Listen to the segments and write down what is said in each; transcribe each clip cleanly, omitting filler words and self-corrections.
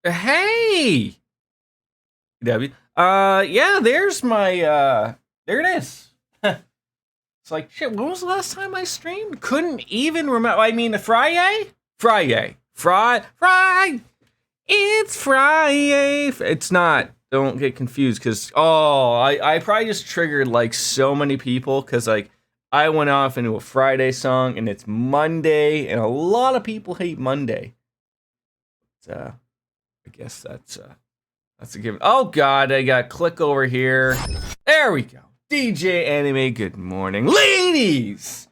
Hey, W. Yeah, there's my, there it is. It's like, shit, when was the last time I streamed? Couldn't even remember. I mean, Friday? Friday. It's Friday. It's not. Don't get confused, because, I probably just triggered, like, so many people, because, like, I went off into a Friday song, and it's Monday, and a lot of people hate Monday. But, I guess that's a given. Oh God, I got click over here. There we go. DJ Anime, good morning. Ladies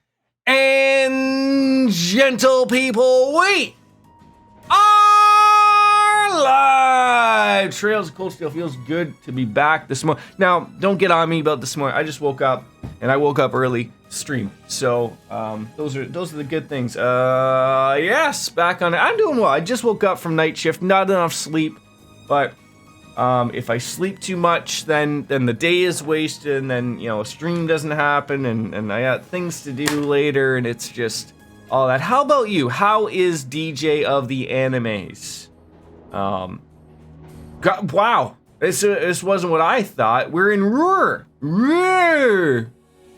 and gentle people, we are live. Trails of Cold Steel, feels good to be back this morning. Now, don't get on me about this morning. I just woke up, and I woke up early to stream. So, those are the good things. Yes, back on it. I'm doing well. I just woke up from night shift, not enough sleep, but if I sleep too much, then the day is wasted, and then, a stream doesn't happen, and I got things to do later, and it's just all that. How about you? How is DJ of the Animes? Wow, this wasn't what I thought. We're in Ruhr,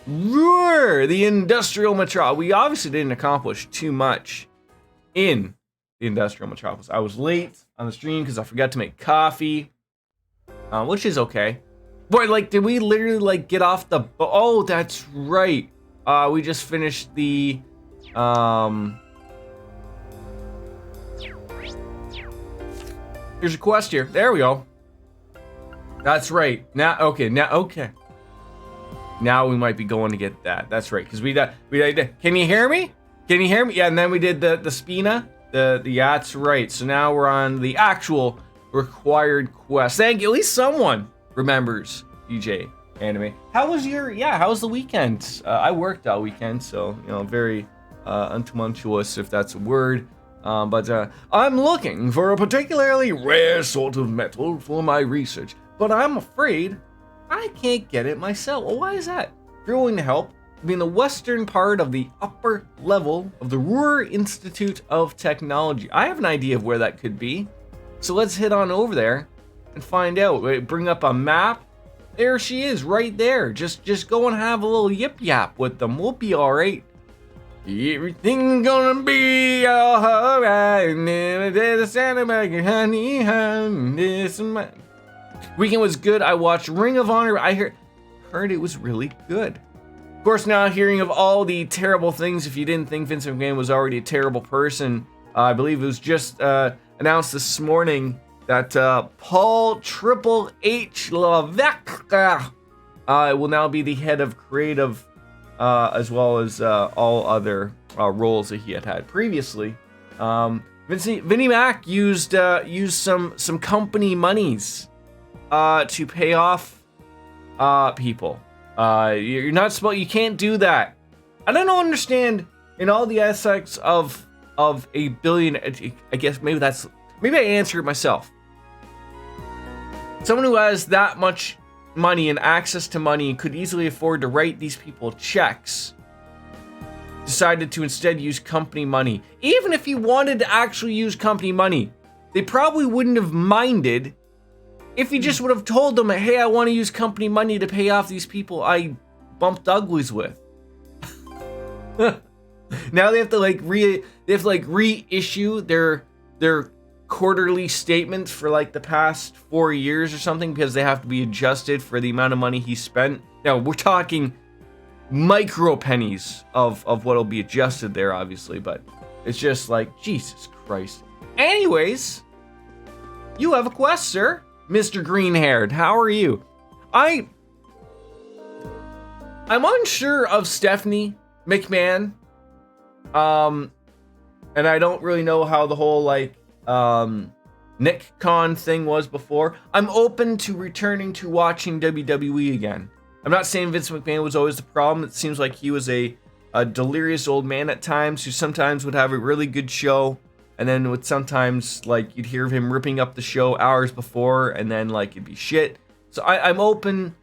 the industrial metropolis. We obviously didn't accomplish too much in the industrial metropolis. I was late on the stream because I forgot to make coffee. Which is okay. Boy, like, did we literally, like, get off the... Oh, that's right. We just finished the... Here's a quest here. There we go. That's right. Now, okay. Now we might be going to get that. That's right, because we did... Can you hear me? Yeah, and then we did the Spina. Yeah, that's right. So now we're on the actual... required quest. Thank you. At least someone remembers DJ Anime. How was the weekend? I worked all weekend, so very untumultuous, if that's a word. But I'm looking for a particularly rare sort of metal for my research, but I'm afraid I can't get it myself. Well, why is that? If you're willing to help, be in the western part of the upper level of the Ruhr Institute of Technology. I have an idea of where that could be. So let's head on over there and find out. Bring up a map. There she is, right there. Just go and have a little yip yap with them. We'll be all right. Everything's gonna be all right. Weekend was good. I watched Ring of Honor. I heard it was really good. Of course, now hearing of all the terrible things. If you didn't think Vince McMahon was already a terrible person, I believe it was just announced this morning that Paul Triple H Levesque will now be the head of creative, as well as all other roles that he had previously. Vinnie Mac used some company monies to pay off people. You're not supposed. You can't do that. I don't understand in all the aspects of a billion. I guess maybe I answer it myself. Someone who has that much money and access to money could easily afford to write these people checks. Decided to instead use company money. Even if he wanted to actually use company money, they probably wouldn't have minded if he just would have told them, hey, I want to use company money to pay off these people I bumped uglies with. Now they have to reissue their quarterly statements for like the past 4 years or something, because they have to be adjusted for the amount of money he spent. Now we're talking micro pennies of what'll be adjusted there, obviously, but it's just like, Jesus Christ. Anyways, you have a quest, sir, Mr. Green-haired. How are you? I'm unsure of Stephanie McMahon. And I don't really know how the whole Nick Khan thing was before. I'm open to returning to watching WWE again. I'm not saying Vince McMahon was always the problem. It seems like he was a delirious old man at times who sometimes would have a really good show, and then would sometimes you'd hear him ripping up the show hours before, and then it'd be shit. So I'm open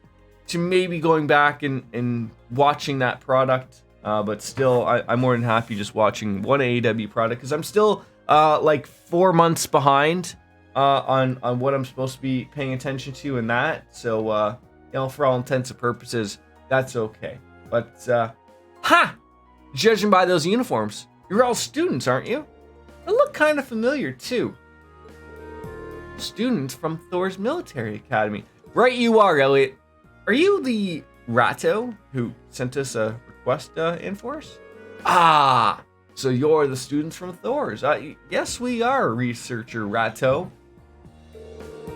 to maybe going back and watching that product. But still, I'm more than happy just watching one AEW product, because I'm still 4 months behind on what I'm supposed to be paying attention to in that. So for all intents and purposes, that's okay. But judging by those uniforms, you're all students, aren't you? They look kind of familiar too. Students from Thor's military academy. Right, you are, Elliot. Are you the Ratto who sent us a request in for us? Ah, so you're the students from Thor's. Yes, we are, researcher Ratto.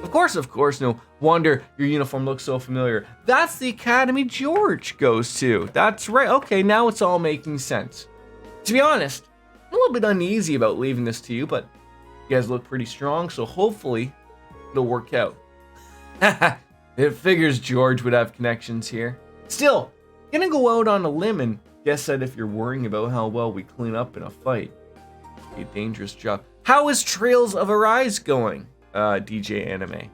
Of course, no wonder your uniform looks so familiar. That's the academy George goes to. That's right, okay, now it's all making sense. To be honest, I'm a little bit uneasy about leaving this to you, but you guys look pretty strong, so hopefully it'll work out. It figures George would have connections here. Still, gonna go out on a limb and guess that if you're worrying about how well we clean up in a fight, it'd be a dangerous job. How is Trails of Arise going, DJ Anime?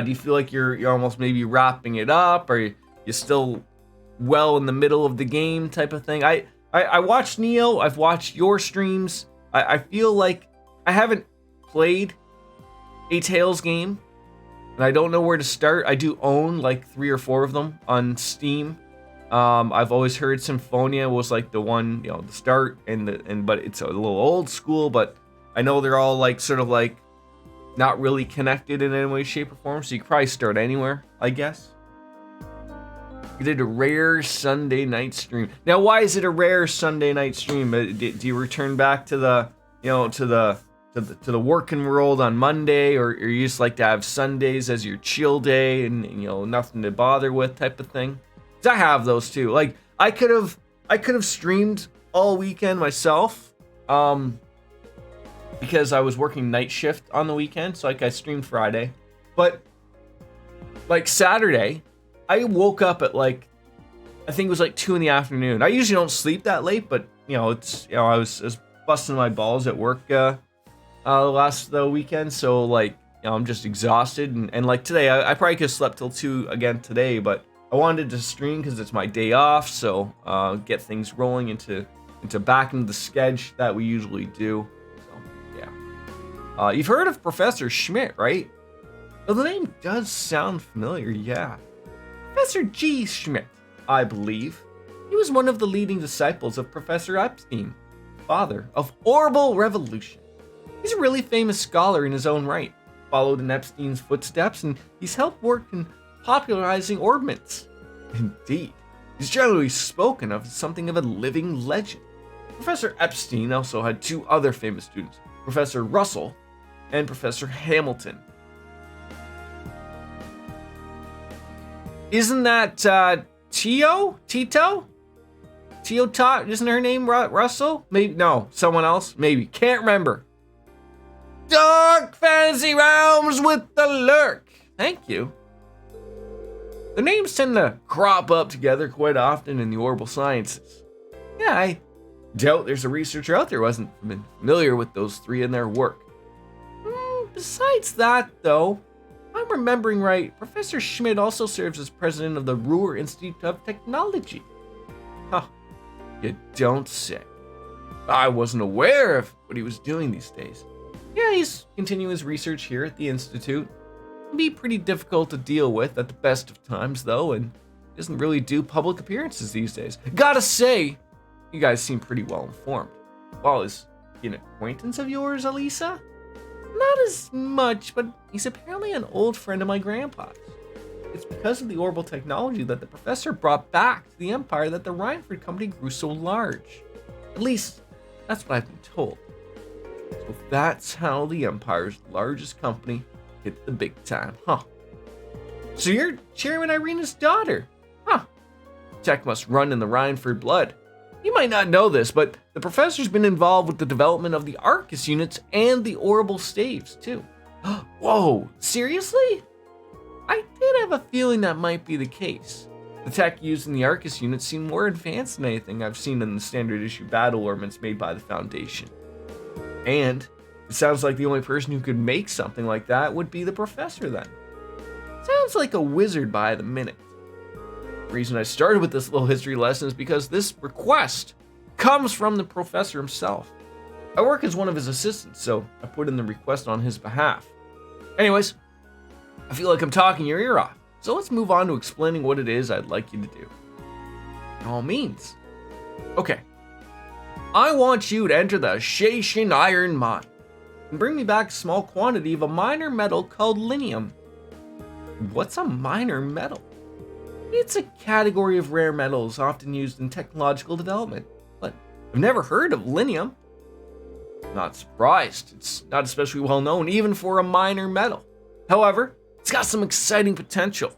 Do you feel like you're almost maybe wrapping it up, or you still well in the middle of the game type of thing? I watched Neo, I've watched your streams. I feel like I haven't played a Tales game, and I don't know where to start. I do own like 3 or 4 of them on Steam. I've always heard Symphonia was like the one, the start, but it's a little old school, but I know they're all like sort of like not really connected in any way, shape, or form, so you could probably start anywhere, I guess. You did a rare Sunday night stream. Now, why is it a rare Sunday night stream? Do you return back to the, to the working world on Monday, or you just like to have Sundays as your chill day and nothing to bother with type of thing? 'Cause I have those too. Like I could have streamed all weekend myself, because I was working night shift on the weekend, so like I streamed Friday, but like Saturday, I woke up at like, I think it was like 2 in the afternoon. I usually don't sleep that late, but I was busting my balls at work last weekend, so like I'm just exhausted, and like today I probably could have slept till 2 again today, but I wanted to stream because it's my day off, so get things rolling into back into the sketch that we usually do. So yeah, you've heard of Professor Schmidt, right? Well, the name does sound familiar, yeah. Professor G. Schmidt, I believe. He was one of the leading disciples of Professor Epstein, father of Orbital Revolution. He's a really famous scholar in his own right, followed in Epstein's footsteps, and he's helped work in popularizing orbits. Indeed, he's generally spoken of as something of a living legend. Professor Epstein also had 2 other famous students, Professor Russell and Professor Hamilton. Isn't that Tito? Isn't her name Russell? Maybe, no, someone else? Maybe, can't remember. Dark fantasy realms with the lurk. Thank you. The names tend to crop up together quite often in the orbital sciences. Yeah, I doubt there's a researcher out there who hasn't been familiar with those 3 in their work. Besides that, though, if I'm remembering right, Professor Schmidt also serves as president of the Ruhr Institute of Technology. Huh, you don't say. I wasn't aware of what he was doing these days. Yeah, he's continuing his research here at the Institute. Can be pretty difficult to deal with at the best of times, though, and doesn't really do public appearances these days. Gotta say, you guys seem pretty well informed. Well, is he an acquaintance of yours, Elisa? Not as much, but he's apparently an old friend of my grandpa's. It's because of the orbital technology that the professor brought back to the Empire that the Rhineford Company grew so large. At least, that's what I've been told. So that's how the Empire's largest company hit the big time, huh? So you're Chairman Irina's daughter, huh? Tech must run in the Rhineford blood. You might not know this, but the professor's been involved with the development of the Arcus units and the orbital staves, too. Whoa, seriously? I did have a feeling that might be the case. The tech used in the Arcus units seemed more advanced than anything I've seen in the standard issue battle ornaments made by the Foundation. And it sounds like the only person who could make something like that would be the professor then. Sounds like a wizard by the minute. The reason I started with this little history lesson is because this request comes from the professor himself. I work as one of his assistants, so I put in the request on his behalf. Anyways, I feel like I'm talking your ear off, so let's move on to explaining what it is I'd like you to do. By all means. Okay. I want you to enter the Sheishin Iron Mine and bring me back a small quantity of a minor metal called linium. What's a minor metal? It's a category of rare metals often used in technological development, but I've never heard of linium. Not surprised, it's not especially well known even for a minor metal. However, it's got some exciting potential.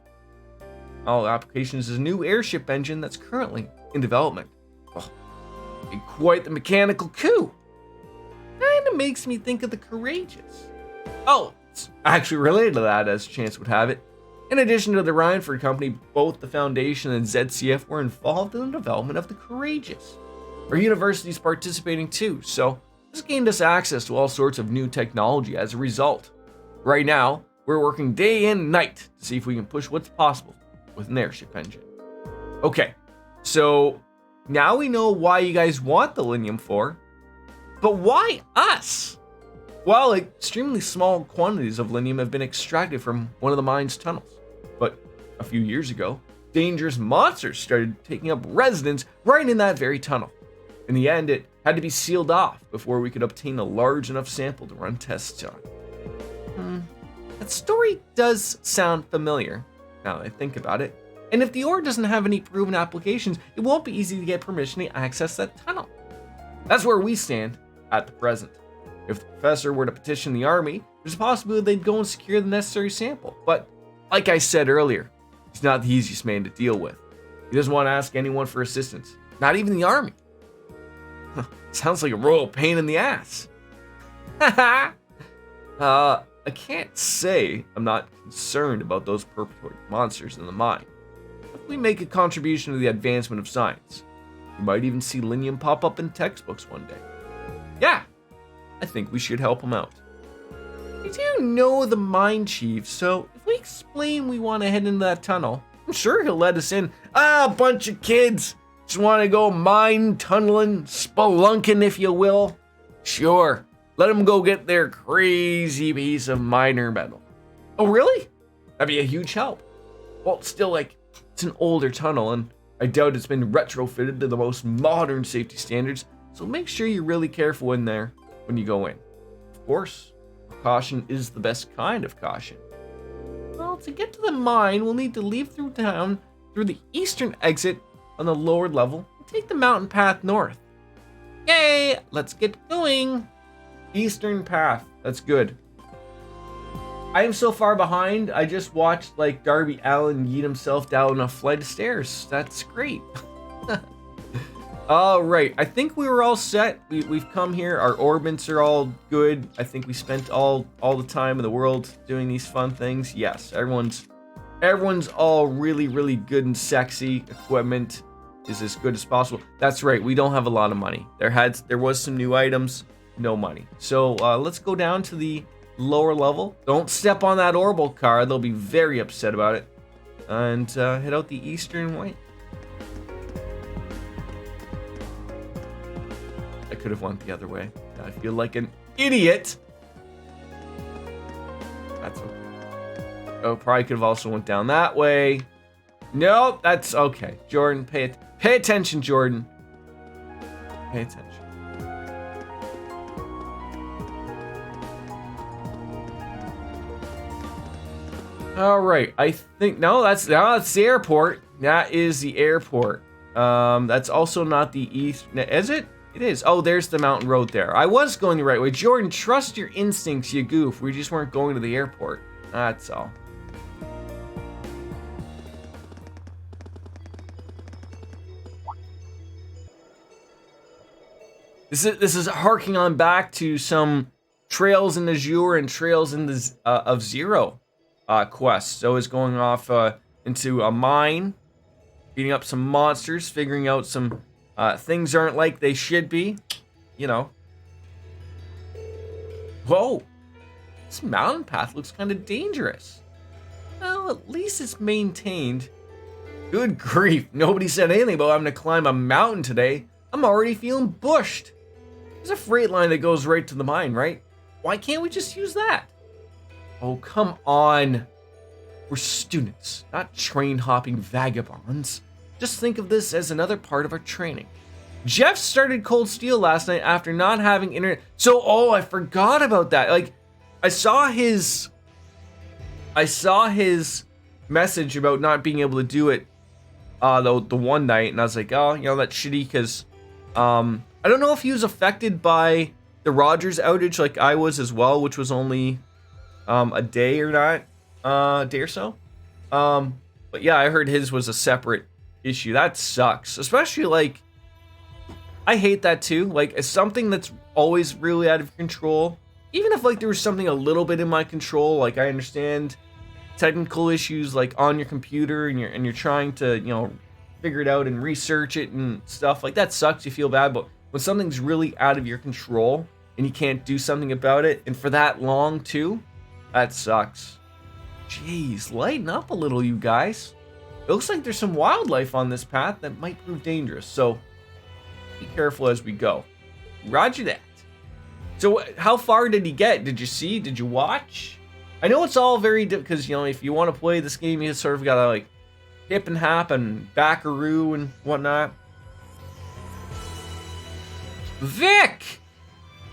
All applications is a new airship engine that's currently in development. Oh, quite the mechanical coup. Kinda makes me think of the Courageous. Oh, it's actually related to that as chance would have it. In addition to the Rhineford Company, both the Foundation and ZCF were involved in the development of the Courageous. Our university's participating too, so this gained us access to all sorts of new technology as a result. Right now, we're working day and night to see if we can push what's possible with an airship engine. Okay, so now we know why you guys want the linium for, but why us? Well, extremely small quantities of linium have been extracted from one of the mine's tunnels. But a few years ago, dangerous monsters started taking up residence right in that very tunnel. In the end, it had to be sealed off before we could obtain a large enough sample to run tests on. That story does sound familiar, now that I think about it. And if the ore doesn't have any proven applications, it won't be easy to get permission to access that tunnel. That's where we stand at the present. If the professor were to petition the army, there's a possibility they'd go and secure the necessary sample. But like I said earlier, he's not the easiest man to deal with. He doesn't want to ask anyone for assistance, not even the army. Sounds like a royal pain in the ass. I can't say I'm not concerned about those perpetual monsters in the mine. If we make a contribution to the advancement of science, we might even see linium pop up in textbooks one day. Yeah, I think we should help him out. We do know the mine chief, so if we explain we want to head into that tunnel, I'm sure he'll let us in. A bunch of kids just want to go mine tunneling, spelunking if you will. Sure, let them go get their crazy piece of minor metal. Oh really? That'd be a huge help. Well, still, it's an older tunnel, and I doubt it's been retrofitted to the most modern safety standards, so make sure you're really careful in there when you go in. Of course, caution is the best kind of caution. Well, to get to the mine, we'll need to leave through town through the eastern exit on the lower level and take the mountain path north. Yay, let's get going. Eastern path, that's good. I am so far behind, I just watched Darby Allin yeet himself down a flight of stairs. That's great. All right, I think we were all set. We've come here, our orbits are all good. I think we spent all the time in the world doing these fun things. Yes, everyone's all really, really good and sexy. Equipment is as good as possible. That's right, we don't have a lot of money. There was some new items, no money. So let's go down to the lower level. Don't step on that orbital car, they'll be very upset about it. And head out the eastern way. I could have went the other way. I feel like an idiot. That's okay. Oh, probably could have also went down that way. No, that's okay. Jordan, pay attention, Jordan. Pay attention. All right, I think that's the airport. That is the airport. That's also not the east. Is it? It is. Oh, there's the mountain road there. I was going the right way. Jordan, trust your instincts, you goof. We just weren't going to the airport. That's all. This is harking on back to some Trails in Azure and Trails in the of Zero quest. So it's going off into a mine, beating up some monsters, figuring out some things aren't like they should be, you know. Whoa, this mountain path looks kind of dangerous. Well, at least it's maintained. Good grief, nobody said anything about having to climb a mountain today. I'm already feeling bushed. There's a freight line that goes right to the mine, right? Why can't we just use that? Oh, come on. We're students, not train-hopping vagabonds. Just think of this as another part of our training. Jeff started Cold Steel last night after not having internet. So, oh, I forgot about that. Like, I saw his message about not being able to do it the one night, and I was like, oh, you know, that's shitty because I don't know if he was affected by the Rogers outage like I was as well, which was only a day or not, a day or so. But yeah, I heard his was a separate issue. That sucks, especially like I hate that too. Like, it's something that's always really out of your control. Even if like there was something a little bit in my control, like I understand technical issues like on your computer and you're trying to, you know, figure it out and research it and stuff like that sucks. You feel bad, but when something's really out of your control and you can't do something about it, and for that long too, that sucks. Jeez, lighten up a little, you guys. It looks like there's some wildlife on this path that might prove dangerous, so be careful as we go. Roger that. So how far did he get? Did you see? Did you watch? I know it's all very because, you know, if you want to play this game, you sort of gotta like hip and hop and backaroo and whatnot. Vic!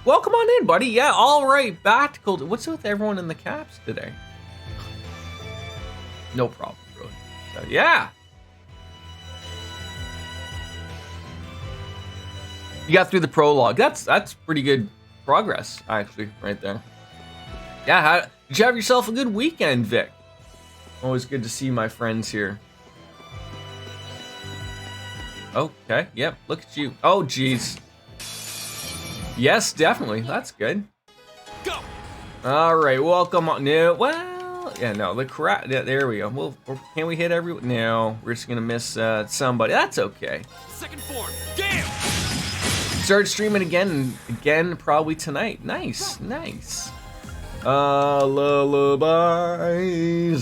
Welcome on in, buddy. Yeah, all right. Back to Cold. What's with everyone in the caps today? No problem, really. So, yeah. You got through the prologue. That's pretty good progress, actually, right there. Yeah, did you have yourself a good weekend, Vic? Always good to see my friends here. Okay, yep, look at you. Oh, jeez. Yes, definitely. That's good. Go. All right, welcome on. No, well, yeah, no, the crap. Yeah, there we go. Can we hit everyone? No, we're just gonna miss somebody. That's okay. Second form. Damn. Start streaming again, probably tonight. Nice, nice. Lullabies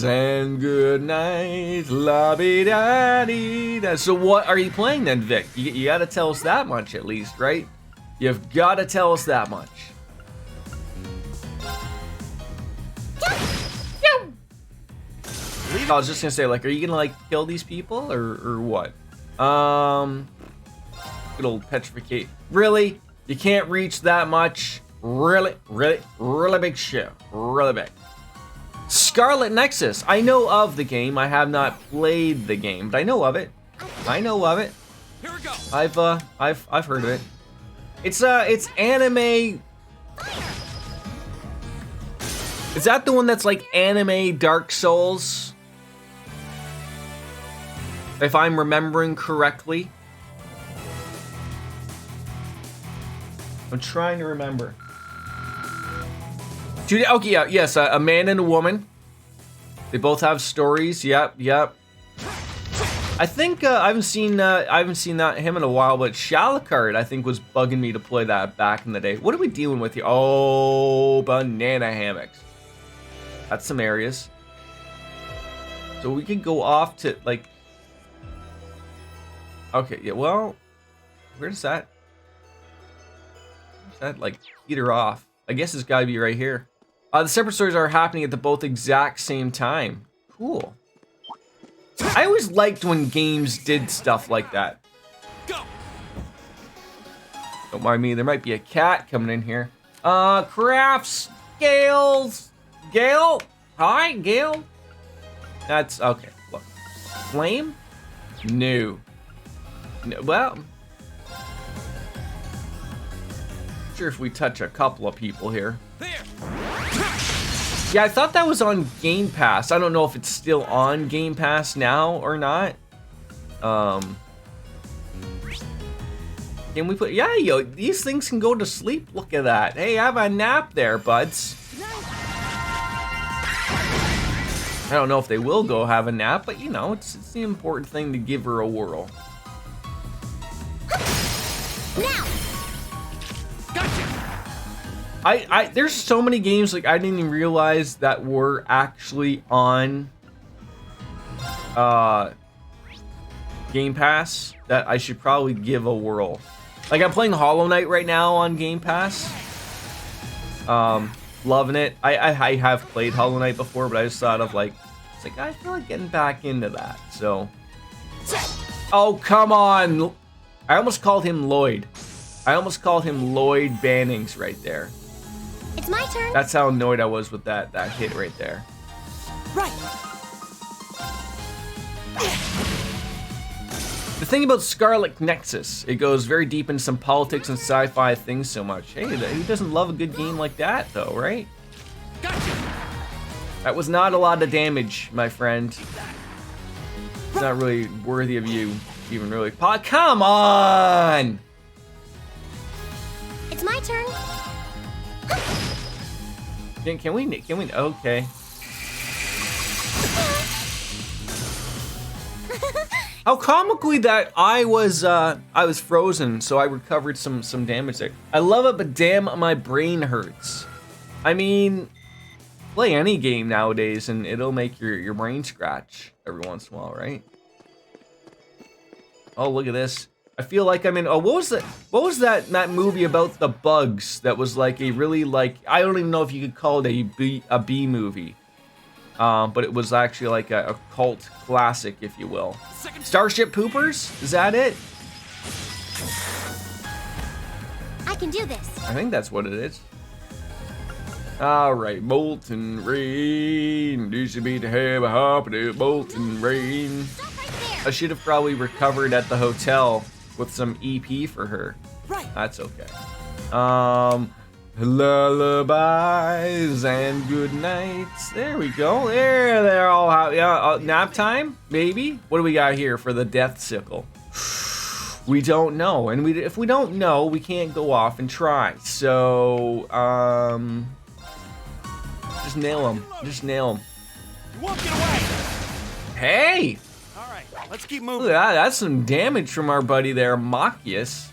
and good night, la-bi-da-dee-da. So what are you playing then, Vic? You gotta tell us that much at least, right? You've gotta tell us that much. I was just gonna say, like, are you gonna like kill these people or what? Good old petrificate. Really? You can't reach that much? Really big shit. Really big. Scarlet Nexus. I know of the game. I have not played the game, but I know of it. I know of it. Here we go. I've heard of it. It's anime. Is that the one that's like anime Dark Souls? If I'm remembering correctly. I'm trying to remember. Okay, yeah, yes, a man and a woman. They both have stories. Yep. I think I haven't seen that him in a while, but Shalakard I think was bugging me to play that back in the day. What are we dealing with here? Oh, banana hammocks. That's some areas. So we could go off to like. Okay, yeah. Well, where's that? That like peter off. I guess it's gotta be right here. The separate stories are happening at the both exact same time. Cool. I always liked when games did stuff like that. Go. Don't mind me, there might be a cat coming in here. Crafts, Gales. Gale? Hi, Gale? That's okay, look. Flame? No. Well, sure if we touch a couple of people here. Yeah, I thought that was on Game Pass. I don't know if it's still on Game Pass now or not. Can we put? Yeah, yo, these things can go to sleep. Look at that. Hey, have a nap there, buds. I don't know if they will go have a nap, but you know, it's the important thing to give her a whirl. Now. There's so many games like I didn't even realize that were actually on Game Pass that I should probably give a whirl. Like, I'm playing Hollow Knight right now on Game Pass. Loving it. I have played Hollow Knight before, but I just thought of like, it's like, I feel like getting back into that, so. Oh, come on. I almost called him Lloyd. I almost called him Lloyd Bannings right there. It's my turn. That's how annoyed I was with that hit right there. Right. The thing about Scarlet Nexus, it goes very deep into some politics and sci-fi things so much. Hey, who doesn't love a good game like that, though, right? Gotcha. That was not a lot of damage, my friend. It's not really worthy of you, even really. Come on! It's my turn. Can we? Okay. How comically that I was frozen, so I recovered some damage there. I love it, but damn, my brain hurts. I mean, play any game nowadays, and it'll make your brain scratch every once in a while, right? Oh, look at this. I feel like I'm in. Oh, what was that movie about the bugs? That was like a really like, I don't even know if you could call it a B movie. But it was actually like a cult classic, if you will. Starship Poopers? Is that it? I can do this. I think that's what it is. Alright, Molten Rain. You should be to have a hop of Molten Rain. Stop right there. I should have probably recovered at the hotel with some EP for her. Right. That's okay. Lullabies and good nights. There we go. They're all nap time, maybe. What do we got here for the death sickle? We don't know, and if we don't know, we can't go off and try. So, just nail him. Just nail him. You won't get away. Hey! All right, let's keep Look moving. at that. That's some damage from our buddy there, Machias.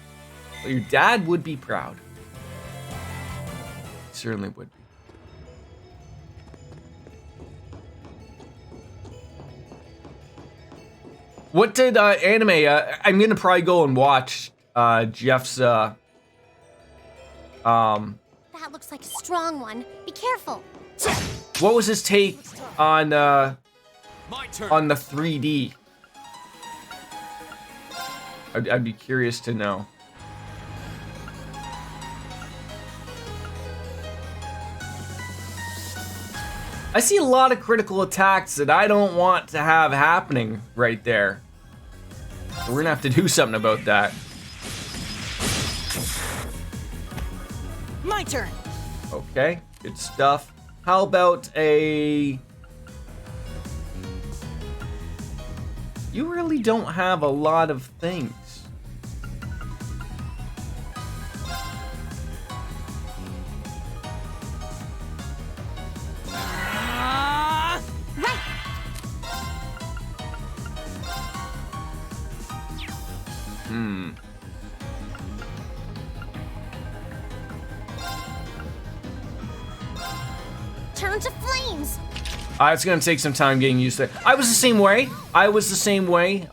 Well, your dad would be proud. Certainly would be. What did anime? I'm gonna probably go and watch Jeff's. That looks like a strong one. Be careful. What was his take on My turn. the 3D? I'd be curious to know. I see a lot of critical attacks that I don't want to have happening right there. We're gonna have to do something about that. My turn. Okay, good stuff. How about a... You really don't have a lot of things. Right. Turn to flames. It's gonna take some time getting used to it. I was the same way.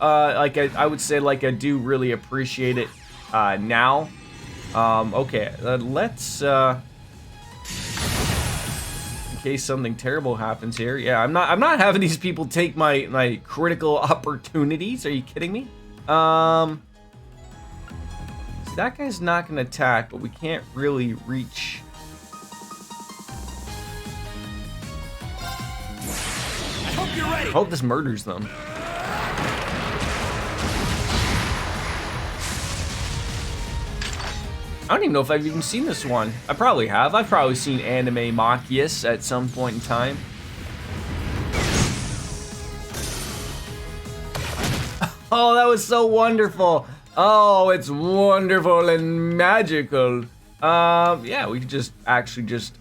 Like I would say, like I do really appreciate it now. Okay, let's. In case something terrible happens here, yeah, I'm not having these people take my critical opportunities. Are you kidding me? That guy's not gonna attack, but we can't really reach. I hope you're ready. I hope this murders them. I don't even know if I've even seen this one. I probably have. I've probably seen anime Machias at some point in time. Oh, that was so wonderful. Oh, it's wonderful and magical. Yeah, we could just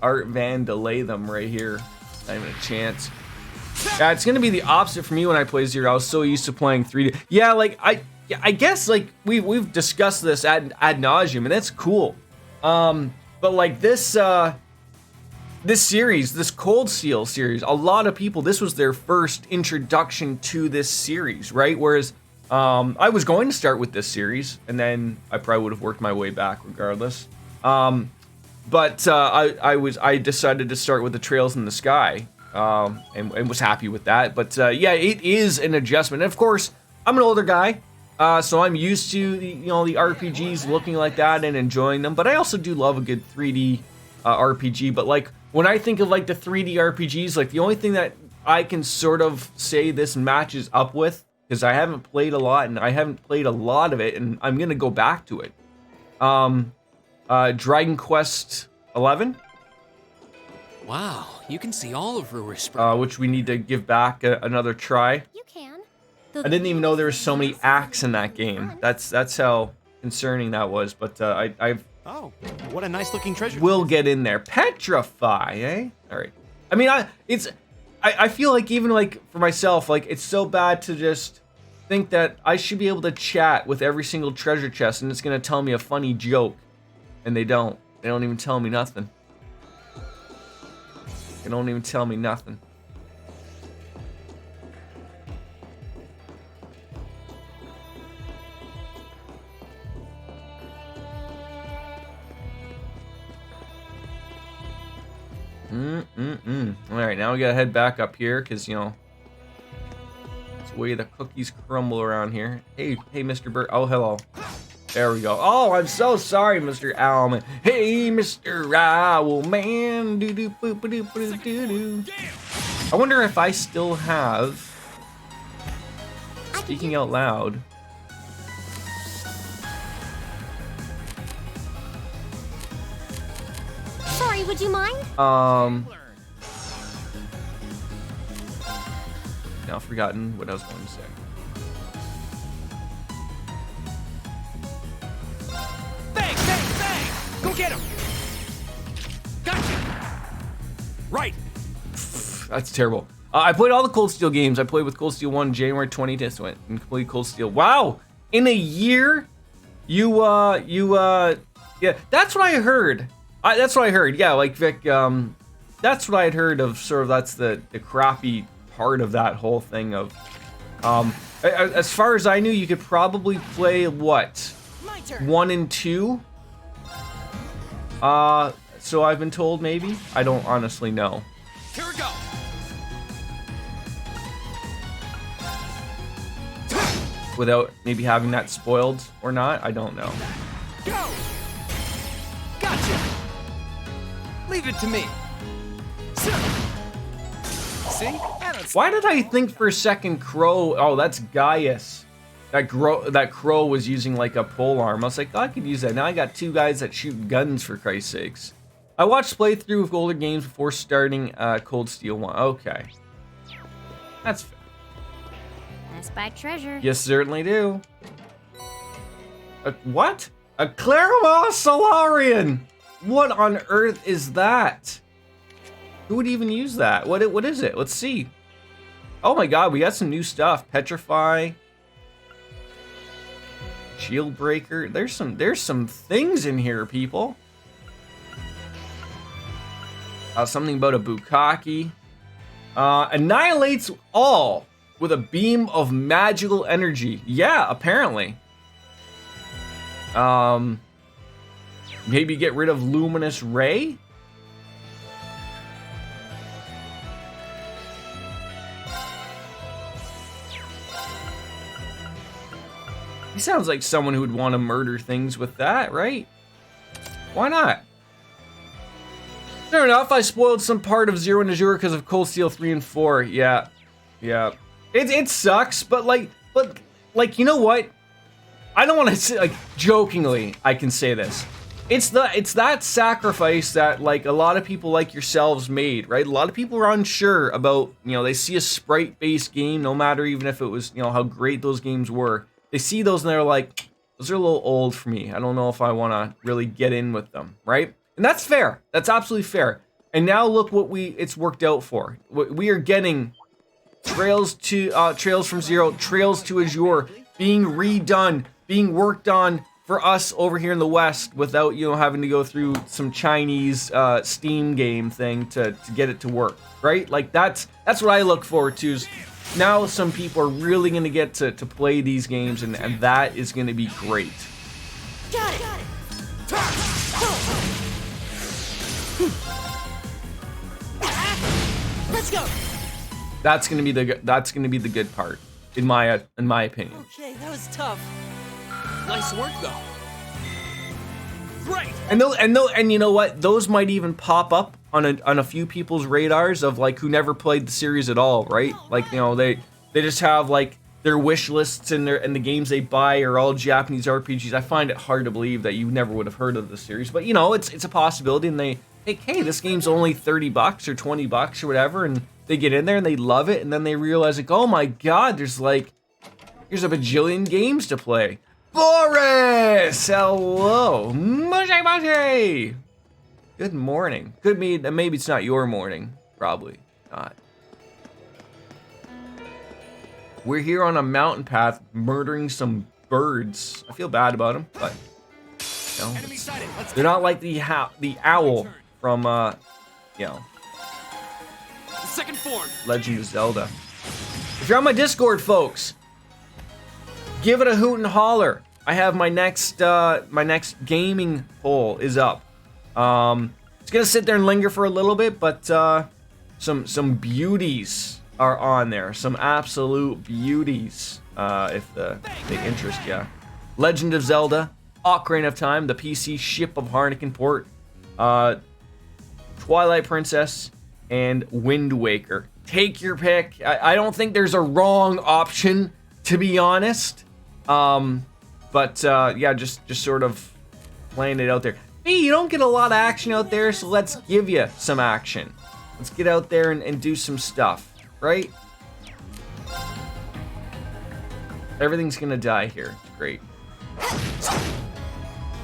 Art Van delay them right here. Not even a chance. Yeah, it's gonna be the opposite for me when I play Zero. I was so used to playing 3D. Yeah, like I guess like we've discussed this ad nauseum, and that's cool. But like this series, this Cold Steel series, a lot of people, this was their first introduction to this series, right? Whereas I was going to start with this series, and then I probably would have worked my way back regardless. But I decided to start with the Trails in the Sky, and was happy with that. But yeah, it is an adjustment. And of course, I'm an older guy, so I'm used to the RPGs looking like that and enjoying them. But I also do love a good 3D RPG. But like when I think of like the 3D RPGs, like the only thing that I can sort of say this matches up with, because I haven't played a lot and I haven't played a lot of it, and I'm gonna go back to it. Dragon Quest 11. Wow, you can see all of Ruhr, which we need to give back another try. You can. I didn't even know there were so many acts in that game. That's how concerning that was. But I Oh, what a nice looking treasure. will get in there. Petrify, eh? All right. I mean, I feel like even like for myself, like it's so bad to just think that I should be able to chat with every single treasure chest and it's gonna tell me a funny joke, and they don't. They don't even tell me nothing. They don't even tell me nothing. All right, now we gotta head back up here because it's the way the cookies crumble around here. Hey, Mr. Bird. Oh, hello. There we go. Oh, I'm so sorry, Mr. Owlman. Hey, Mr. Owlman. Doo doo boo doo doo doo doo. I wonder if I still have. Speaking out loud. Sorry, would you mind? Now forgotten what I was going to say. Bang, bang, bang! Go get him! Gotcha! Right. That's terrible. I played all the Cold Steel games. I played with Cold Steel 1 January 20th and completed Cold Steel. Wow! In a year? Yeah, that's what I heard. That's what I heard. Yeah, like Vic, that's what I had heard of. Sort of that's the crappy part of that whole thing of, as far as I knew, you could probably play what, 1 and 2. So I've been told maybe. I don't honestly know. Here we go. Without maybe having that spoiled or not, I don't know. Go! Gotcha! Leave it to me. See? Why did I think for a second Crow? Oh, that's Gaius. That Crow was using like a pole arm. I was like, oh, I could use that. Now I got 2 guys that shoot guns, for Christ's sakes. I watched playthrough of older games before starting Cold Steel 1. Okay. That's fair. I spy treasure. You certainly do. What? A Claremont Solarian! What on earth is that? Who would even use that? What is it? Let's see. Oh my god, we got some new stuff. Petrify. Shield Breaker. There's some things in here, people. Something about a Bukkake. Annihilates all with a beam of magical energy. Yeah, apparently. Maybe get rid of Luminous Ray? He sounds like someone who would want to murder things with that, right? Why not? Fair enough, I spoiled some part of Zero and Azure because of Cold Steel 3 and 4. Yeah. It sucks, but you know what? I don't want to say, like, jokingly, I can say this. It's that sacrifice that, like, a lot of people like yourselves made, right? A lot of people are unsure about, they see a sprite-based game, no matter even if it was, how great those games were. They see those and they're like, those are a little old for me. I don't know if I want to really get in with them, right? And that's fair. That's absolutely fair. And now look what it's worked out for. We are getting Trails from Zero, Trails to Azure being redone, being worked on for us over here in the West without, having to go through some Chinese Steam game thing to get it to work, right? Like that's what I look forward to, is now some people are really going to get to play these games, and that is going to be great. Got it. Let's go. That's going to be the good part, in my opinion. Okay, that was tough. Nice work, though. Great. And you know what? Those might even pop up on a few people's radars of like who never played the series at all, right? Like, you know, they just have like their wish lists and the games they buy are all Japanese RPGs. I find it hard to believe that you never would have heard of the series, but you know, it's a possibility. And they think, hey, this game's only $30 or $20 or whatever, and they get in there and they love it, and then they realize like, oh my god, here's a bajillion games to play. Boris, hello, mushy mushy. Good morning. Could be that maybe it's not your morning. Probably not. We're here on a mountain path murdering some birds. I feel bad about them, but you know, they're not like the owl from you know, Second form. Legend of Zelda. If you're on my Discord, folks, give it a hoot and holler. I have my next gaming poll is up. It's gonna sit there and linger for a little bit, but some beauties are on there. Some absolute beauties, if they interest you. Legend of Zelda, Ocarina of Time, the PC Ship of Harnican port, Twilight Princess, and Wind Waker. Take your pick. I don't think there's a wrong option, to be honest. But yeah, just sort of playing it out there. Hey, you don't get a lot of action out there, so let's give you some action. Let's get out there and do some stuff, right? Everything's gonna die here. Great.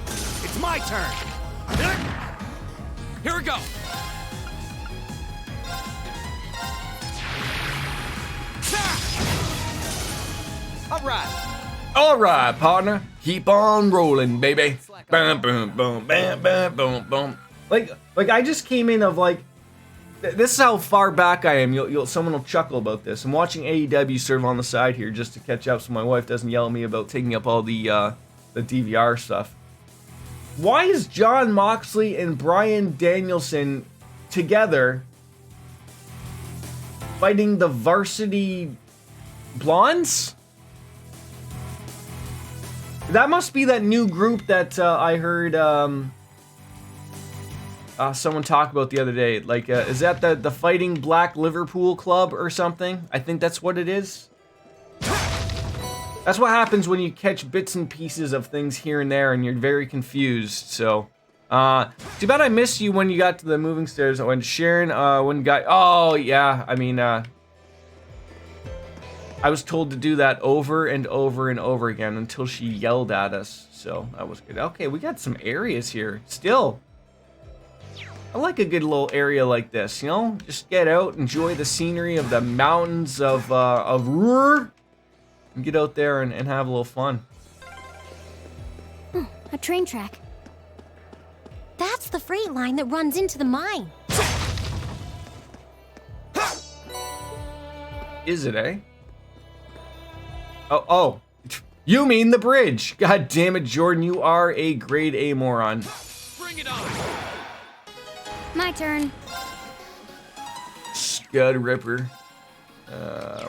It's my turn. Here we go. All right, partner. Keep on rolling, baby. Bam, boom, boom, bam, bam, boom, boom. Like I just came in of like, this is how far back I am. Someone will chuckle about this. I'm watching AEW sort of on the side here just to catch up, so my wife doesn't yell at me about taking up all the DVR stuff. Why is John Moxley and Bryan Danielson together fighting the Varsity Blondes? That must be that new group that I heard someone talk about the other day. Like, is that the Fighting Black Liverpool Club or something? I think that's what it is. That's what happens when you catch bits and pieces of things here and there and you're very confused. So, too bad I missed you when you got to the moving stairs. When Sharon, when got, oh yeah, I mean, I was told to do that over and over and over again until she yelled at us. So that was good. Okay, we got some areas here still. I like a good little area like this, you know? Just get out, enjoy the scenery of the mountains of Ruhr, and get out there and have a little fun. A train track. That's the freight line that runs into the mine. Is it, eh? Oh, you mean the bridge. God damn it, Jordan, you are a grade A moron. Bring it on. My turn. Scud Ripper.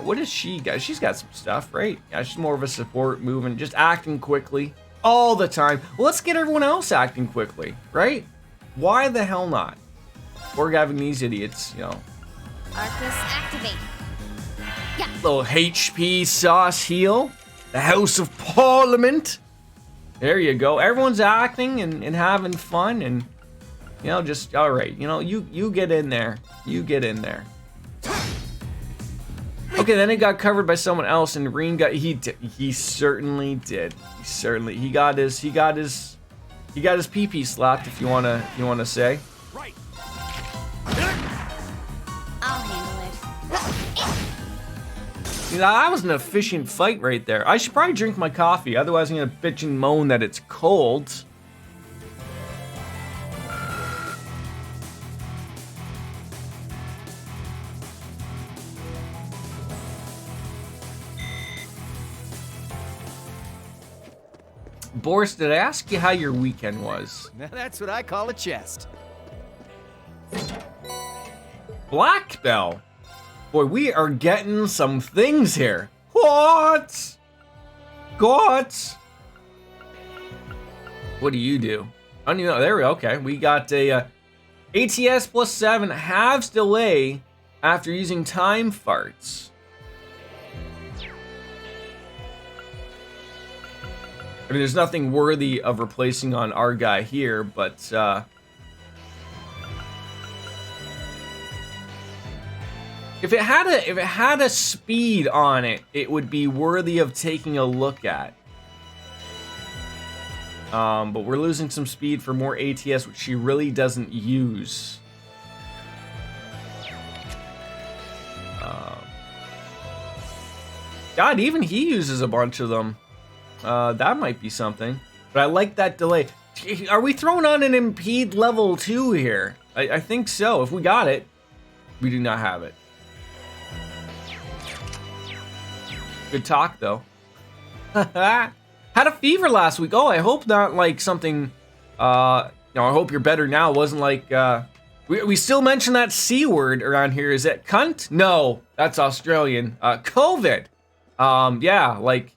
What does she got? She's got some stuff, right? Yeah, she's more of a support, moving, just acting quickly all the time. Well, let's get everyone else acting quickly, right? Why the hell not? We're having these idiots, you know. Arcus activate. Yeah. Little HP sauce heal. The House of Parliament. There you go. Everyone's acting and having fun and, you know, just, all right. You know, you get in there. You get in there. Okay, then it got covered by someone else and Reen got, he certainly did. He got his pee-pee slapped, if you wanna say. Right. I'll handle it. You know, that was an efficient fight right there. I should probably drink my coffee, otherwise I'm gonna bitch and moan that it's cold. Boris, did I ask you how your weekend was? Now that's what I call a chest. Black Bell. Boy, we are getting some things here. What? What? What do you do? I don't even know. There we go. Okay. We got a ATS plus 7 halves delay after using time farts. I mean, there's nothing worthy of replacing on our guy here, but if it had a speed on it, it would be worthy of taking a look at. But we're losing some speed for more ATS, which she really doesn't use. God, even he uses a bunch of them. That might be something. But I like that delay. Are we throwing on an impede level 2 here? I think so. If we got it, we do not have it. Good talk, though. Had a fever last week. Oh, I hope not like something. I hope you're better now. It wasn't like. We still mention that C word around here. Is it cunt? No, that's Australian. COVID. Yeah, like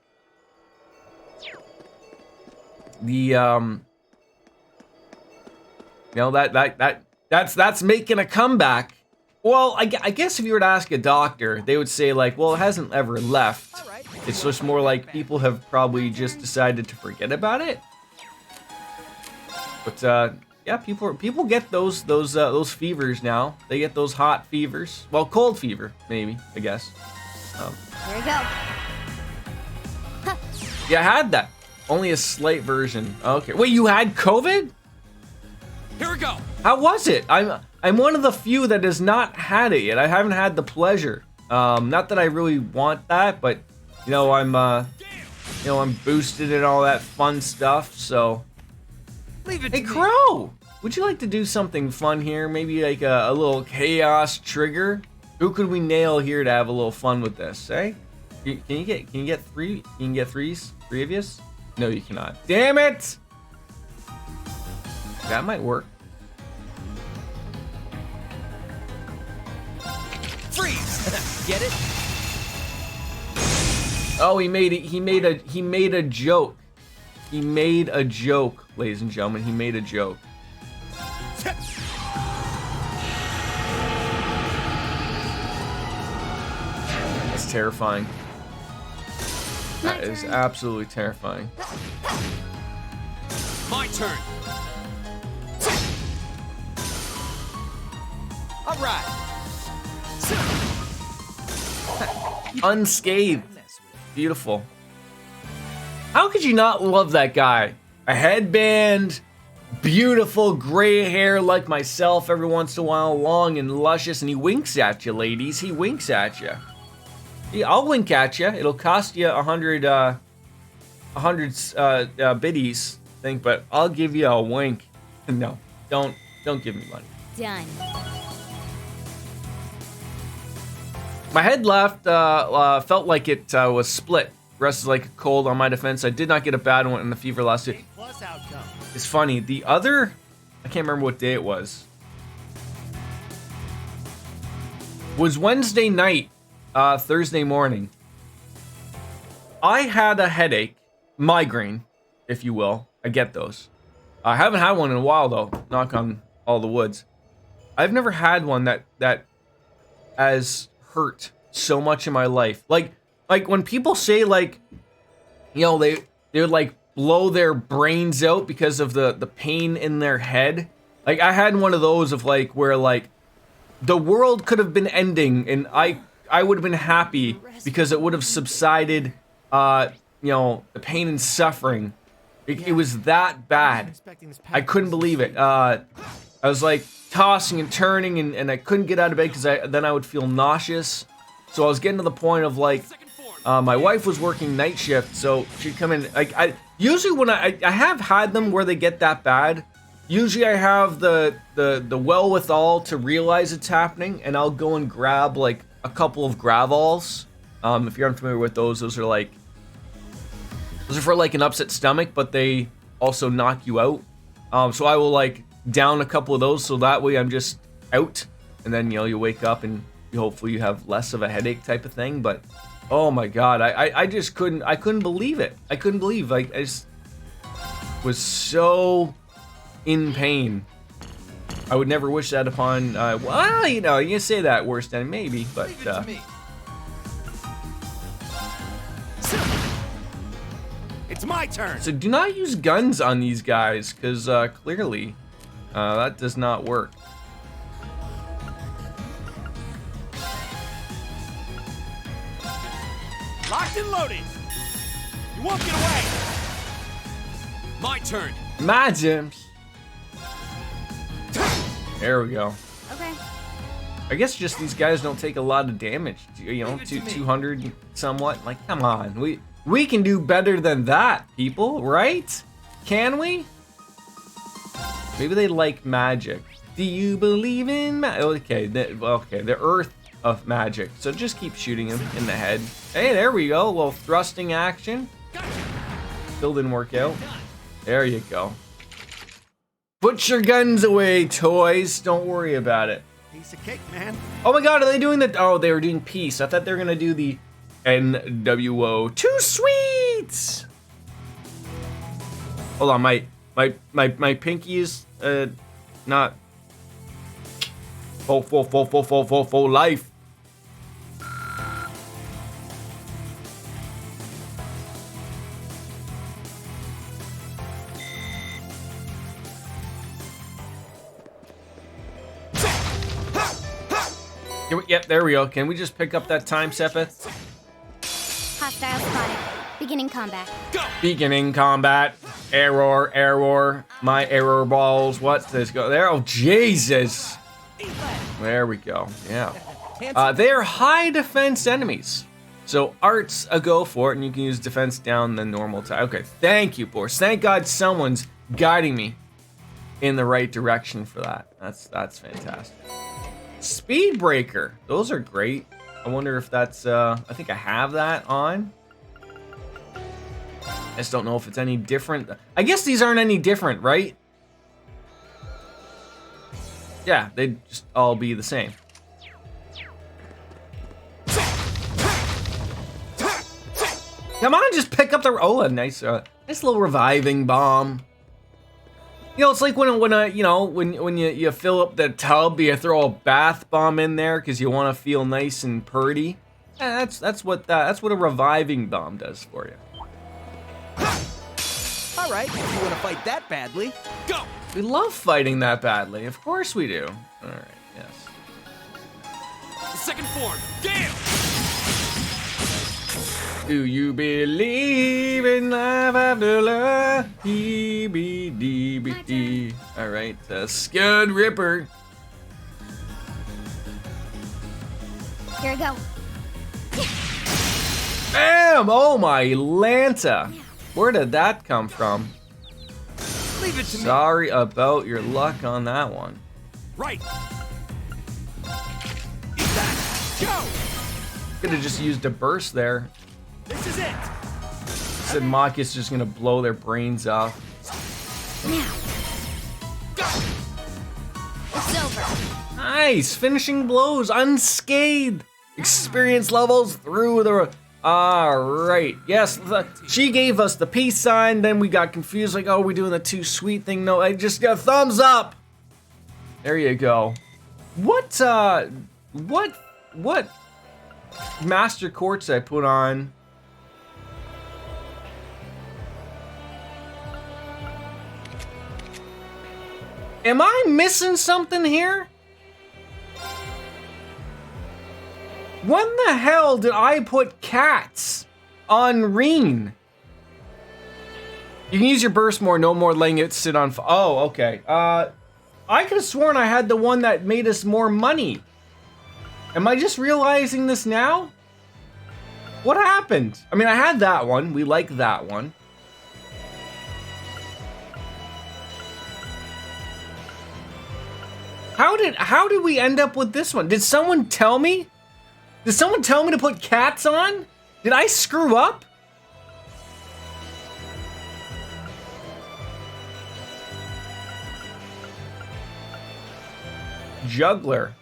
the that's making a comeback. Well, I guess if you were to ask a doctor, they would say like, well, it hasn't ever left. It's just more like people have probably just decided to forget about it. But yeah, people get those fevers now. They get those hot fevers. Well, cold fever, maybe, I guess. Here we go. Yeah, I had that. Only a slight version. Okay. Wait, you had COVID? Here we go. How was it? I'm one of the few that has not had it yet. I haven't had the pleasure. Not that I really want that, but you know, I'm boosted and all that fun stuff. So, Leave it hey, to me. Crow, would you like to do something fun here? Maybe like a little chaos trigger. Who could we nail here to have a little fun with this? Eh? Can you get three? You can get threes? 3 of yous? No, you cannot. Damn it! That might work. Freeze! Get it? Oh, he made it. He made a joke. He made a joke, ladies and gentlemen. He made a joke. That's terrifying. That is absolutely terrifying. My turn. All right. Unscathed. Beautiful. How could you not love that guy? A headband, beautiful gray hair like myself every once in a while, long and luscious, and he winks at you, ladies. He winks at you. Yeah, I'll wink at you. It'll cost you 100 biddies, I think, but I'll give you a wink. No, don't give me money. Done. My head left felt like it was split. Rest is like a cold on my defense. I did not get a bad one in the fever last week. Plus outcome. It's funny. The other, I can't remember what day it was Wednesday night, Thursday morning. I had a headache, migraine, if you will. I get those. I haven't had one in a while though. Knock on all the woods. I've never had one that has hurt so much in my life. Like when people say like, you know, they would like blow their brains out because of the pain in their head. Like I had one of those of like where like the world could have been ending and I would have been happy because it would have subsided, you know, the pain and suffering. It was that bad. I couldn't believe it. I was like tossing and turning and I couldn't get out of bed because then I would feel nauseous. So I was getting to the point of like, my wife was working night shift, so she'd come in. Like I usually when I have had them where they get that bad. Usually I have the wherewithal to realize it's happening, and I'll go and grab like a couple of Gravols. If you're unfamiliar with those are like Those are for like an upset stomach, but they also knock you out. So I will like down a couple of those so that way I'm just out, and then you wake up and hopefully you have less of a headache type of thing. But oh my god, I just couldn't believe it. I couldn't believe, like, I just was so in pain. I would never wish that upon well, you say that, worst enemy, maybe, but Leave it to me. It's my turn. so do not use guns on these guys, because clearly that does not work. Locked and loaded. You won't get away. My turn. Imagine. There we go. Okay. I guess just these guys don't take a lot of damage. Leave it to me. 200 somewhat. Like, come on, we can do better than that, people, right? Can we? Maybe they like magic. Do you believe in okay, the earth of magic. So just keep shooting him in the head. Hey, there we go. A little thrusting action. Still didn't work out. There you go. Put your guns away, toys. Don't worry about it. Piece of cake, man. Oh my god, are they doing the... Oh, they were doing peace. I thought they were going to do the NWO. Too sweet! Hold on, my pinky is not full life. Yep, there we go. Can we just pick up that time, Sepith? Hostile spotted. Beginning combat. Beginning combat. Error. My error balls. What? Let's go there. Oh, Jesus. There we go. Yeah. They are high defense enemies. So art's a go for it, and you can use defense down the normal time. Okay, thank you, Boris. Thank God someone's guiding me in the right direction for that. That's fantastic. Speed breaker. Those are great. I wonder if that's, I think I have that on. I just don't know if it's any different. I guess these aren't any different, right? Yeah, they'd just all be the same. Come on, just pick up the, oh, a nice little reviving bomb. You know, it's like when you fill up the tub, you throw a bath bomb in there because you want to feel nice and purty. Yeah, that's what a reviving bomb does for you. All right, if you want to fight that badly, Go. We love fighting that badly. Of course we do. All right, yes. Second form. Gale. Do you believe in life after love? D-B-D-B-D. All right, Scud Ripper. Here we go. Bam! Oh my Lanta. Where did that come from? leave it to me. Sorry about your luck on that one. Right. Eat that. Go. Could have just used a burst there. This is it. Said Maki's just gonna blow their brains off. Now. Go. It's over. Nice! Finishing blows, unscathed! Experience levels through the... Alright, yes, she gave us the peace sign, then we got confused, like, oh, we doing the too sweet thing? No, I just got a thumbs up! There you go. What master quartz I put on? Am I missing something here? When the hell did I put cats on Reen? You can use your burst more, no more letting it sit on. Oh, okay. I could have sworn I had the one that made us more money. Am I just realizing this now? What happened? I mean, I had that one. We like that one. How did we end up with this one? Did someone tell me? Did someone tell me to put cats on? Did I screw up? juggler.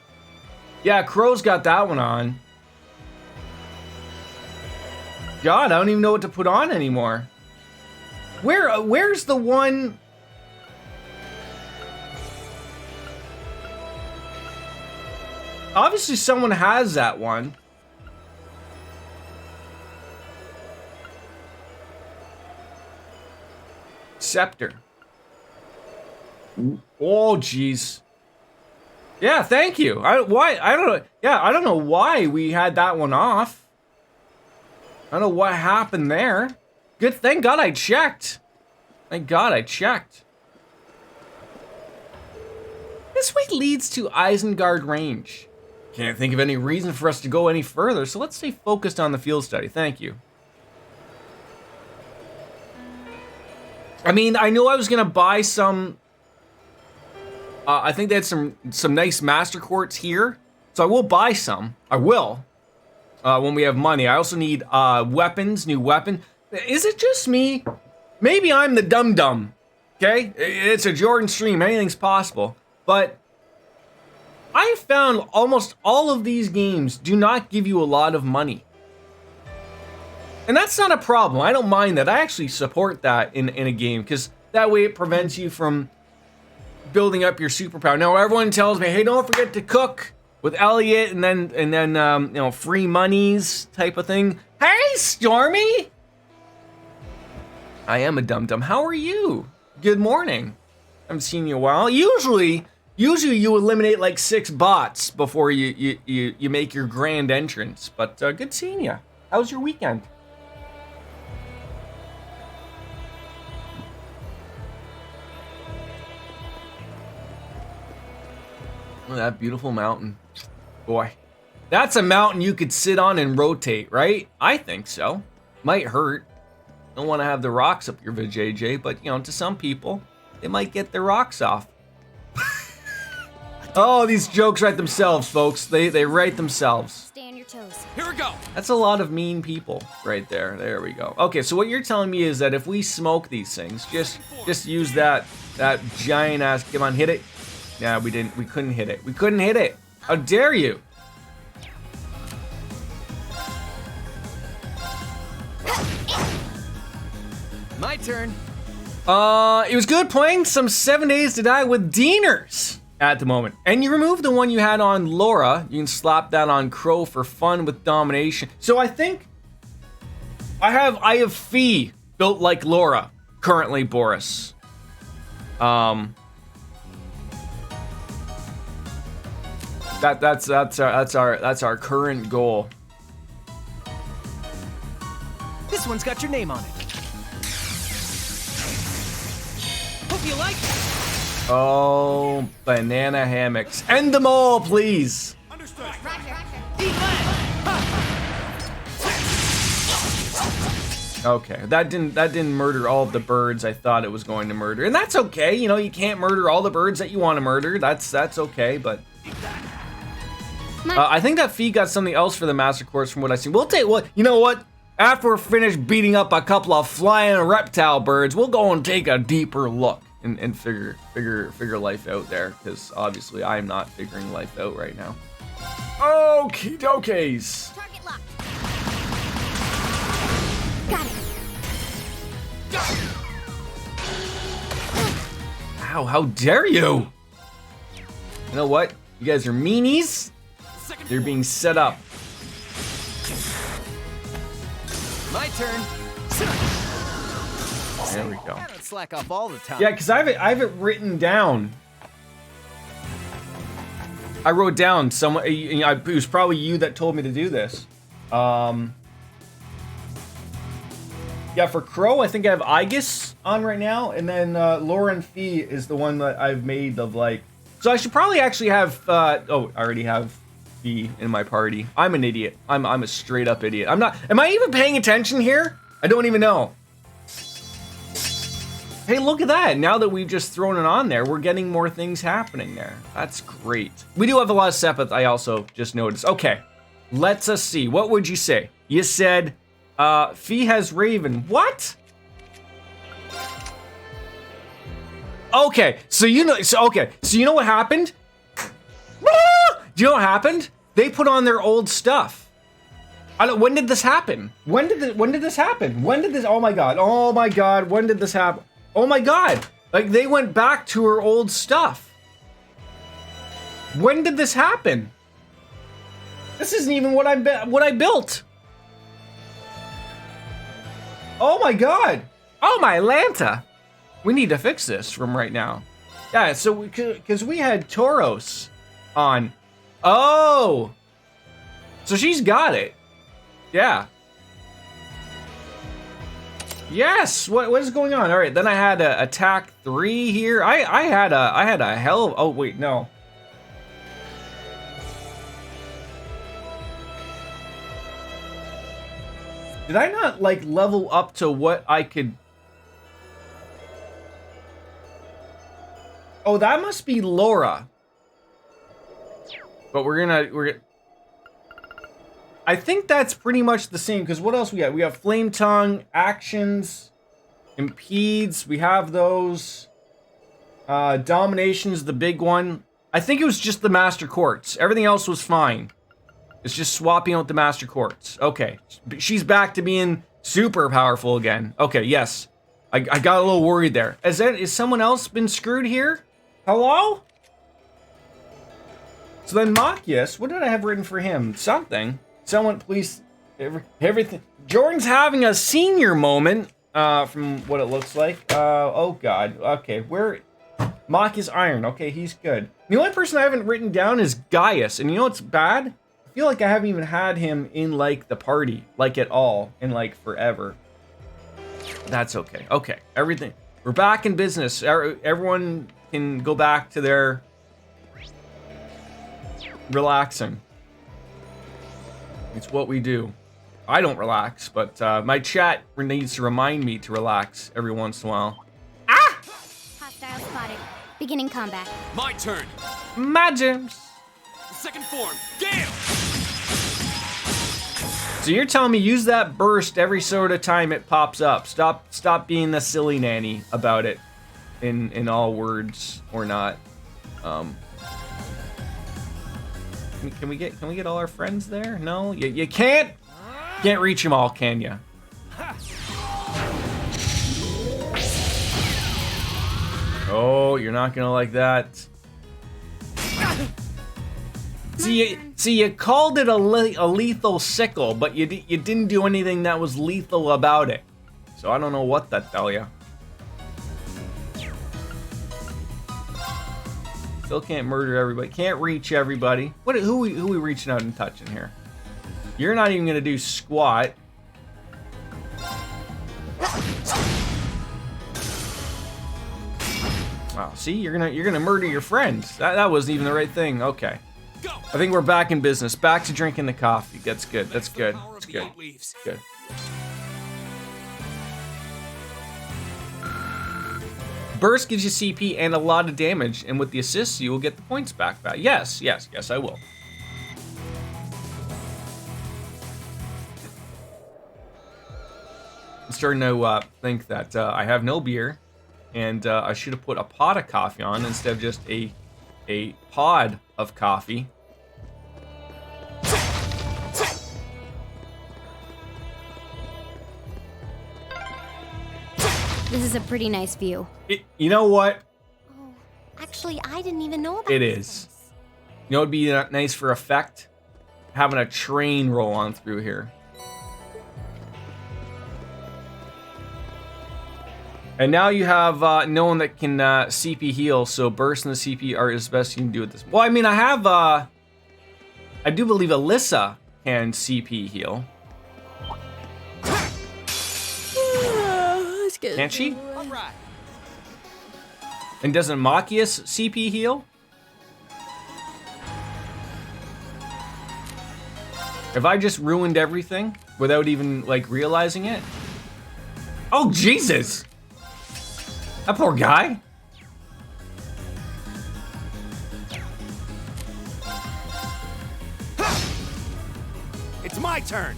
Yeah, Crow's got that one on. God, I don't even know what to put on anymore. Where's the one? Obviously, someone has that one. Scepter. Oh, jeez. Yeah, thank you. I don't know. Yeah, I don't know why we had that one off. I don't know what happened there. Good, thank God I checked. Thank God I checked. This way leads to Isengard Range. Can't think of any reason for us to go any further, so let's stay focused on the field study. Thank you. I mean, I knew I was gonna buy some. I think they had some nice master quartz here, so I will buy some. I will when we have money. I also need weapons, new weapon. Is it just me? Maybe I'm the dum-dum. Okay, it's a Jordan stream. Anything's possible, but I found almost all of these games do not give you a lot of money. And that's not a problem. I don't mind that. I actually support that in a game, because that way it prevents you from building up your superpower. Now everyone tells me, hey, don't forget to cook with Elliot, and then you know, free monies type of thing. Hey, Stormy! I am a dum-dum. How are you? Good morning. I haven't seen you in a while. Usually you eliminate like 6 bots before you make your grand entrance. But good seeing you. How was your weekend? Oh, that beautiful mountain. Boy, that's a mountain you could sit on and rotate, right? I think so. Might hurt. Don't want to have the rocks up your vajayjay, but you know, to some people, they might get their rocks off. Oh, these jokes write themselves, folks. They write themselves. Stay on your toes. Here we go. That's a lot of mean people right there. There we go. Okay, so what you're telling me is that if we smoke these things, just use that giant ass. Come on, hit it. Yeah, we didn't. We couldn't hit it. We couldn't hit it. How dare you? My turn. It was good playing some 7 Days to Die with Deaners at the moment. And you removed the one you had on Laura. You can slap that on Crow for fun with domination. So I think I have Fee built like Laura currently, Boris. That's our current goal. This one's got your name on it. Hope you like it. Oh, banana hammocks. End them all, please. Understood. Okay, that didn't murder all of the birds I thought it was going to murder. And that's okay. You know, you can't murder all the birds that you want to murder. That's okay, but I think that Fee got something else for the Master Course from what I see. We'll take what, you know what? After we're finished beating up a couple of flying reptile birds, we'll go and take a deeper look and figure life out there, because obviously I'm not figuring life out right now. Okie dokies. Target locked. Got it. Ow, how dare you? You know what? You guys are meanies. They're being set up. My turn. There we go. I don't slack off all the time. Yeah, because I have it written down. I wrote down someone. It was probably you that told me to do this. Yeah, for Crow, I think I have Aegis on right now, and then Lauren Fee is the one that I've made of like. So I should probably actually have. Oh, I already have Fee in my party. I'm an idiot. I'm a straight up idiot. I'm not. Am I even paying attention here? I don't even know. Hey, look at that. Now that we've just thrown it on there, we're getting more things happening there. That's great. We do have a lot of Sepith, I also just noticed. Okay, let's us see. What would you say? You said Fee has Raven. What? Okay, so you know what happened? Do you know what happened? They put on their old stuff. When did this happen? When did this happen? When did this? Oh my god! Oh my god! When did this happen? Oh my god! Like they went back to her old stuff. When did this happen? This isn't even what I built. Oh my god! Oh my Lanta! We need to fix this from right now. Yeah, so because we had Tauros on. Oh! So she's got it. Yeah. Yes! What is going on? Alright, then I had attack 3 here. I had a hell of, oh wait, no. Did I not like level up to what I could? Oh, that must be Laura. But we're gonna I think that's pretty much the same, because what else we got? We have Flame Tongue, Actions, Impedes, we have those. Domination's the big one. I think it was just the Master Quartz. Everything else was fine. It's just swapping out the Master Quartz. Okay, she's back to being super powerful again. Okay, yes. I got a little worried there. Is someone else been screwed here? Hello? So then Machias, what did I have written for him? Something. Someone, please, everything. Jordan's having a senior moment, from what it looks like. Oh god, okay, where, Machias Iron, okay, he's good. The only person I haven't written down is Gaius, and you know what's bad? I feel like I haven't even had him in, like, the party, like, at all, in, like, forever. That's okay, okay, everything, we're back in business. Everyone can go back to their relaxing. It's what we do. I don't relax, but my chat needs to remind me to relax every once in a while. Ah! Hostile spotted. Beginning combat. My turn. Magic. Second form. Gale. So you're telling me use that burst every sort of time it pops up. Stop being the silly nanny about it, in all words or not. Can we get all our friends there? No, you can't reach them all, can you? Oh, you're not gonna like that. See, you called it a lethal sickle, but you didn't do anything that was lethal about it. So I don't know what that tell you. Still can't murder everybody. Can't reach everybody. Who we reaching out and touching here? You're not even gonna do squat. Wow. See, you're gonna murder your friends. That wasn't even the right thing. Okay. I think we're back in business. Back to drinking the coffee. That's good. That's good. That's good. Good. Burst gives you CP and a lot of damage, and with the assists, you will get the points back. Yes, I will. I'm starting to think that I have no beer, and I should have put a pot of coffee on instead of just a pod of coffee. This is a pretty nice view. You know what? Oh, actually, I didn't even know about It this is. place. You know what'd be nice for effect? Having a train roll on through here. And now you have no one that can CP heal, so burst and the CP are as best you can do with this. Well, I mean, I have, I do believe Alyssa can CP heal. Can't she? All right. And doesn't Machias CP heal? Have I just ruined everything without even, like, realizing it? Oh, Jesus! That poor guy. It's my turn.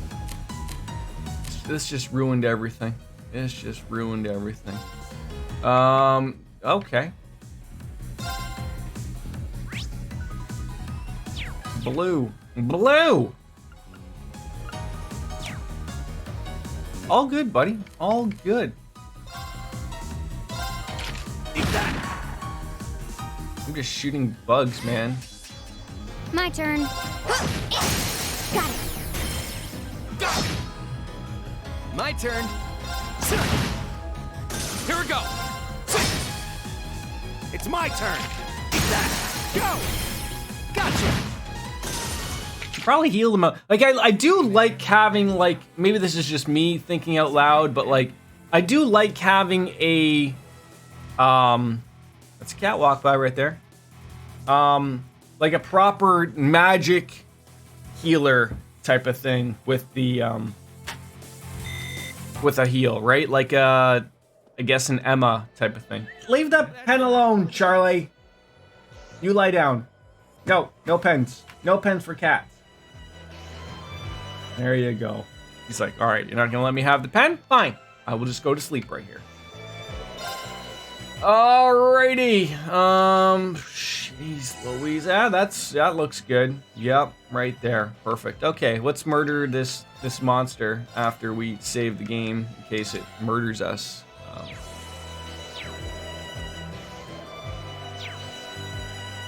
This just ruined everything. It's just ruined everything. Okay. Blue. Blue! All good, buddy. All good. I'm just shooting bugs, man. My turn. Got it. My turn. Here we go. It's my turn. Eat that. Go. Gotcha. Probably heal them out. Like, I do like having, like, maybe this is just me thinking out loud, but, like, I do like having a, that's a cat walk by right there. Like a proper magic healer type of thing with the, with a heal, right? Like, I guess an Emma type of thing. Leave the pen alone, Charlie. You lie down. No, no pens. No pens for cats. There you go. He's like, all right, you're not gonna let me have the pen? Fine. I will just go to sleep right here. Alrighty. Jeez Louise. Ah, that looks good. Yep, right there. Perfect. Okay, let's murder this monster after we save the game in case it murders us.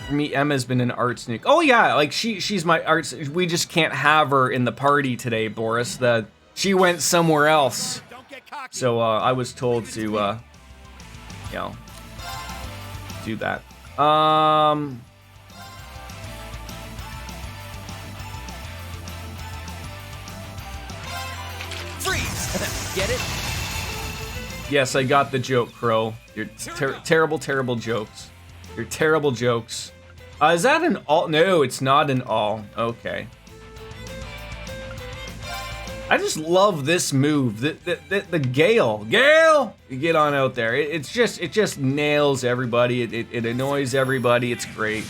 For me, Emma's been an art sneak. Oh yeah, like she's my art. We just can't have her in the party today, Boris. She went somewhere else. Don't get cocky. So I was told to, you know, do that. Freeze. Get it? Yes, I got the joke, Crow. Your terrible, terrible jokes. Your terrible jokes. Is that an all? No, it's not an all. Okay. I just love this move. The Gale. Gale! You get on out there. It just nails everybody. It annoys everybody. It's great.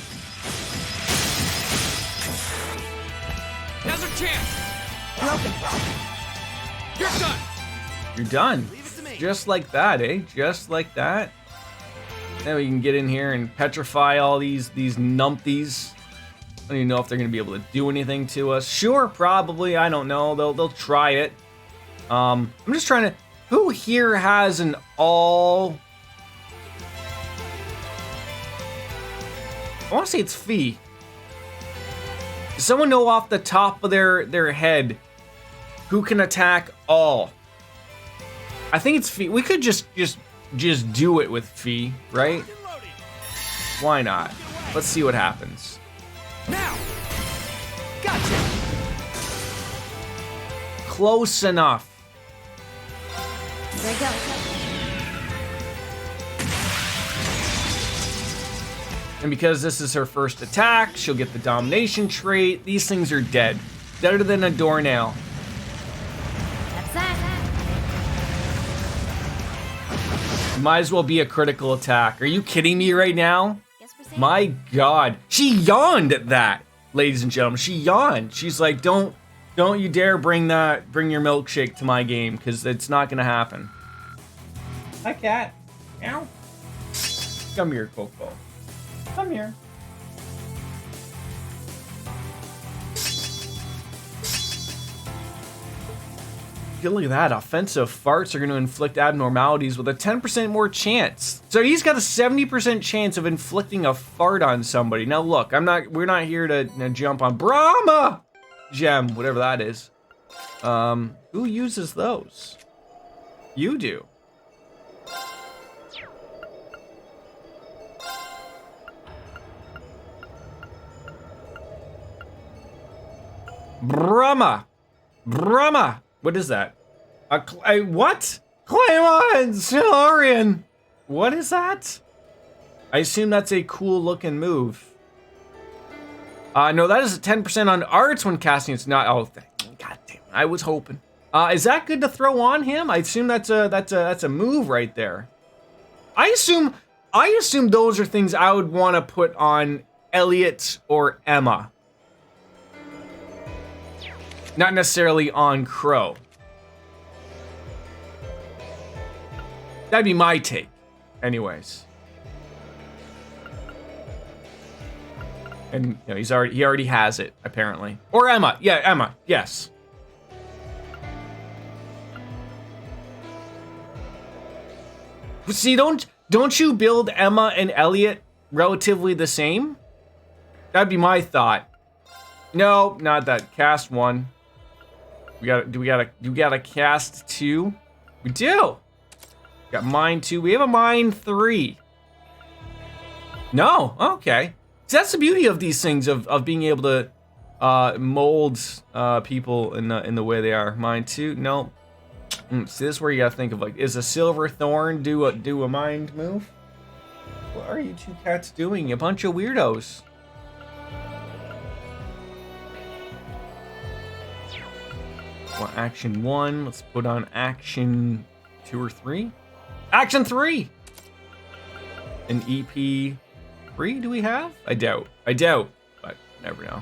Now's our chance. You're done. You're done. Leave it to me. Just like that, eh? Just like that. Then we can get in here and petrify all these numpties. I don't even know if they're gonna be able to do anything to us. Sure, probably. I don't know. They'll try it. I'm just trying to. Who here has an all? I want to say it's Fee. Does someone know off the top of their head who can attack all? I think it's Fee. We could just do it with Fee, right? Why not? Let's see what happens. Now. Gotcha. Close enough. There we go. And because this is her first attack, she'll get the domination trait. These things are dead. Better than a doornail. That's that. Might as well be a critical attack. Are you kidding me right now? Guess we're safe. My God. She yawned at that, ladies and gentlemen. She yawned. She's like, don't you dare bring your milkshake to my game, because it's not gonna happen. Hi, cat. Meow. Come here, Coco. Come here. Look at that. Offensive farts are going to inflict abnormalities with a 10% more chance. So he's got a 70% chance of inflicting a fart on somebody. Now look, we're not here to jump on Brahma gem, whatever that is. Who uses those? You do. Brahma. What is that? What? Claymon Solarian. What is that? I assume that's a cool looking move. No, that is a 10% on arts when casting. It's not. Oh, god damn! I was hoping. Is that good to throw on him? I assume that's a move right there. I assume those are things I would want to put on Elliot or Emma. Not necessarily on Crow. That'd be my take. Anyways. And you know, he already has it apparently. Or Emma. Yeah, Emma. Yes. See, don't you build Emma and Elliot relatively the same? That'd be my thought. No, not that. Cast 1. Do we gotta cast 2? We do. Got mine 2. We have a mine 3. No, okay. So that's the beauty of these things of being able to mold people in the way they are. Mine 2. No. So this is where you gotta think of, like, is a silver thorn do a mind move? What are you two cats doing? You bunch of weirdos. Well, action 1. Let's put on action 2 or 3. Action 3. An EP 3 do we have? I doubt, but never know.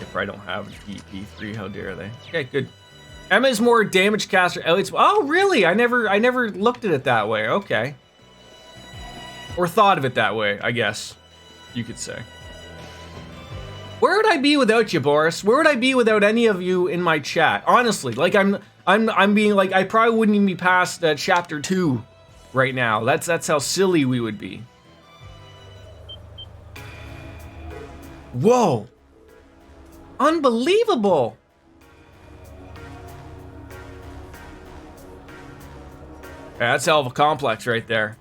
If I don't have an EP3, how dare they? Okay, good. Emma's more damage caster. Elliot's. Oh, really? I never looked at it that way. Okay. Or thought of it that way, I guess you could say. Where would I be without you, Boris? Where would I be without any of you in my chat? Honestly, like I'm being like, I probably wouldn't even be past chapter 2 right now. That's how silly we would be. Whoa. Unbelievable. Yeah, that's hell of a complex right there.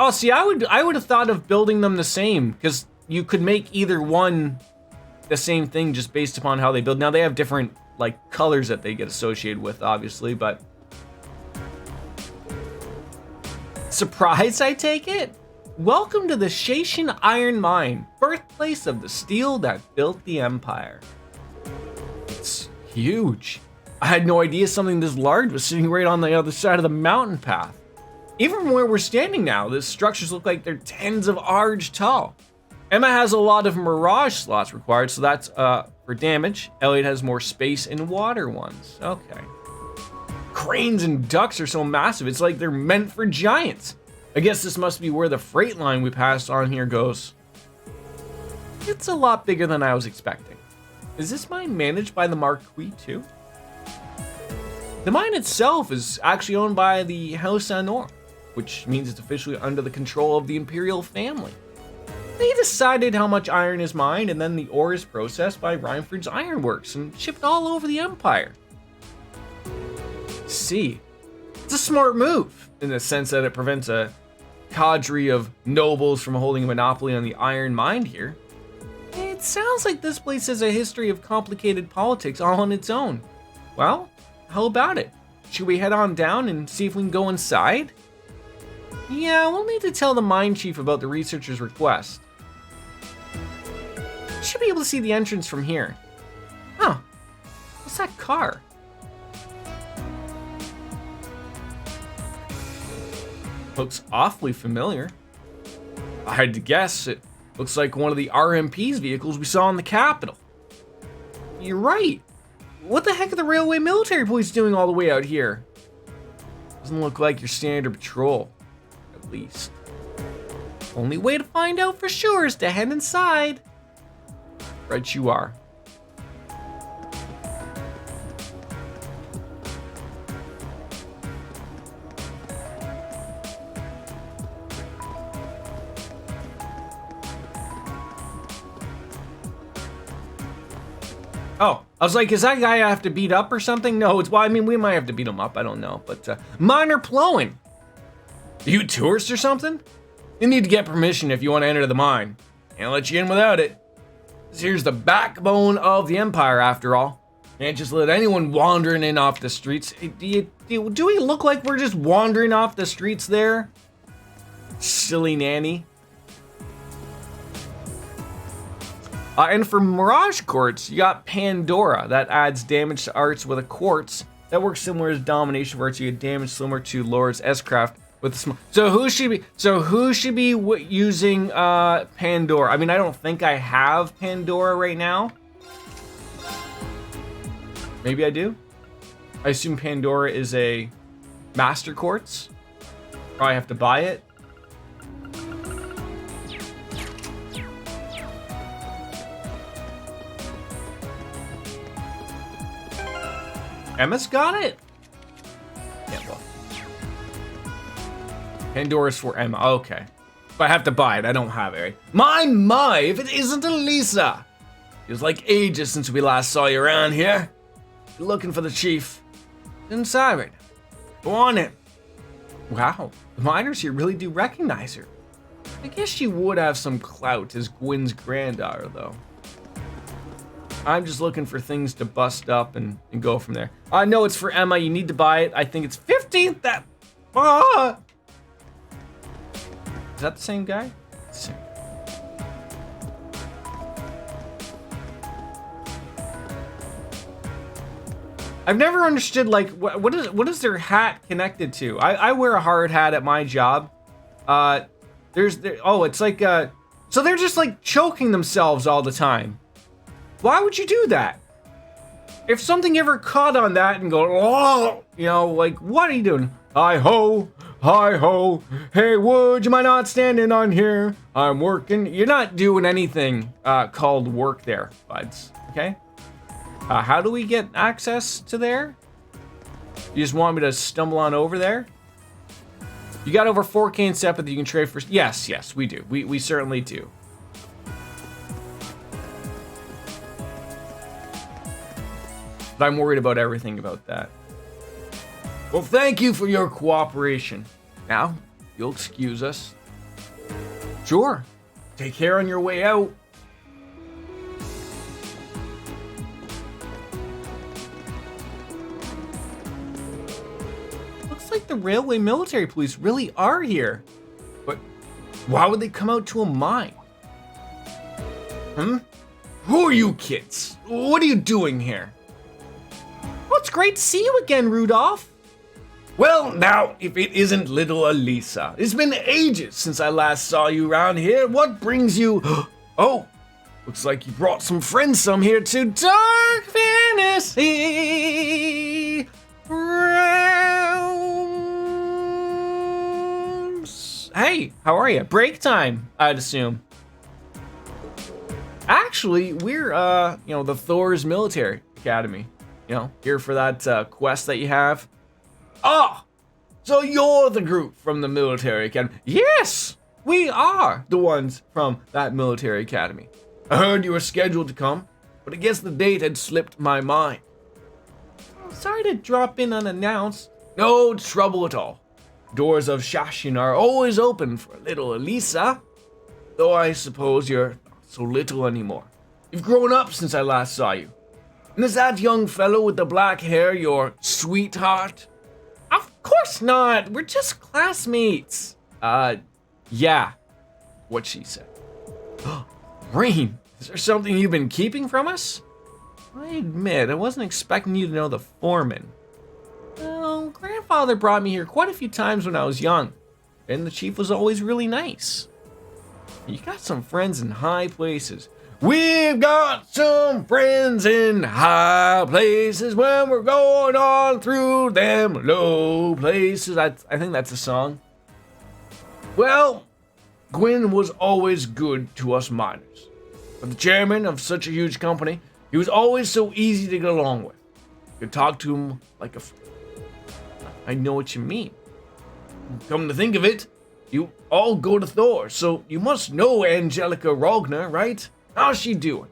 Oh, see, I would have thought of building them the same, because you could make either one the same thing just based upon how they build. Now they have different like colors that they get associated with, obviously, but surprise, I take it. Welcome to the Shaishin Iron Mine, birthplace of the steel that built the Empire. It's huge. I had no idea something this large was sitting right on the other side of the mountain path. Even from where we're standing now, the structures look like they're tens of ards tall. Emma has a lot of mirage slots required, so that's for damage. Elliot has more space and water ones. Okay. Cranes and ducks are so massive, it's like they're meant for giants. I guess this must be where the freight line we passed on here goes. It's a lot bigger than I was expecting. Is this mine managed by the Marquis too? The mine itself is actually owned by the House Anor, which means it's officially under the control of the Imperial family. They decided how much iron is mined, and then the ore is processed by Rhineford's Ironworks and shipped all over the Empire. See, it's a smart move in the sense that it prevents a cadre of nobles from holding a monopoly on the iron mine here. It sounds like this place has a history of complicated politics all on its own. Well, how about it? Should we head on down and see if we can go inside? Yeah, we'll need to tell the mine chief about the researcher's request. Should be able to see the entrance from here. Huh. What's that car? Looks awfully familiar. I had to guess it looks like one of the RMP's vehicles we saw in the Capitol. You're right. What the heck are the railway military police doing all the way out here? Doesn't look like your standard patrol, at least. Only way to find out for sure is to head inside. Right you are. Oh, I was like, is that guy I have to beat up or something? No, it's, well, I mean, we might have to beat him up. I don't know. But minor plowing. Are you a tourist or something? You need to get permission if you want to enter the mine. Can't let you in without it. Here's the backbone of the Empire, after all. Can't just let anyone wandering in off the streets. Do we look like we're just wandering off the streets there? Silly nanny. And for Mirage Quartz, you got Pandora. That adds damage to arts with a quartz. That works similar to Domination Quartz. You get damage similar to Lord's S-Craft with a small. So who should be using Pandora? I mean, I don't think I have Pandora right now. Maybe I do. I assume Pandora is a Master Quartz. Probably have to buy it. Emma's got it. Yeah, well. Pandora's for Emma. Okay. But I have to buy it. I don't have it. Right? My, if it isn't Elisa. It was like ages since we last saw you around here. You're looking for the chief. Inside right now. Go on in. Wow. The miners here really do recognize her. I guess she would have some clout as Gwen's granddaughter, though. I'm just looking for things to bust up and go from there. I know it's for Emma. You need to buy it. I think it's 15th. That. Is that the same guy? Same. I've never understood, like, what is their hat connected to? I wear a hard hat at my job. It's like, so they're just like choking themselves all the time. Why would you do that? If something ever caught on that and go, oh, you know, like, what are you doing? Hi ho, hey would you mind not standing on here? I'm working. You're not doing anything called work there, buds, okay? How do we get access to there? You just want me to stumble on over there? You got over 4K in SEPA that you can trade for. Yes, we do. We certainly do. But I'm worried about everything about that. Well, thank you for your cooperation. Now, you'll excuse us. Sure. Take care on your way out. Looks like the railway military police really are here. But why would they come out to a mine? Who are you kids? What are you doing here? Well, it's great to see you again, Rudolph. Well, now, if it isn't little Elisa. It's been ages since I last saw you around here. What brings you... Oh, looks like you brought some friends here to Dark Fantasy Realms. Hey, how are you? Break time, I'd assume. Actually, we're, the Thor's Military Academy. Here for that quest that you have. Oh, so you're the group from the military academy. Yes, we are the ones from that military academy. I heard you were scheduled to come, but I guess the date had slipped my mind. Sorry to drop in unannounced. No trouble at all. Doors of Shashin are always open for little Elisa, though I suppose you're not so little anymore. You've grown up since I last saw you. And is that young fellow with the black hair your sweetheart? Of course not. We're just classmates. Yeah. What she said. Rain, is there something you've been keeping from us? I admit, I wasn't expecting you to know the foreman. Well, grandfather brought me here quite a few times when I was young, and the chief was always really nice. You got some friends in high places. We've got some friends in high places when we're going on through them low places. I think that's a song. Well, Gwen was always good to us miners. But the chairman of such a huge company, he was always so easy to get along with. You could talk to him like a friend. I know what you mean. Come to think of it, you all go to Thor, so you must know Angelica Rogner, right? How's she doing?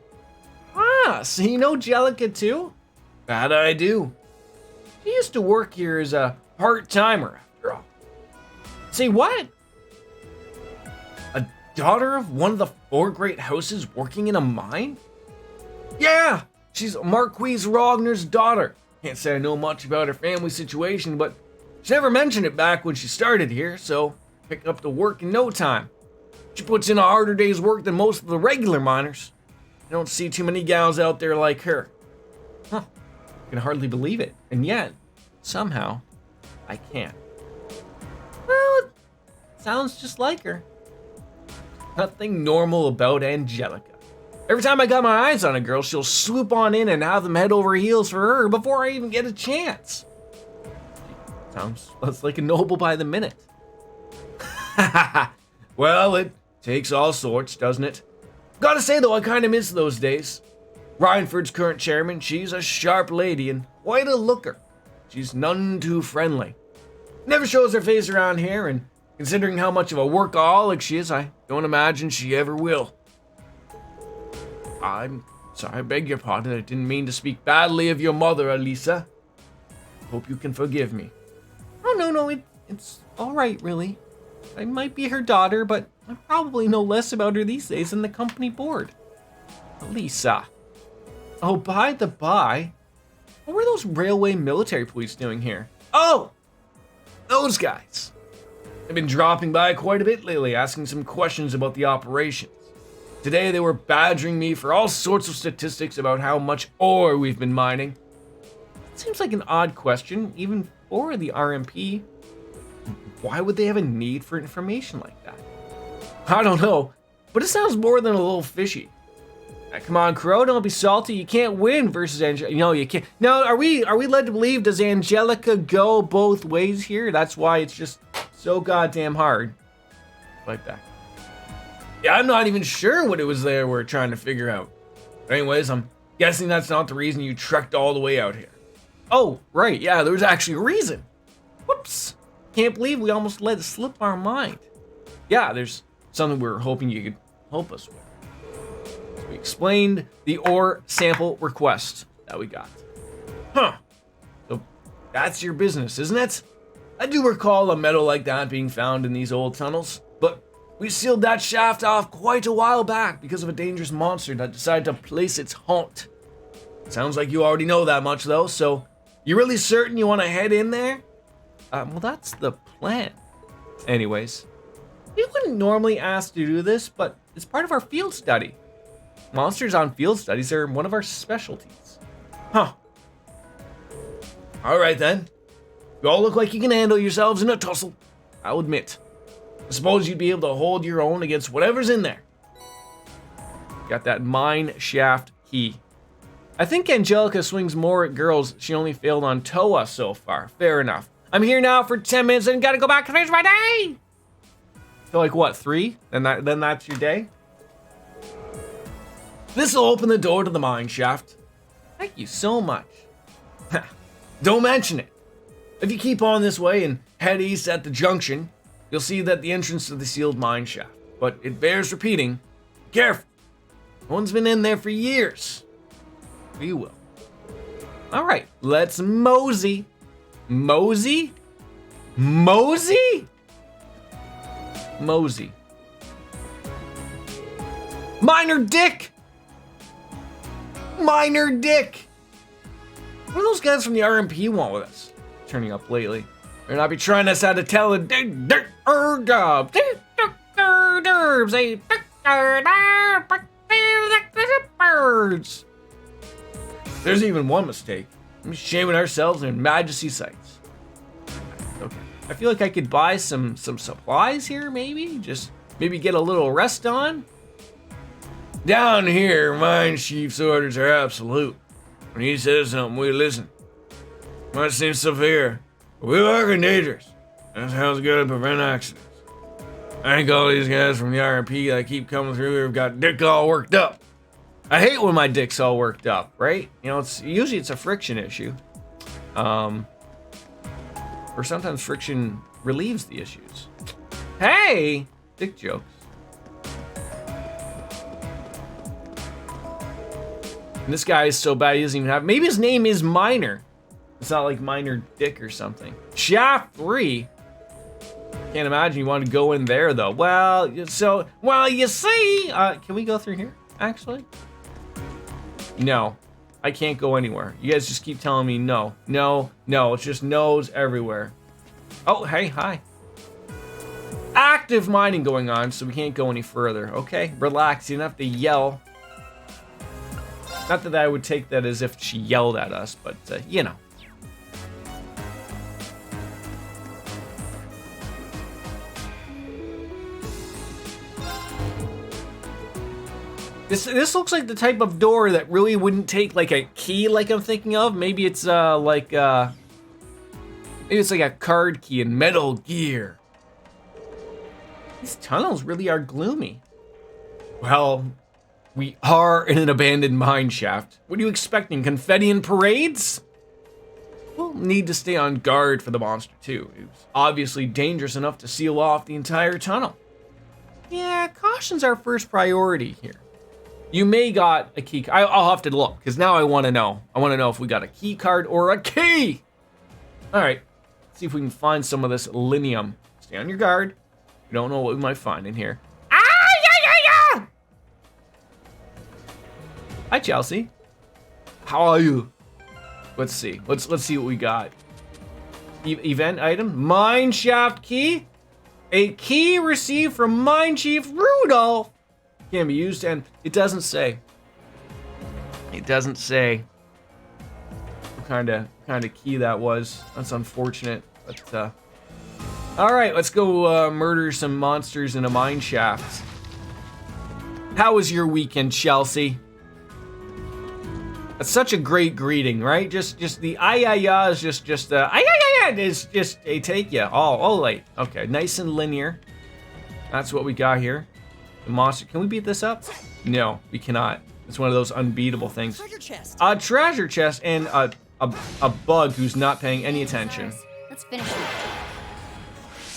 Ah, so you know Jellica too? That I do. She used to work here as a part-timer, after all. Say what? A daughter of one of the 4 great houses working in a mine? Yeah, she's Marquise Rogner's daughter. Can't say I know much about her family situation, but she never mentioned it back when she started here, so picked up the work in no time. She puts in a harder day's work than most of the regular miners. I don't see too many gals out there like her. Huh, I can hardly believe it. And yet, somehow, I can't. Well, it sounds just like her. Nothing normal about Angelica. Every time I got my eyes on a girl, she'll swoop on in and have them head over heels for her before I even get a chance. Sounds less like a noble by the minute. Well, it takes all sorts, doesn't it? Gotta say, though, I kind of miss those days. Rhineford's current chairman, she's a sharp lady and quite a looker. She's none too friendly. Never shows her face around here, and considering how much of a workaholic she is, I don't imagine she ever will. I'm sorry, I beg your pardon. I didn't mean to speak badly of your mother, Elisa. Hope you can forgive me. Oh, no, it's all right, really. I might be her daughter, but I probably know less about her these days than the company board. Elisa. Oh, by the by, what were those railway military police doing here? Oh, those guys. They've been dropping by quite a bit lately, asking some questions about the operations. Today they were badgering me for all sorts of statistics about how much ore we've been mining. It seems like an odd question, even for the RMP. Why would they have a need for information like that? I don't know, but it sounds more than a little fishy. Come on, Crow, don't be salty. You can't win versus Angelica. No, you can't. No, are we led to believe, does Angelica go both ways here? That's why it's just so goddamn hard. Like that. Yeah, I'm not even sure what it was there we're trying to figure out. But anyways, I'm guessing that's not the reason you trekked all the way out here. Oh, right, yeah, there was actually a reason. Whoops. Can't believe we almost let it slip our mind. Yeah, there's something we were hoping you could help us with. We explained the ore sample request that we got. Huh. So that's your business, isn't it? I do recall a metal like that being found in these old tunnels, but we sealed that shaft off quite a while back because of a dangerous monster that decided to place its haunt. Sounds like you already know that much though, so you really certain you want to head in there? Well, that's the plan. Anyways, we wouldn't normally ask to do this, but it's part of our field study. Monsters on field studies are one of our specialties. Huh. Alright then. You all look like you can handle yourselves in a tussle. I'll admit. I suppose you'd be able to hold your own against whatever's in there. Got that mine shaft key. I think Angelica swings more at girls. She only failed on Toa so far. Fair enough. I'm here now for 10 minutes and gotta go back and finish my day! So like what, 3? Then that's your day? This will open the door to the mine shaft. Thank you so much. Don't mention it. If you keep on this way and head east at the junction, you'll see that the entrance to the sealed mine shaft. But it bears repeating. Careful. No one's been in there for years. Or you will. Alright, let's mosey. Mosey? Mosey? Mosey. Minor Dick! Minor Dick! What do those guys from the RMP want with us? Turning up lately. They're not be trying us how to tell a job. Birds. There's even one mistake. I'm shaming ourselves in Majesty sights. Okay. I feel like I could buy some supplies here, maybe? Just maybe get a little rest on? Down here, mine chief's orders are absolute. When he says something, we listen. Might seem severe, but we work in dangerous. That's how it's gonna prevent accidents. I think all these guys from the RMP that keep coming through here have got dick all worked up. I hate when my dick's all worked up, right? You know, it's usually a friction issue. Or sometimes friction relieves the issues. Hey! Dick jokes. And this guy is so bad he doesn't even have... Maybe his name is Minor. It's not like Minor Dick or something. Shaft 3? Can't imagine you want to go in there, though. Well, you see... can we go through here, actually? No. I can't go anywhere. You guys just keep telling me no. No, no. It's just no's everywhere. Oh, hey, hi. Active mining going on, so we can't go any further. Okay, relax. You don't have to yell. Not that I would take that as if she yelled at us, but, you know. This looks like the type of door that really wouldn't take, like, a key like I'm thinking of. Maybe it's, like, Maybe it's like a card key in Metal Gear. These tunnels really are gloomy. Well, we are in an abandoned mine shaft. What are you expecting, confetti and parades? We'll need to stay on guard for the monster too. It was obviously dangerous enough to seal off the entire tunnel. Yeah, caution's our first priority here. You may got a key. I'll have to look, because now I want to know. I want to know if we got a key card or a key. All right, let's see if we can find some of this linium. Stay on your guard. We don't know what we might find in here. Ah, yeah. Hi, Chelsea. How are you? Let's see. Let's see what we got. Event item. Mine shaft key. A key received from Mine Chief Rudolph. Can be used, and it doesn't say. It doesn't say what kind of key that was. That's unfortunate. But all right, let's go murder some monsters in a mine shaft. How was your weekend, Chelsea? That's such a great greeting, right? Just the ay-ya-ya is just ay-ya-ya-ya is just a take ya. Oh, wait. Okay, nice and linear. That's what we got here. The monster. Can we beat this up? No, we cannot. It's one of those unbeatable things. Treasure chest. A treasure chest and a bug who's not paying any attention. Let's finish it.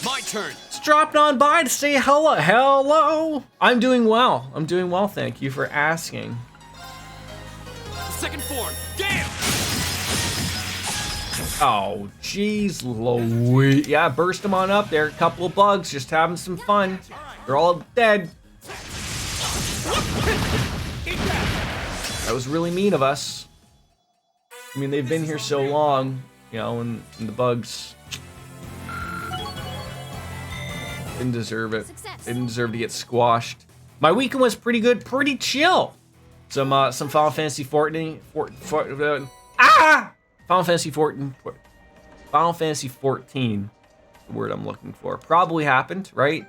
My turn. It's dropped on by to say hello. Hello. I'm doing well. I'm doing well. Thank you for asking. Second form. Damn. Oh, jeez, Louise. Yeah, burst them on up there. A couple of bugs, just having some fun. They're all dead. That was really mean of us. I mean, they've been here so long, you know, and the bugs didn't deserve it. They didn't deserve to get squashed. My weekend was pretty good, pretty chill. Some Final Fantasy 14. Final Fantasy 14. Final Fantasy 14. The word I'm looking for. Probably happened, right?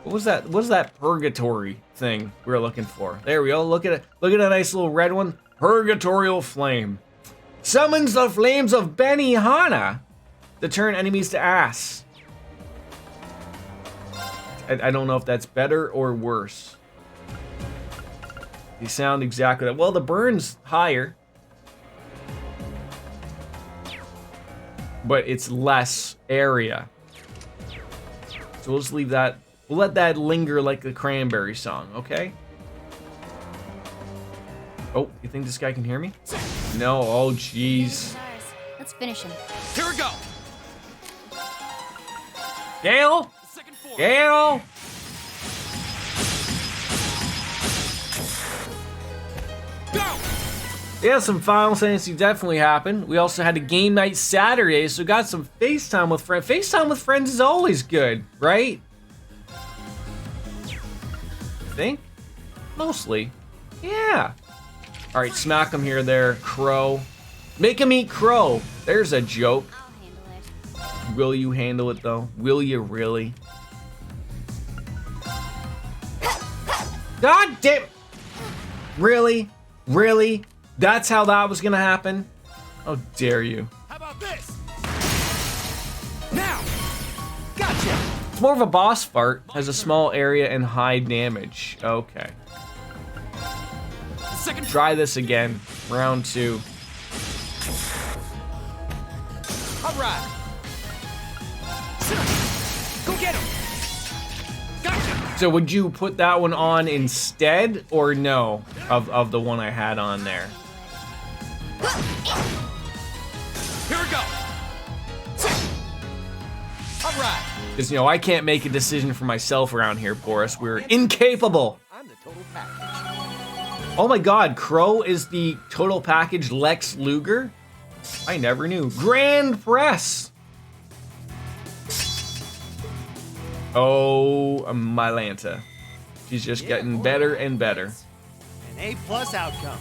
What was that? What was that purgatory thing we were looking for? There we go. Look at it. Look at a nice little red one. Purgatorial flame. Summons the flames of Benihana to turn enemies to ass. I don't know if that's better or worse. They sound exactly that. Well, the burn's higher, but it's less area. So we'll just leave that. We'll let that linger like the Cranberry song, okay? Oh, you think this guy can hear me? No. Oh, jeez. Let's finish him. Here we go. Gale? Second form. Gale? Go. Yeah, some Final Fantasy definitely happened. We also had a game night Saturday, so got some FaceTime with friends. FaceTime with friends is always good, right? I think? Mostly. Yeah. Alright, smack him here, there, Crow. Make him eat Crow. There's a joke. I'll handle it. Will you handle it, though? Will you really? God damn! Really? Really? That's how that was gonna happen? How dare you? How about this? Now! Gotcha! It's more of a boss fart. Has a small area and high damage. Okay. Second. Try this again. Round 2. All right. Go get him! Gotcha! So would you put that one on instead or no of the one I had on there? Here we go. All right. Because, you know, I can't make a decision for myself around here, Boris. We're incapable. I'm the total package. Oh my god, Crow is the total package Lex Luger? I never knew. Grand Press! Oh, Mylanta. She's just getting better and better. An A+ outcome.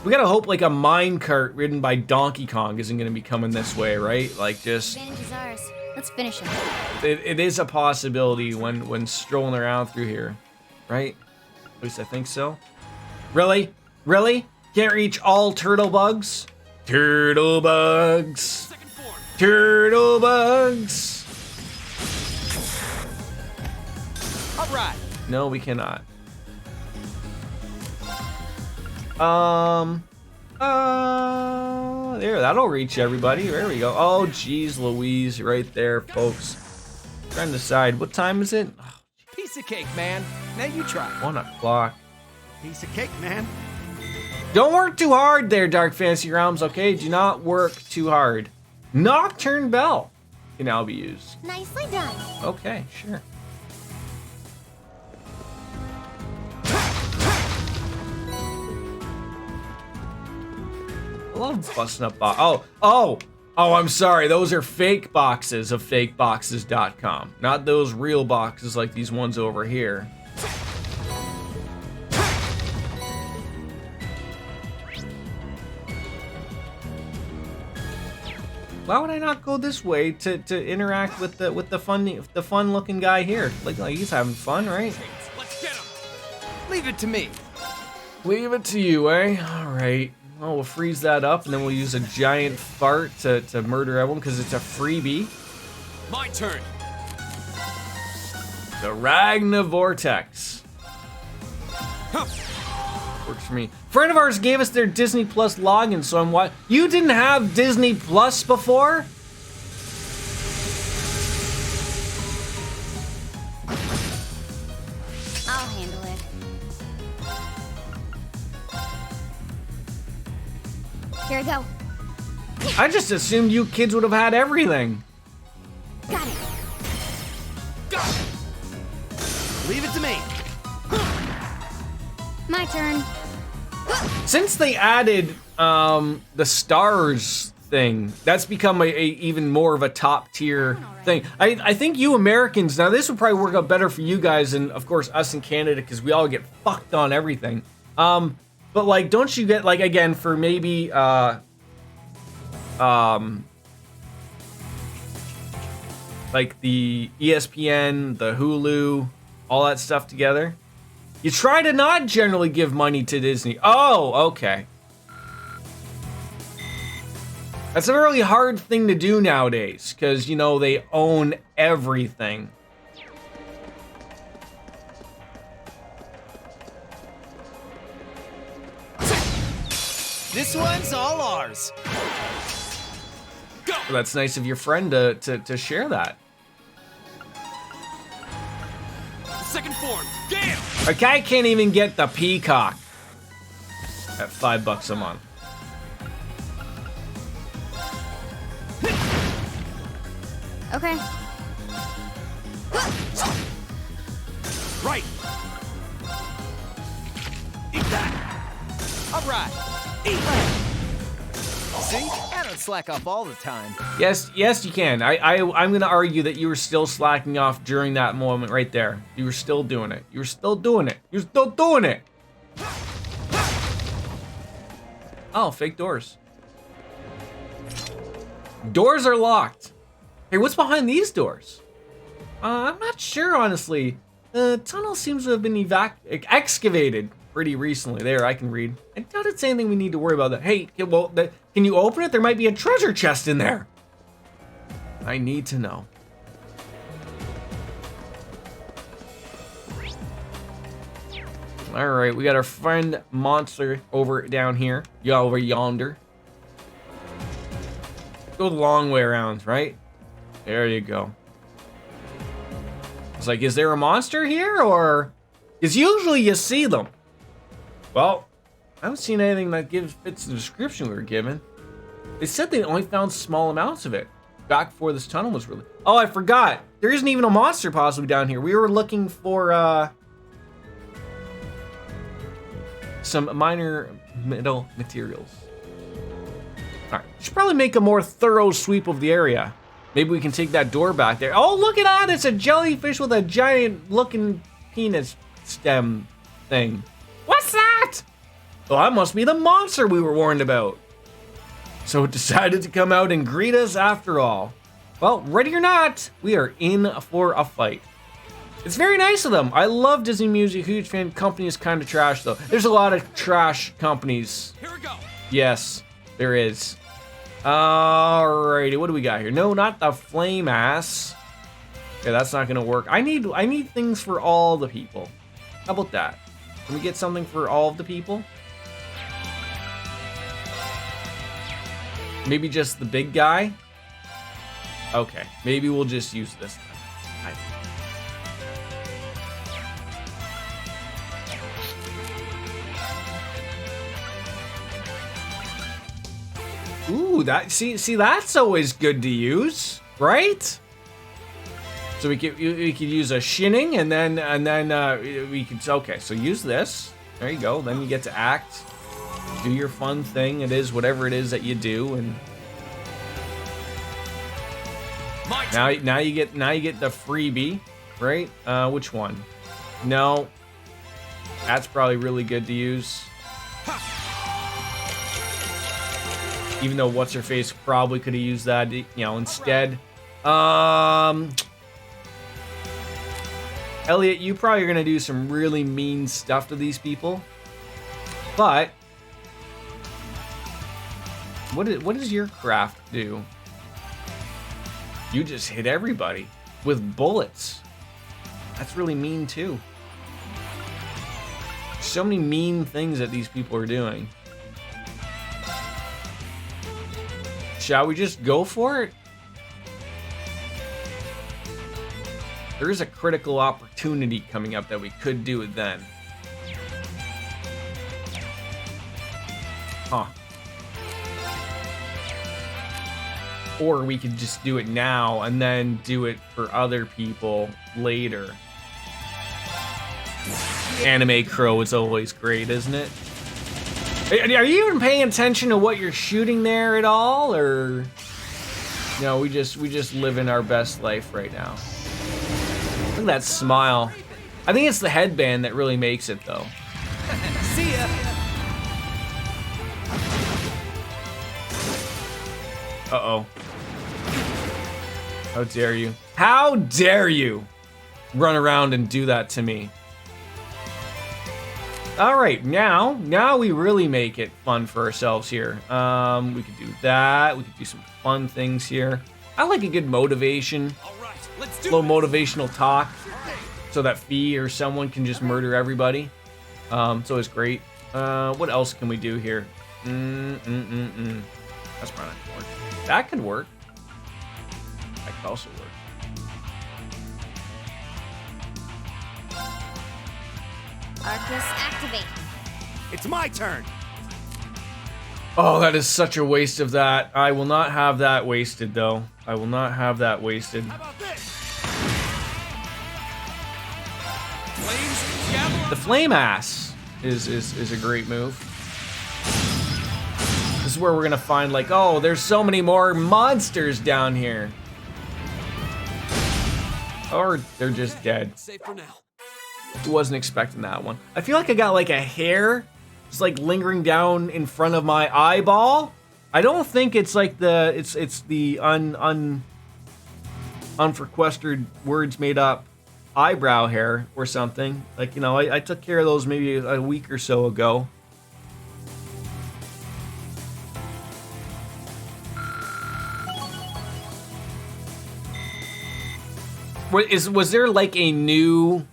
We gotta hope like a minecart ridden by Donkey Kong isn't gonna be coming this way, right? Like just... Advantage is ours. Let's finish him. It is a possibility when strolling around through here, right? At least I think so. Really? Really? Can't reach all turtle bugs? Turtle bugs. Second form. Turtle bugs. All right. No, we cannot. There, that'll reach everybody. There we go. Oh, geez, Louise, right there, folks. Trying to decide, what time is it? Oh, Piece of cake, man. Now you try. 1 o'clock. Piece of cake, man. Don't work too hard there, Dark Fantasy Realms, okay? Do not work too hard. Nocturne Bell can now be used. Nicely done. Okay, sure. I love busting up oh, I'm sorry. Those are fake boxes of fakeboxes.com. Not those real boxes like these ones over here. Why would I not go this way to interact with the fun looking guy here? Like he's having fun, right? Let's get him. Leave it to me. Leave it to you, eh? All right. Well, we'll freeze that up, and then we'll use a giant fart to murder everyone because it's a freebie. My turn. The Ragna Vortex. Works for me. Friend of ours gave us their Disney Plus login, so I'm what? You didn't have Disney Plus before? I'll handle it. Here we go. I just assumed you kids would have had everything. Got it. Leave it to me. My turn. Since they added the stars thing, that's become a even more of a top tier thing. I think you Americans, now this would probably work out better for you guys and of course us in Canada because we all get fucked on everything. But like, don't you get like, again, for maybe like the ESPN, the Hulu, all that stuff together? You try to not generally give money to Disney. Oh, okay. That's a really hard thing to do nowadays, because, you know, they own everything. This one's all ours. Go. Well, that's nice of your friend to share that. Second form. Damn. A guy can't even get the Peacock at $5 a month. Okay. Right. Eat that. All right. Eat that. See? I don't slack off all the time. Yes, you can. I'm gonna argue that you were still slacking off during that moment right there. You were still doing it. You were still doing it. You're still doing it. Oh, fake doors. Doors are locked. Hey, what's behind these doors? I'm not sure, honestly. The tunnel seems to have been excavated pretty recently. There, I can read. I doubt it's anything we need to worry about. That. Hey, can you open it? There might be a treasure chest in there. I need to know. All right, we got our friend monster over down here. Over yonder. Go the long way around, right? There you go. It's like, is there a monster here, or? Because usually you see them. Well, I haven't seen anything that fits the description we were given. They said they only found small amounts of it back before this tunnel was really. Oh, I forgot. There isn't even a monster possibly down here. We were looking for some minor metal materials. All right, should probably make a more thorough sweep of the area. Maybe we can take that door back there. Oh, look at that! It's a jellyfish with a giant-looking penis stem thing. What's that? Well, that must be the monster we were warned about. So it decided to come out and greet us after all. Well, ready or not, we are in for a fight. It's very nice of them. I love Disney music. Huge fan. Company is kind of trash, though. There's a lot of trash companies. Here we go. Yes, there is. Alrighty, what do we got here? No, not the flame ass. Okay, that's not gonna work. I need things for all the people. How about that? Can we get something for all of the people? Maybe just the big guy? Okay, maybe we'll just use this. Ooh, see that's always good to use, right? So we could use a shinning and then we could, okay, so use this. There you go. Then you get to act, do your fun thing. It is whatever it is that you do, and now you get the freebie, right? Which one? No, that's probably really good to use. Even though what's her face probably could have used that, you know, instead. Elliot, you probably are gonna do some really mean stuff to these people, but what does your craft do? You just hit everybody with bullets. That's really mean too. So many mean things that these people are doing. Shall we just go for it? There is a critical opportunity coming up that we could do it then. Huh. Or we could just do it now and then do it for other people later. Anime Crow is always great, isn't it? Are you even paying attention to what you're shooting there at all, or no? We just living our best life right now. Look at that smile. I think it's the headband that really makes it, though. See ya. Uh-oh. How dare you? How dare you run around and do that to me? All right, now we really make it fun for ourselves here. We could do that. We could do some fun things here. I like a good motivation. All right, let's do A little it. motivational talk, so that Fee or someone can just murder everybody. It's always great. What else can we do here? That's probably not gonna work. That could work. That could also work. Arcus activate. It's my turn. Oh, that is such a waste of that. I will not have that wasted, though. I will not have that wasted. How about this? Flames, javelin. The flame ass is a great move. This is where we're gonna find, like, oh, there's so many more monsters down here. Or they're just dead. Safe for now. Wasn't expecting that one. I feel like I got like a hair just like lingering down in front of my eyeball. I don't think it's like it's the unfrequestered words made up eyebrow hair or something. Like, you know, I took care of those maybe a week or so ago. Was there like a new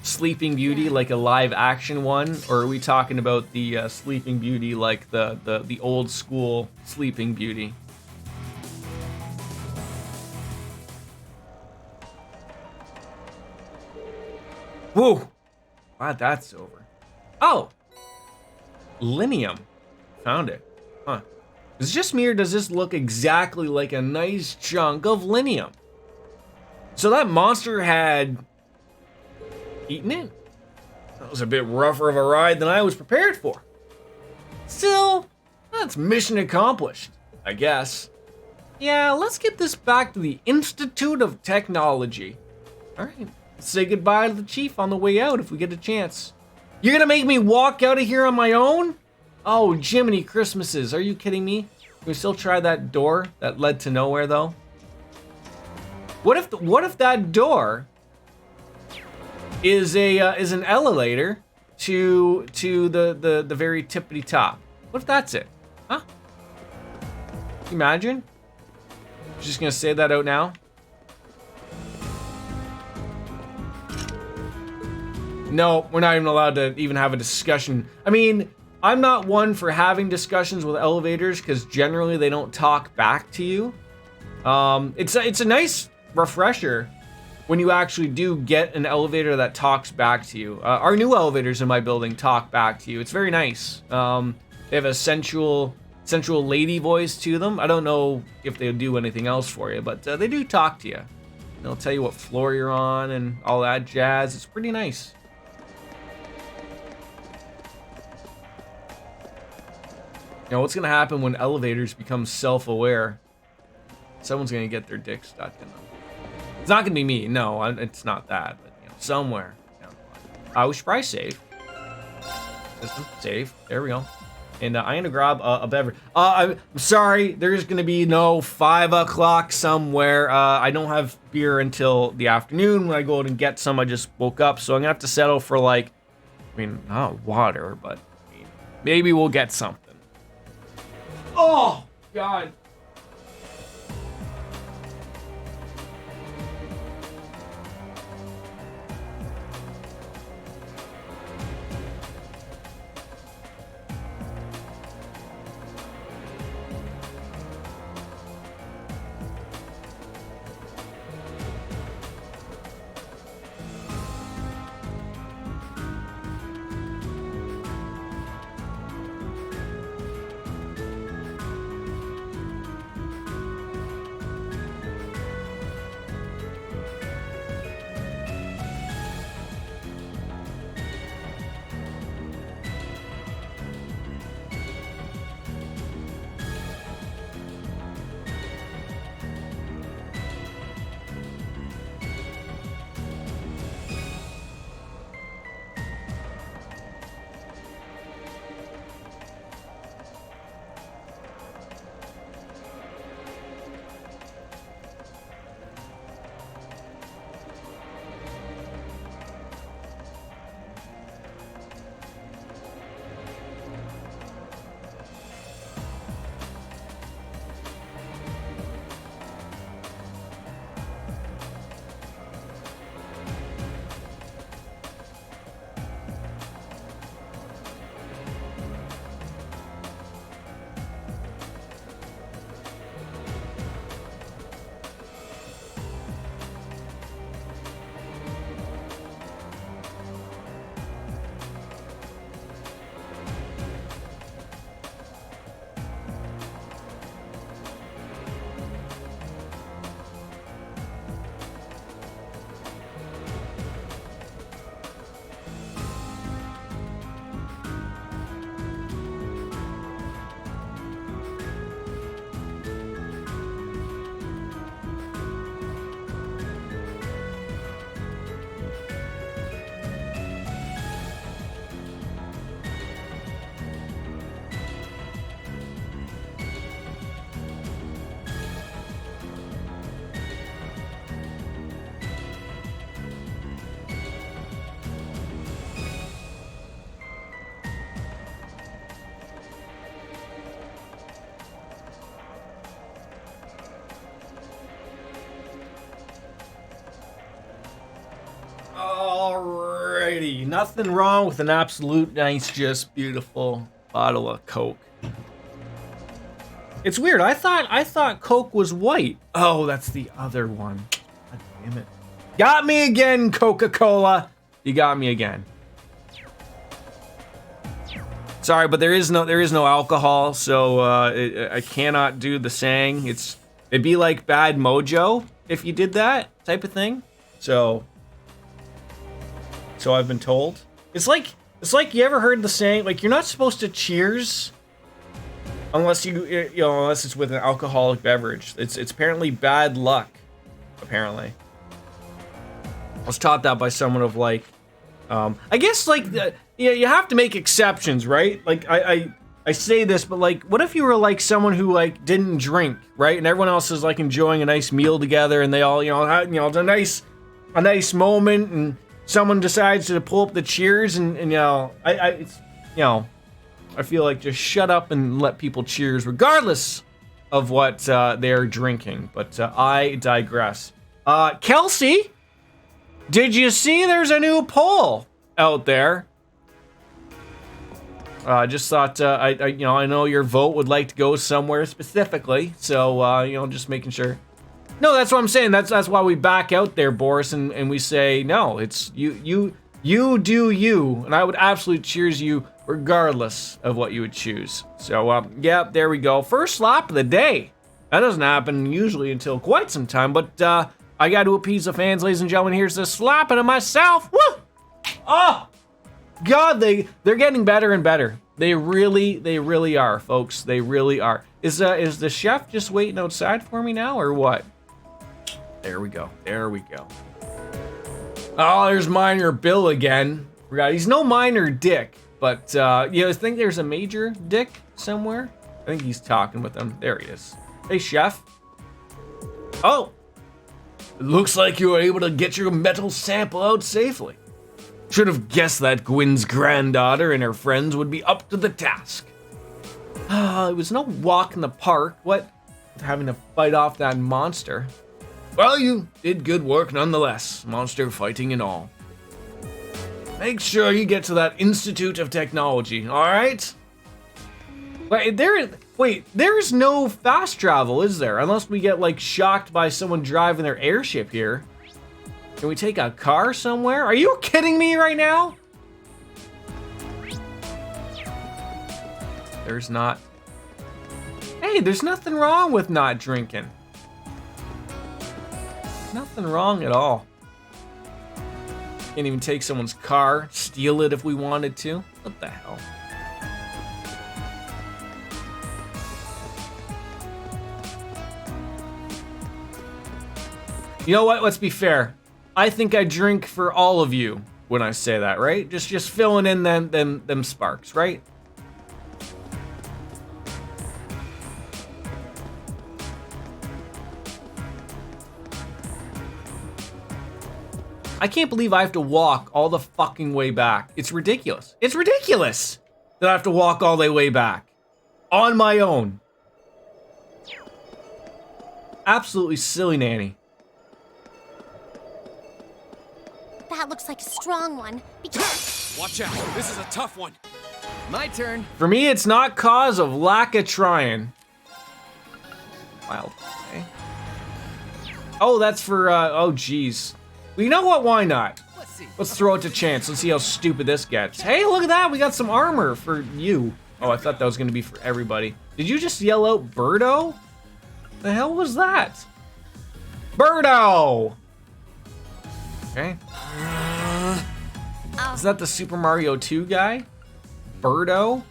Sleeping Beauty, like a live action one, or are we talking about the Sleeping Beauty like the old school Sleeping Beauty? Whoa! Glad that's over. Oh! Linium. Found it. Huh. Is it just me, or does this look exactly like a nice chunk of linium? So that monster had eaten it? That was a bit rougher of a ride than I was prepared for. Still, that's mission accomplished, I guess. Yeah, let's get this back to the Institute of Technology. Alright, say goodbye to the chief on the way out if we get a chance. You're gonna make me walk out of here on my own? Oh, Jiminy Christmases, are you kidding me? Can we still try that door that led to nowhere though? What if that door is an elevator to the very tippity top? What if that's it? Huh? Can you imagine? Just gonna say that out now. No, we're not even allowed to even have a discussion. I mean, I'm not one for having discussions with elevators because generally they don't talk back to you. It's a nice refresher when you actually do get an elevator that talks back to you. Our new elevators in my building talk back to you. It's very nice. They have a sensual lady voice to them. I don't know if they do anything else for you, but they do talk to you. They'll tell you what floor you're on and all that jazz. It's pretty nice. You know, what's gonna happen when elevators become self-aware? Someone's gonna get their dick stuck in them. It's not gonna be me, no, it's not that, but you know, somewhere. You know, we should probably save. System, save, there we go. And I'm gonna grab a beverage. I'm sorry, there's gonna be no 5 o'clock somewhere. I don't have beer until the afternoon when I go out and get some. I just woke up, so I'm gonna have to settle for like, I mean, not water, but I mean, maybe we'll get something. Oh, God. Alrighty, nothing wrong with an absolute nice, just beautiful bottle of Coke. It's weird. I thought Coke was white. Oh, that's the other one. God damn it. Got me again, Coca-Cola. You got me again. Sorry, but there is no alcohol, so I cannot do the saying. It'd be like bad mojo if you did that type of thing. So I've been told. It's like you ever heard the saying, like, you're not supposed to cheers unless unless it's with an alcoholic beverage. It's apparently bad luck. Apparently, I was taught that by someone of like, I guess like you have to make exceptions, right? Like I say this, but like, what if you were like someone who like didn't drink, right? And everyone else is like enjoying a nice meal together, and they all, it's a nice moment, and someone decides to pull up the cheers, and it's, I feel like just shut up and let people cheers regardless of what they're drinking. But I digress. Kelsey, did you see there's a new poll out there? I just thought, I know your vote would like to go somewhere specifically, so, just making sure. No, that's what I'm saying. That's why we back out there, Boris, and we say, no, it's you do you, and I would absolutely cheers you regardless of what you would choose. So, yeah, there we go. First slap of the day. That doesn't happen usually until quite some time, but I got to appease the fans, ladies and gentlemen. Here's the slapping of myself. Woo! Oh! God, they're getting better and better. They really are, folks. They really are. Is the chef just waiting outside for me now, or what? There we go. There we go. Oh, there's Minor Bill again. Forgot he's no minor dick, but I think there's a major dick somewhere. I think he's talking with them. There he is. Hey, chef. Oh, it looks like you were able to get your metal sample out safely. Should have guessed that Gwyn's granddaughter and her friends would be up to the task. It was no walk in the park. What? Having to fight off that monster. Well, you did good work nonetheless, monster fighting and all. Make sure you get to that Institute of Technology, alright? Wait, there's no fast travel, is there? Unless we get, like, shocked by someone driving their airship here. Can we take a car somewhere? Are you kidding me right now? There's not. Hey, there's nothing wrong with not drinking. Nothing wrong at all. Can't even take someone's car, steal it if we wanted to. What the hell? You know what? Let's be fair. I think I drink for all of you when I say that, right? Just filling in them sparks, right? I can't believe I have to walk all the fucking way back. It's ridiculous. It's ridiculous that I have to walk all the way back on my own. Absolutely silly nanny. That looks like a strong one. Watch out, this is a tough one. My turn. For me, it's not cause of lack of trying. Wild. Okay. Oh, that's for, oh, geez. Well, you know what? Why not? Let's throw it to chance. Let's see how stupid this gets. Hey, look at that. We got some armor for you. Oh, I thought that was going to be for everybody. Did you just yell out Birdo? The hell was that? Birdo! Okay. Is that the Super Mario 2 guy? Birdo?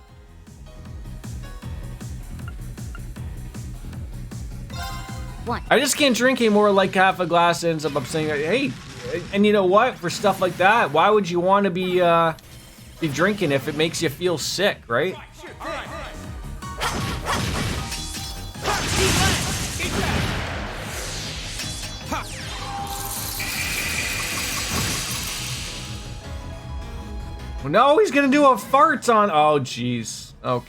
What? I just can't drink anymore. Like half a glass ends up saying, hey, and you know what? For stuff like that, why would you want to be drinking if it makes you feel sick, right? Well, no, he's gonna do a fart on. Oh, jeez. Okay.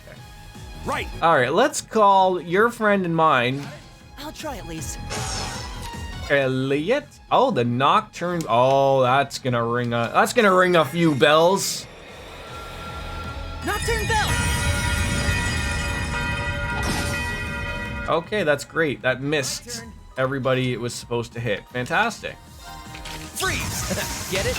Right. All right, let's call your friend and mine. I'll try at least. Elliot. Oh, the Nocturne. Oh, that's gonna ring a few bells. Nocturne bell. Okay, that's great. That missed everybody it was supposed to hit. Fantastic. Freeze. Get it?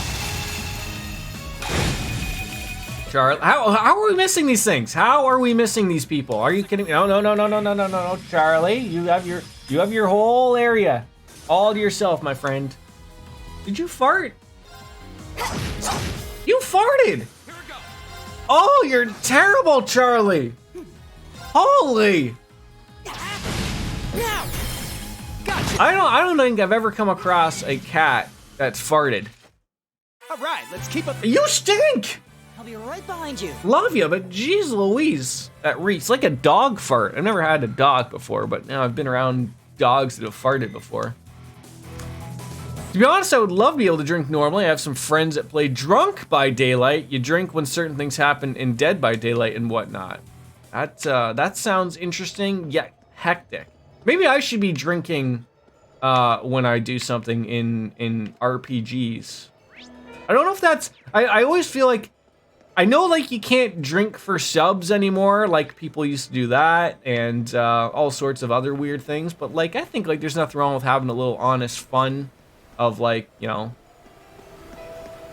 Charlie, how are we missing these things? How are we missing these people? Are you kidding me? No, Charlie, you have your whole area all to yourself, my friend. Did you fart? You farted. Oh, you're terrible, Charlie. Holy. Now. Gotcha. I don't think I've ever come across a cat that farted. All right, let's keep up. You stink. I'll be right behind you. Love you, but geez Louise, that reeks like a dog fart. I've never had a dog before, but now I've been around dogs that have farted before. To be honest, I would love to be able to drink normally. I have some friends that play Drunk by Daylight. You drink when certain things happen in Dead by Daylight and whatnot. That sounds interesting yet hectic. Maybe I should be drinking when I do something in RPGs. I don't know if that's... I always feel like... I know, like, you can't drink for subs anymore, like people used to do that, and all sorts of other weird things, but, like, I think, like, there's nothing wrong with having a little honest fun of, like, you know,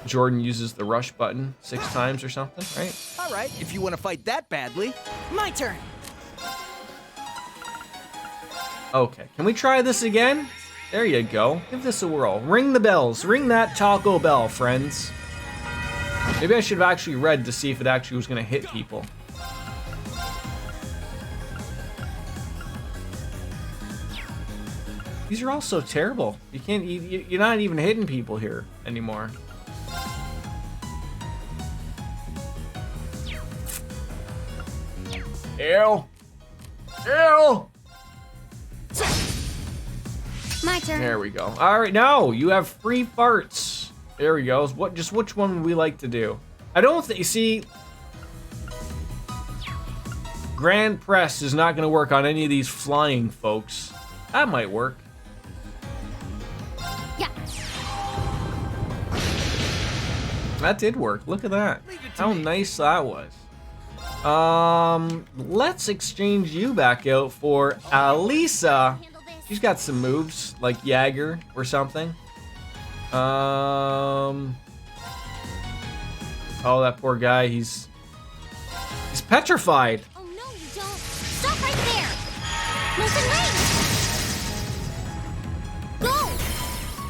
Jordan uses the rush button 6 times or something, right? All right, if you want to fight that badly. My turn. Okay, can we try this again? There you go. Give this a whirl. Ring the bells. Ring that taco bell, friends. Maybe I should have actually read to see if it actually was going to hit people. These are all so terrible. You can't. You're not even hitting people here anymore. Ew. Ew. My turn. There we go. All right, now you have free farts. There we go. Just which one would we like to do? I don't think. You see, Grand Press is not going to work on any of these flying folks. That might work. Yeah. That did work. Look at that. How nice that was. Let's exchange you back out for Alisa. She's got some moves like Jagger or something. Oh, that poor guy. He's petrified. Oh no, you don't. Stop right there. Molten rage. Go.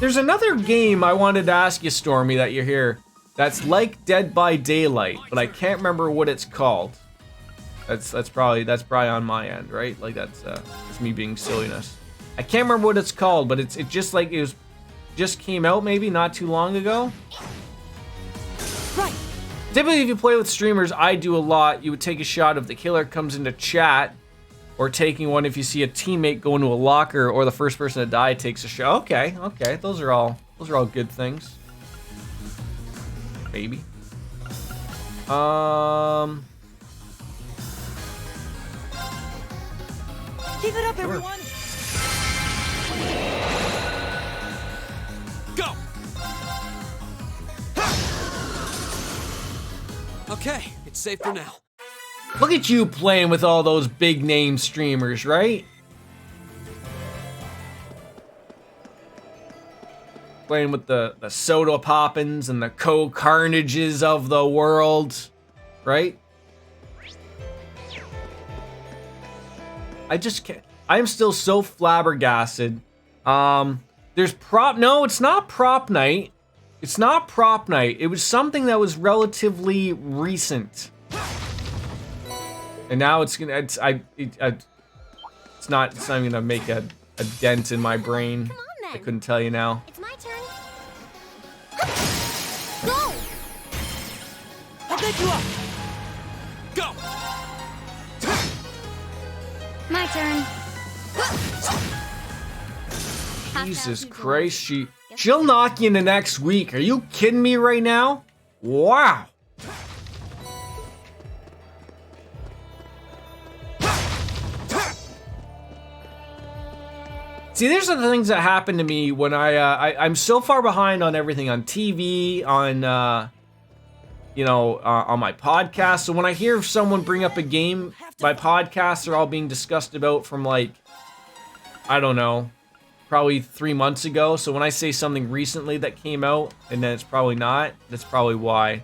There's another game I wanted to ask you, Stormy, that you're here. That's like Dead by Daylight, but I can't remember what it's called. That's probably on my end, right? Like that's me being silliness. I can't remember what it's called, but it just like it just came out maybe not too long ago. Right. Typically, if you play with streamers, I do a lot. You would take a shot if the killer comes into chat, or taking one if you see a teammate go into a locker, or the first person to die takes a shot. Okay, those are all good things. Maybe. Keep it up, everyone. Go! Okay, it's safe for now. Look at you playing with all those big name streamers, right? Playing with the Soda Poppins and the Co-Carnages of the world, right? I just can't. I'm still so flabbergasted. There's no, it's not prop night. It's not prop night. It was something that was relatively recent. And now it's gonna, it's not even gonna make a dent in my brain. Come on, then. I couldn't tell you now. It's my turn. Go. I'll get you up. Go! My turn. Jesus Christ, she'll knock you into next week. Are you kidding me right now? Wow. See, there's the things that happen to me when I'm so far behind on everything on TV, on on my podcast. So when I hear someone bring up a game, my podcasts are all being discussed about from like, I don't know, probably 3 months ago. So when I say something recently that came out and then it's probably not, that's probably why.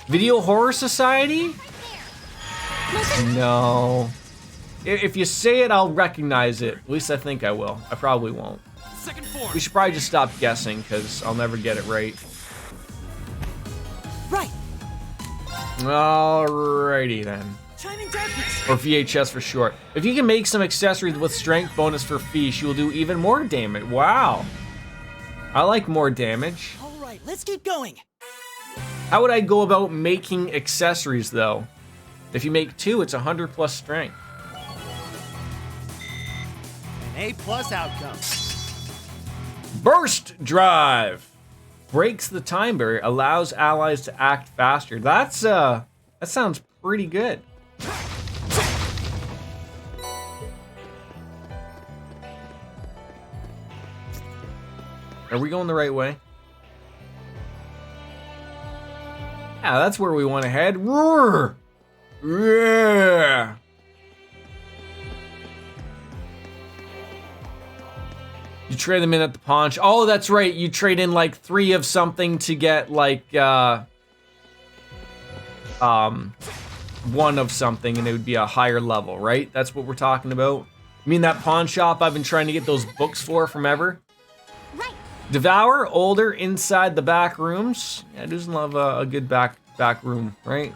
Video Horror Society? No. If you say it, I'll recognize it. At least I think I will. I probably won't. Second form. We should probably just stop guessing because I'll never get it right. Right. Alrighty then. Shining darkness. Or VHS for short. If you can make some accessories with strength bonus for Fish, you will do even more damage. Wow. I like more damage. All right, let's keep going. How would I go about making accessories though? If you make 2, it's 100 plus strength. An A+ outcome. Burst drive breaks the time barrier, allows allies to act faster. That sounds pretty good. Are we going the right way? Yeah, that's where we want to head. Roar! Yeah. You trade them in at the pawn shop. Oh, that's right. You trade in like 3 of something to get like 1 of something, and it would be a higher level, right? That's what we're talking about. I mean, that pawn shop I've been trying to get those books for from ever. Right. Devour, older, inside the back rooms. Yeah, it doesn't love a good back room, right?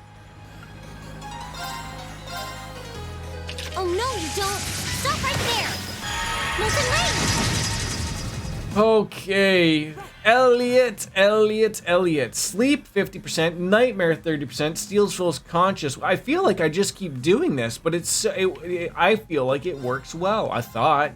Oh no, you don't. Stop right there. Molten Rain. Okay. Elliot. Sleep 50%, nightmare 30%, steals Phil's conscious. I feel like I just keep doing this, but I feel like it works well. I thought.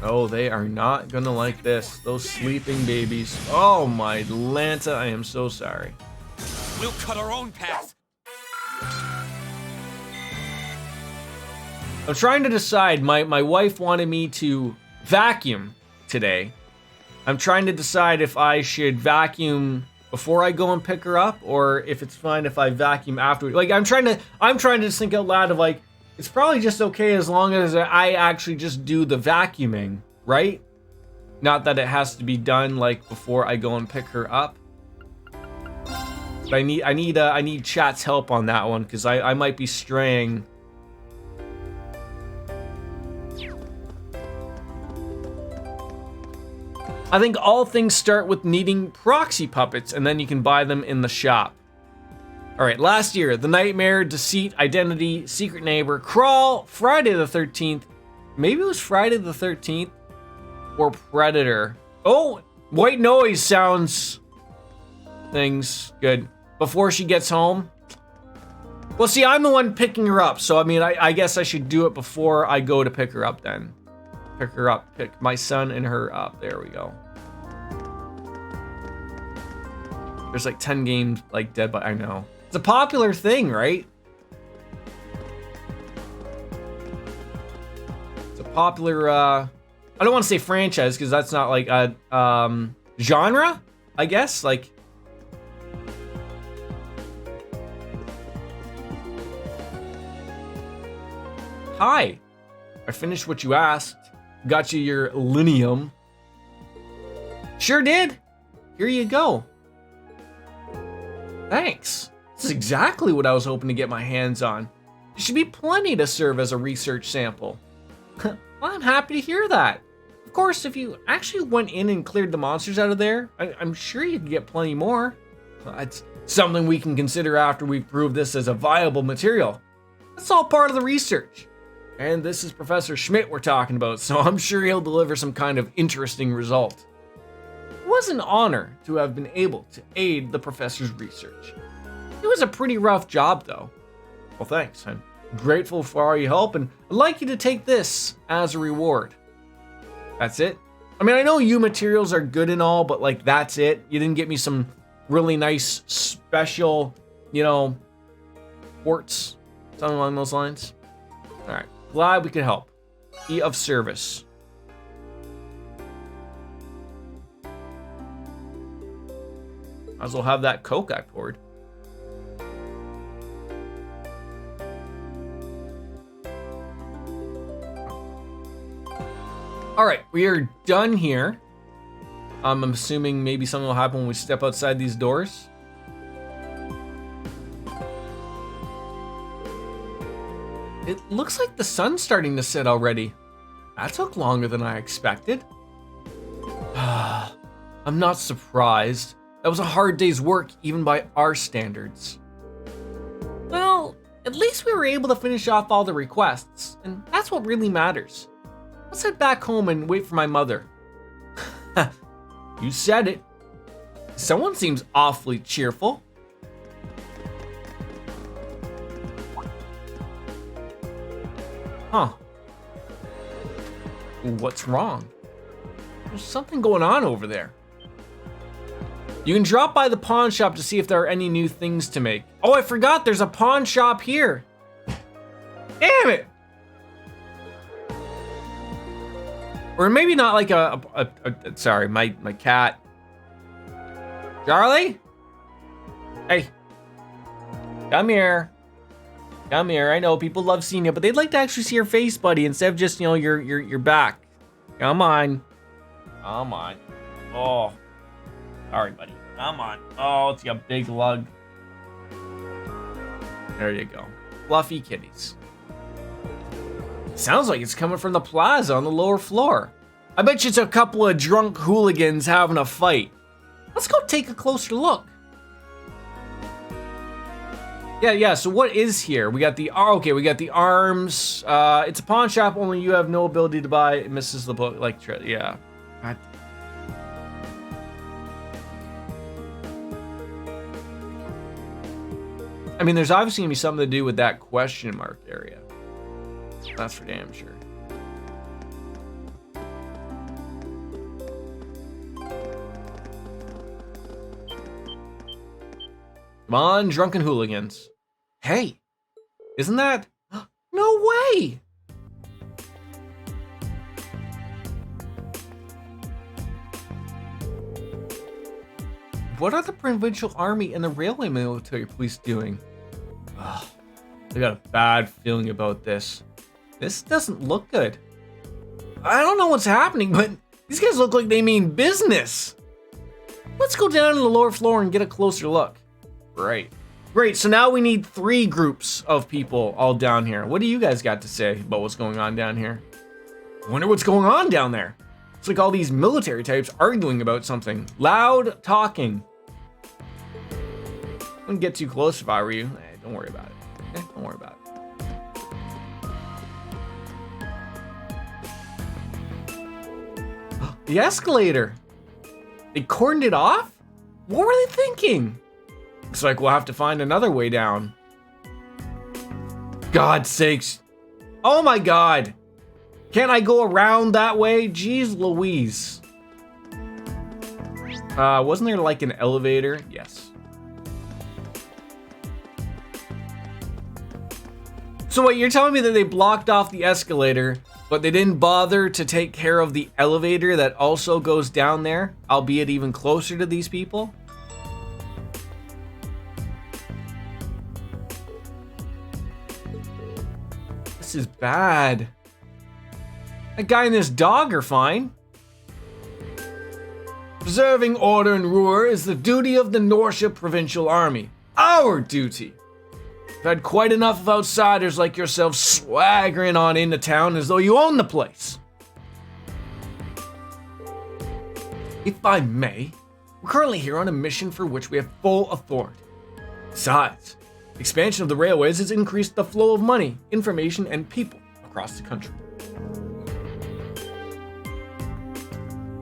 Oh, they are not gonna like this. Those sleeping babies. Oh my Lanta, I am so sorry. We'll cut our own path. I'm trying to decide. My wife wanted me to vacuum today. I'm trying to decide if I should vacuum before I go and pick her up, or if it's fine if I vacuum after. Like I'm trying to just think out loud of like, it's probably just okay as long as I actually just do the vacuuming, right? Not that it has to be done like before I go and pick her up. But I need chat's help on that one, because I might be straying. I think all things start with needing proxy puppets, and then you can buy them in the shop. All right, last year, The Nightmare, Deceit, Identity, Secret Neighbor, Crawl, Friday the 13th. Maybe it was Friday the 13th or Predator. Oh, White Noise sounds things good. Before she gets home. Well, see, I'm the one picking her up, so I mean, I guess I should do it before I go to pick her up then. Pick her up, pick my son and her up. There we go. There's like 10 games like Dead by, I know. It's a popular thing, right? It's a popular, I don't want to say franchise because that's not like a genre, I guess. Like, hi, I finished what you asked. Got you your Linium. Sure did. Here you go. Thanks. This is exactly what I was hoping to get my hands on. There should be plenty to serve as a research sample. Well, I'm happy to hear that. Of course, if you actually went in and cleared the monsters out of there, I'm sure you could get plenty more. It's something we can consider after we prove this as a viable material. That's all part of the research. And this is Professor Schmidt we're talking about, so I'm sure he'll deliver some kind of interesting result. It was an honor to have been able to aid the professor's research. It was a pretty rough job, though. Well, thanks. I'm grateful for all your help, and I'd like you to take this as a reward. That's it? I mean, I know you materials are good and all, but like, that's it? You didn't get me some really nice, special, quartz? Something along those lines? All right. Glad we could help. Be of service. Might as well have that Coke I poured. All right, we are done here. I'm assuming maybe something will happen when we step outside these doors. It looks like the sun's starting to set already. That took longer than I expected. I'm not surprised. That was a hard day's work, even by our standards. Well, at least we were able to finish off all the requests, and that's what really matters. Let's head back home and wait for my mother. You said it. Someone seems awfully cheerful. Huh. What's wrong? There's something going on over there. You can drop by the pawn shop to see if there are any new things to make. Oh, I forgot there's a pawn shop here. Damn it. Or maybe not like sorry, my cat. Charlie? Hey. Come here. Come here. I know people love seeing you, but they'd like to actually see your face, buddy, instead of just, you know, your back. Come on. Come on. Oh. Sorry, buddy. Come on. Oh, it's a big lug. There you go. Fluffy kitties. Sounds like it's coming from the plaza on the lower floor. I bet you it's a couple of drunk hooligans having a fight. Let's go take a closer look. Yeah, so what is here? We got the, okay, we got the arms. It's a pawn shop, only you have no ability to buy. It misses the book, like, yeah. God. I mean, there's obviously gonna be something to do with that question mark area. That's for damn sure. Come on, drunken hooligans. Hey, isn't that? No way! What are the provincial army and the railway military police doing? Ugh, I got a bad feeling about this. This doesn't look good. I don't know what's happening, but these guys look like they mean business. Let's go down to the lower floor and get a closer look. Great, so now we need 3 groups of people all down here. What do you guys got to say about what's going on down here? I wonder what's going on down there. It's like all these military types arguing about something. Loud talking. I wouldn't get too close if I were you. Don't worry about it. Don't worry about it. The escalator. They cordoned it off? What were they thinking? Looks like we'll have to find another way down. God's sakes. Oh my God. Can't I go around that way? Jeez Louise. Wasn't there like an elevator? Yes. So what, you're telling me that they blocked off the escalator, but they didn't bother to take care of the elevator that also goes down there, albeit even closer to these people? This is bad. That guy and this dog are fine. Preserving order and rule is the duty of the Norcia Provincial Army. Our duty. We've had quite enough of outsiders like yourself swaggering on into town as though you own the place. If I may, we're currently here on a mission for which we have full authority. Besides, expansion of the railways has increased the flow of money, information, and people across the country.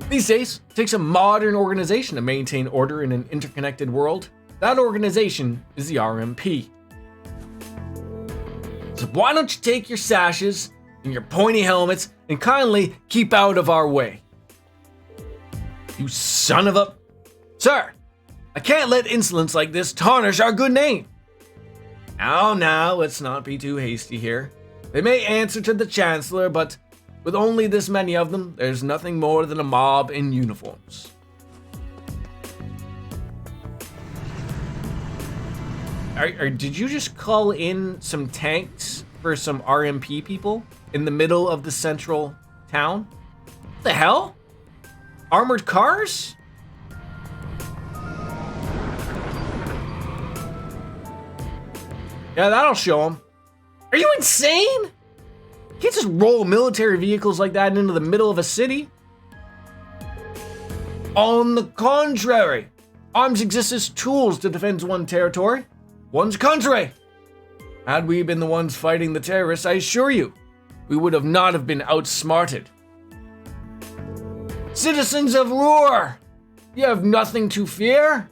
These days, it takes a modern organization to maintain order in an interconnected world. That organization is the RMP. So why don't you take your sashes and your pointy helmets and kindly keep out of our way? You son of a... Sir, I can't let insolence like this tarnish our good name. Now, let's not be too hasty here. They may answer to the Chancellor, but with only this many of them, there's nothing more than a mob in uniforms. Did you just call in some tanks for some RMP people in the middle of the central town? What the hell? Armored cars? Yeah, that'll show them. Are you insane? You can't just roll military vehicles like that into the middle of a city. On the contrary, arms exist as tools to defend one's territory, one's country. Had we been the ones fighting the terrorists, I assure you, we would have not have been outsmarted Citizens of Ruhr, you have nothing to fear.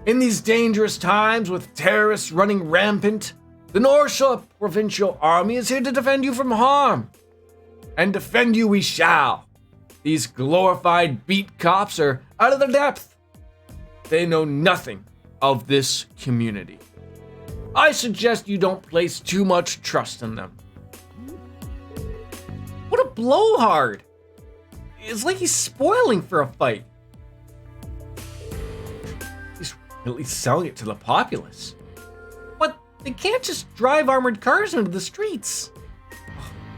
In these dangerous times with terrorists running rampant, the Norcia Provincial Army is here to defend you from harm. And defend you we shall. These glorified beat cops are out of their depth. They know nothing of this community. I suggest you don't place too much trust in them. What a blowhard. It's like he's spoiling for a fight. He's really selling it to the populace. But they can't just drive armored cars into the streets.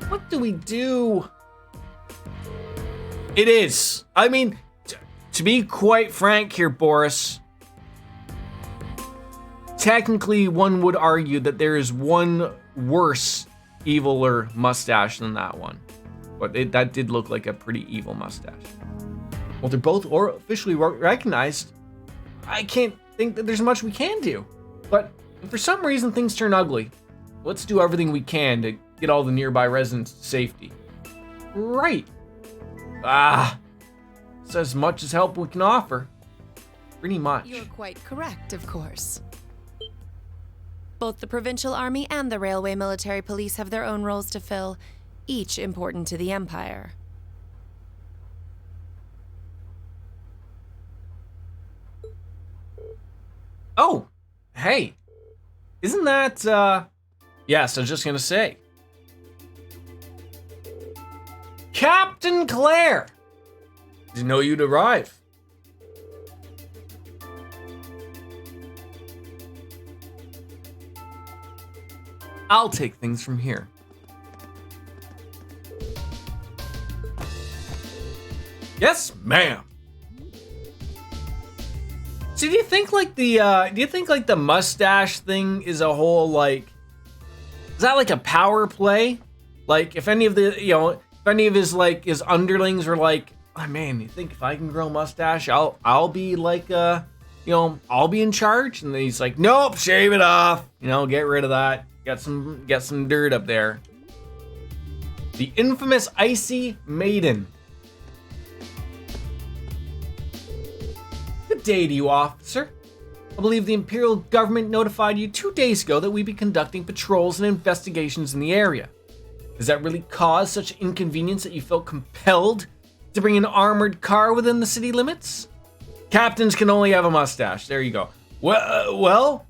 What do we do? It is. I mean, to be quite frank here, Boris, technically one would argue that there is one worse, eviler mustache than that one. But that did look like a pretty evil mustache. Well, they're both officially recognized. I can't think that there's much we can do. But if for some reason things turn ugly, let's do everything we can to get all the nearby residents to safety. Right. It's as much as help we can offer. Pretty much. You're quite correct, of course. Both the Provincial Army and the Railway Military Police have their own roles to fill, each important to the Empire. Oh, hey. Isn't that, yes, I was just gonna say. Captain Claire! Didn't know you'd arrive. I'll take things from here. Yes, ma'am. So do you think like the mustache thing is a whole like, is that like a power play? Like if any of the, if any of his underlings were like, oh man, you think if I can grow a mustache, I'll be like I'll be in charge? And then he's like, nope, shave it off. Get rid of that. Get some dirt up there. The infamous Icy Maiden. Good day to you, officer. I believe the Imperial government notified you 2 days ago that we'd be conducting patrols and investigations in the area. Does that really cause such inconvenience that you felt compelled to bring an armored car within the city limits? Captains can only have a mustache. There you go. Well,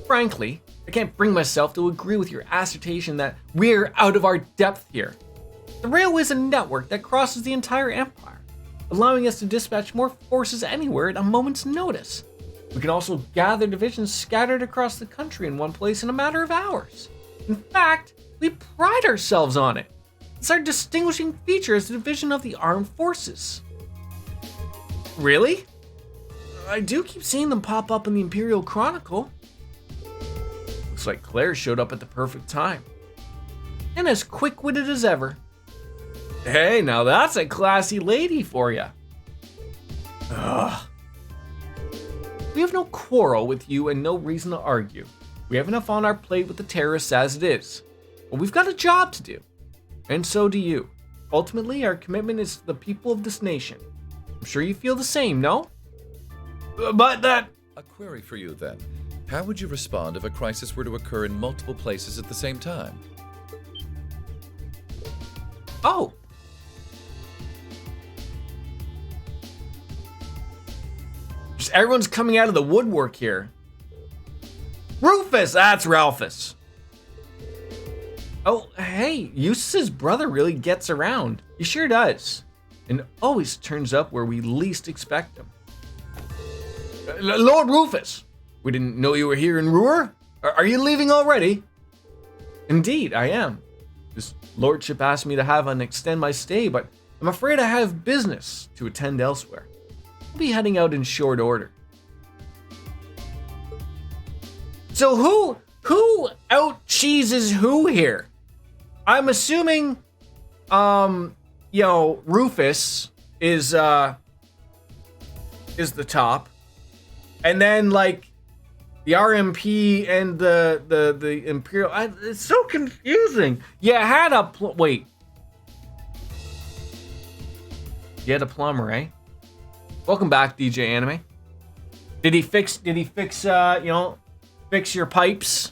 frankly, I can't bring myself to agree with your assertion that we're out of our depth here. The railway is a network that crosses the entire empire, allowing us to dispatch more forces anywhere at a moment's notice. We can also gather divisions scattered across the country in one place in a matter of hours. In fact, we pride ourselves on it. It's our distinguishing feature as a division of the armed forces. Really? I do keep seeing them pop up in the Imperial Chronicle. Looks like Claire showed up at the perfect time. And as quick-witted as ever. Hey, now that's a classy lady for you. Ugh. We have no quarrel with you and no reason to argue. We have enough on our plate with the terrorists as it is. But we've got a job to do. And so do you. Ultimately, our commitment is to the people of this nation. I'm sure you feel the same, no? But that... A query for you, then. How would you respond if a crisis were to occur in multiple places at the same time? Oh. Just everyone's coming out of the woodwork here. Rufus! That's Ralphus. Oh, hey, Eustace's brother really gets around. He sure does. And always turns up where we least expect him. Lord Rufus! We didn't know you were here in Ruhr. Are you leaving already? Indeed, I am. His lordship asked me to have an extend my stay, but I'm afraid I have business to attend elsewhere. I'll be heading out in short order. So who out cheeses who here? I'm assuming, Rufus is the top, and then like the RMP and the Imperial. It's so confusing. Yeah, I had a wait. Get a plumber, eh? Welcome back, DJ Anime. Did he fix fix your pipes?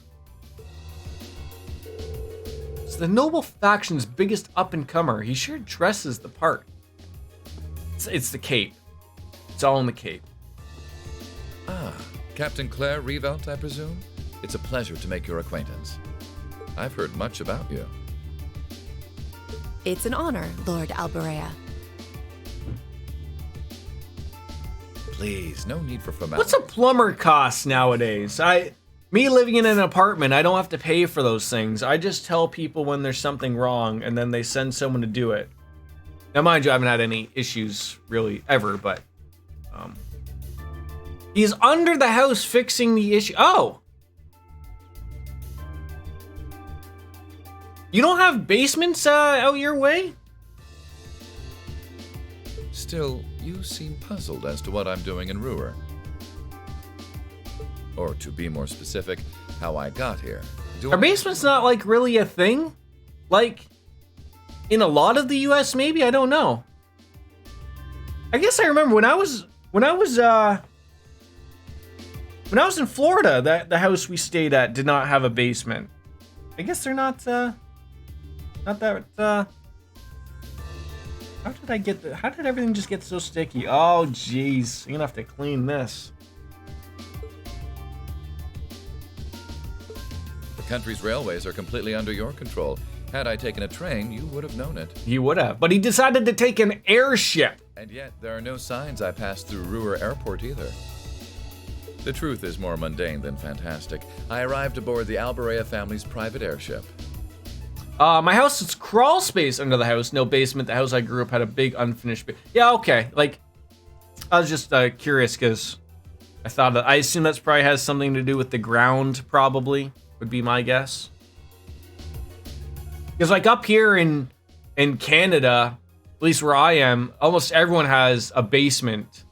It's the noble faction's biggest up-and-comer. He sure dresses the part. It's the cape. It's all in the cape. Ah, Captain Claire Revelt, I presume? It's a pleasure to make your acquaintance. I've heard much about you. It's an honor, Lord Alberea. Please, no need for formality. What's a plumber cost nowadays? Me living in an apartment, I don't have to pay for those things. I just tell people when there's something wrong, and then they send someone to do it. Now, mind you, I haven't had any issues really ever, but he's under the house fixing the issue. Oh, you don't have basements out your way? Still, you seem puzzled as to what I'm doing in Ruhr. Or to be more specific, how I got here. Are basements not like really a thing? Like in a lot of the US maybe? I don't know. I guess I remember when I was in Florida, that the house we stayed at did not have a basement. I guess they're not that how did everything just get so sticky? Oh jeez, I'm gonna have to clean this. The country's railways are completely under your control. Had I taken a train, you would have known it. He would have, but he decided to take an airship. And yet, there are no signs I passed through Ruhr Airport either. The truth is more mundane than fantastic. I arrived aboard the Alberea family's private airship. My house is crawl space under the house, no basement. The house I grew up had a big unfinished yeah, okay. Like, I was just curious because I assume that's probably has something to do with the ground, probably, would be my guess. Because like up here in Canada, at least where I am, almost everyone has a basement.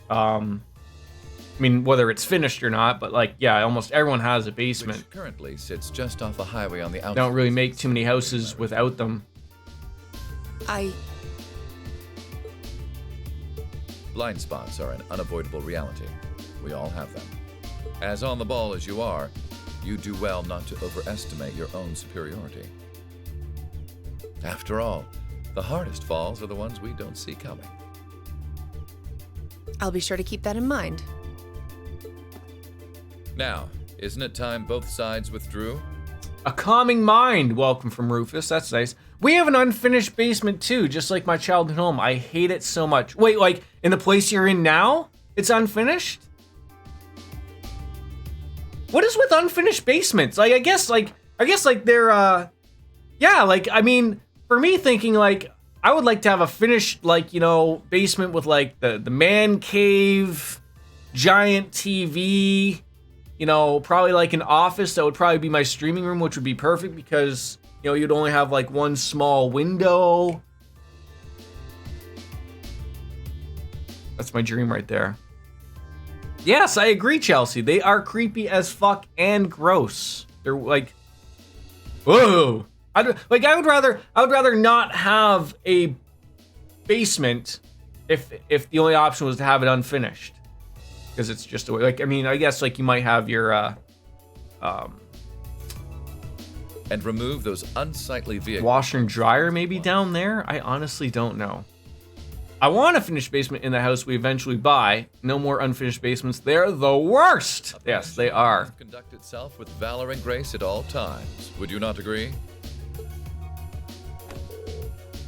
I mean, whether it's finished or not, but like, yeah, almost everyone has a basement. Which currently sits just off a highway on the outside. Don't really make too many houses without them. Blind spots are an unavoidable reality. We all have them. As on the ball as you are, you do well not to overestimate your own superiority. After all, the hardest falls are the ones we don't see coming. I'll be sure to keep that in mind. Now, isn't it time both sides withdrew? A calming mind. Welcome from Rufus. That's nice. We have an unfinished basement too, just like my childhood home. I hate it so much. Wait, like in the place you're in now, it's unfinished? What is with unfinished basements? Like, I guess they're, yeah, like, I mean, for me thinking like, I would like to have a finished, like, you know, basement with like the man cave, giant TV, you know, probably like an office that would probably be my streaming room, which would be perfect because, you know, you'd only have like one small window. That's my dream right there. Yes, I agree, Chelsea. They are creepy as fuck and gross. They're like, whoa. I would rather not have a basement if the only option was to have it unfinished. Because it's just a way, like, I mean, I guess like you might have your and remove those unsightly vehicles. Washer and dryer maybe down there. I honestly don't know. I want a finished basement in the house we eventually buy. No more unfinished basements. They're the worst. Yes, they are. Conduct itself with valor and grace at all times. Would you not agree?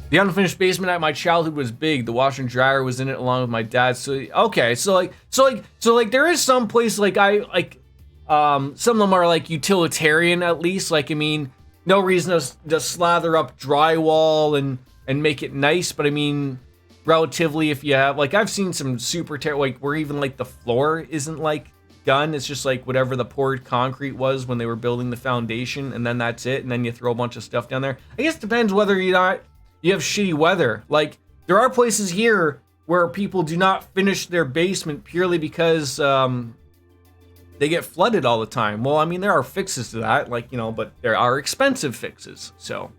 The unfinished basement at my childhood was big. The washer and dryer was in it along with my dad. So okay, so there is some place like some of them are like utilitarian at least. Like, I mean, no reason to slather up drywall and make it nice, but I mean, relatively, if you have, like, I've seen some super like where even like the floor isn't like done. It's just like whatever the poured concrete was when they were building the foundation, and then that's it. And then you throw a bunch of stuff down there. I guess it depends whether you have shitty weather. Like, there are places here where people do not finish their basement purely because they get flooded all the time. Well, I mean, there are fixes to that, like, you know, but there are expensive fixes. So,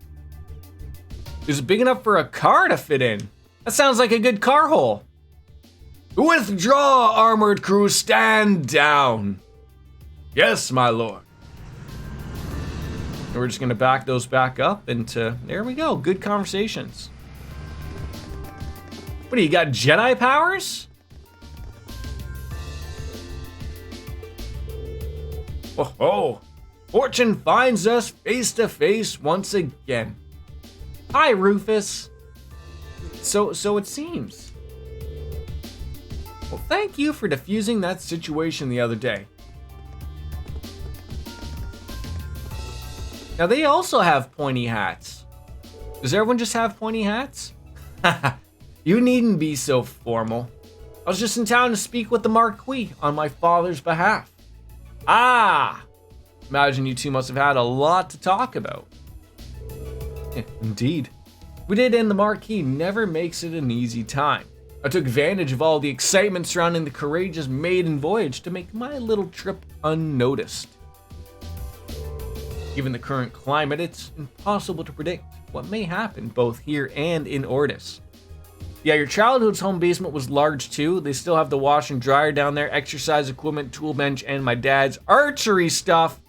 is it big enough for a car to fit in? That sounds like a good car hole. Withdraw, armored crew, stand down. Yes, my lord. And we're just gonna back those back up into, there we go, good conversations. What do you got, Jedi powers? Oh ho! Fortune finds us face to face once again. Hi, Rufus. So it seems. Well, thank you for defusing that situation the other day. Now they also have pointy hats. Does everyone just have pointy hats? You needn't be so formal. I was just in town to speak with the Marquis on my father's behalf. Ah! Imagine you two must have had a lot to talk about. Indeed. We did, and the Marquis never makes it an easy time. I took advantage of all the excitement surrounding the courageous maiden voyage to make my little trip unnoticed. Given the current climate, it's impossible to predict what may happen both here and in Ordis. Yeah, your childhood's home basement was large too. They still have the wash and dryer down there, exercise equipment, tool bench, and my dad's archery stuff.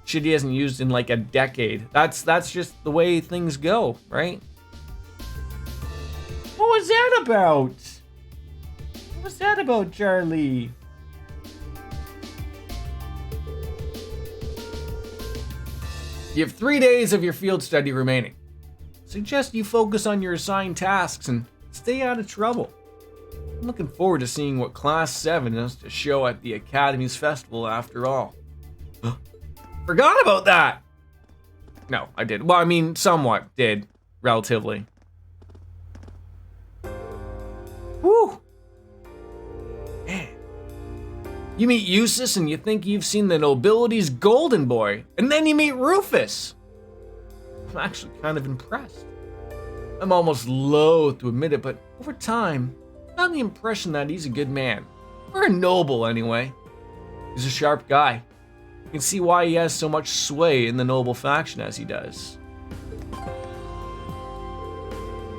Shit he hasn't used in like a decade. That's just the way things go, right? What was that about? What was that about, Charlie? You have 3 days of your field study remaining. Suggest you focus on your assigned tasks and stay out of trouble. I'm looking forward to seeing what Class 7 has to show at the Academy's festival after all. Forgot about that! No, I did. Well, I mean, somewhat did, relatively. Whew! Man. You meet Eustace and you think you've seen the nobility's golden boy, and then you meet Rufus. I'm actually kind of impressed. I'm almost loath to admit it, but over time, I got the impression that he's a good man. Or a noble, anyway. He's a sharp guy. You can see why he has so much sway in the noble faction as he does.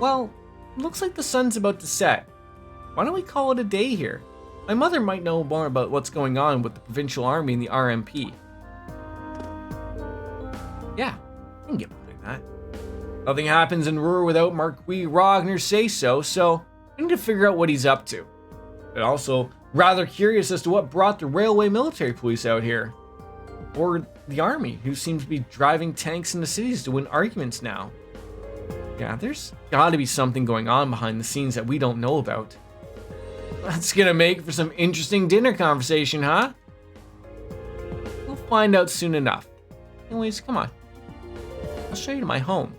Well, it looks like the sun's about to set. Why don't we call it a day here? My mother might know more about what's going on with the Provincial Army and the RMP. Yeah, I can get behind that. Nothing happens in Ruhr without Marquis Ragnar say so I need to figure out what he's up to. And also, rather curious as to what brought the railway military police out here. Or the army, who seems to be driving tanks into cities to win arguments now. Yeah, there's gotta be something going on behind the scenes that we don't know about. That's gonna make for some interesting dinner conversation, huh? We'll find out soon enough. Anyways, come on. I'll show you my home.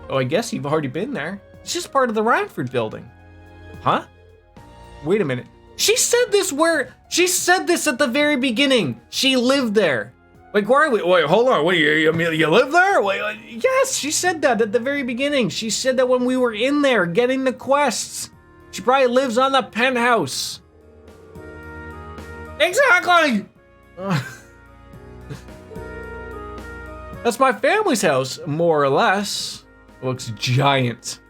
Oh, I guess you've already been there. It's just part of the Ranford building. Huh? Wait a minute. She said this at the very beginning. She lived there. Like, why? Wait, hold on. Wait, you live there? Wait, yes, she said that at the very beginning. She said that when we were in there getting the quests. She probably lives on the penthouse. Exactly. That's my family's house, more or less. It looks giant.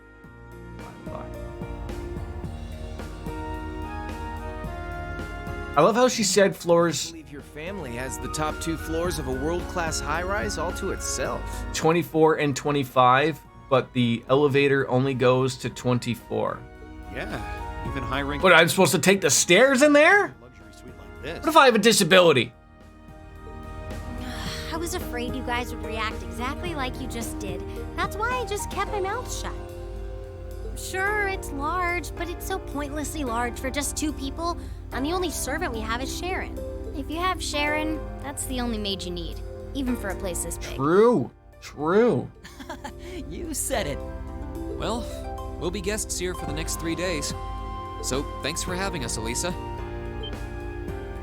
I love how she said floors. I believe your family has the top 2 floors of a world-class high-rise all to itself. 24 and 25, but the elevator only goes to 24. Yeah, even high rank. What, I'm supposed to take the stairs in there? Luxury suite like this. What if I have a disability? I was afraid you guys would react exactly like you just did. That's why I just kept my mouth shut. Sure, it's large, but it's so pointlessly large for just 2 people, and the only servant we have is Sharon. If you have Sharon, that's the only maid you need, even for a place this big. True. You said it. Well, we'll be guests here for the next 3 days. So, thanks for having us, Elisa.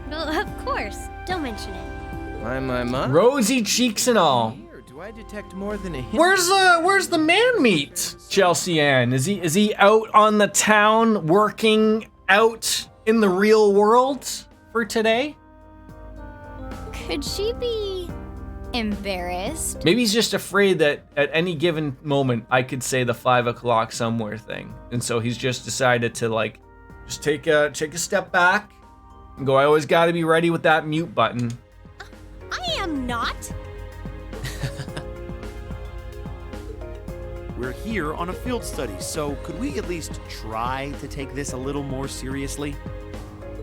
Well, of course. Don't mention it. My. Rosy cheeks and all. Here, do I detect more than a hint? Where's the man meat? Chelsea Ann. Is he out on the town working out in the real world for today? Could she be Embarrassed? Maybe he's just afraid that at any given moment I could say the 5 o'clock somewhere thing. And so he's just decided to like, just take a step back and go, I always gotta be ready with that mute button. I am not. We're here on a field study, so could we at least try to take this a little more seriously?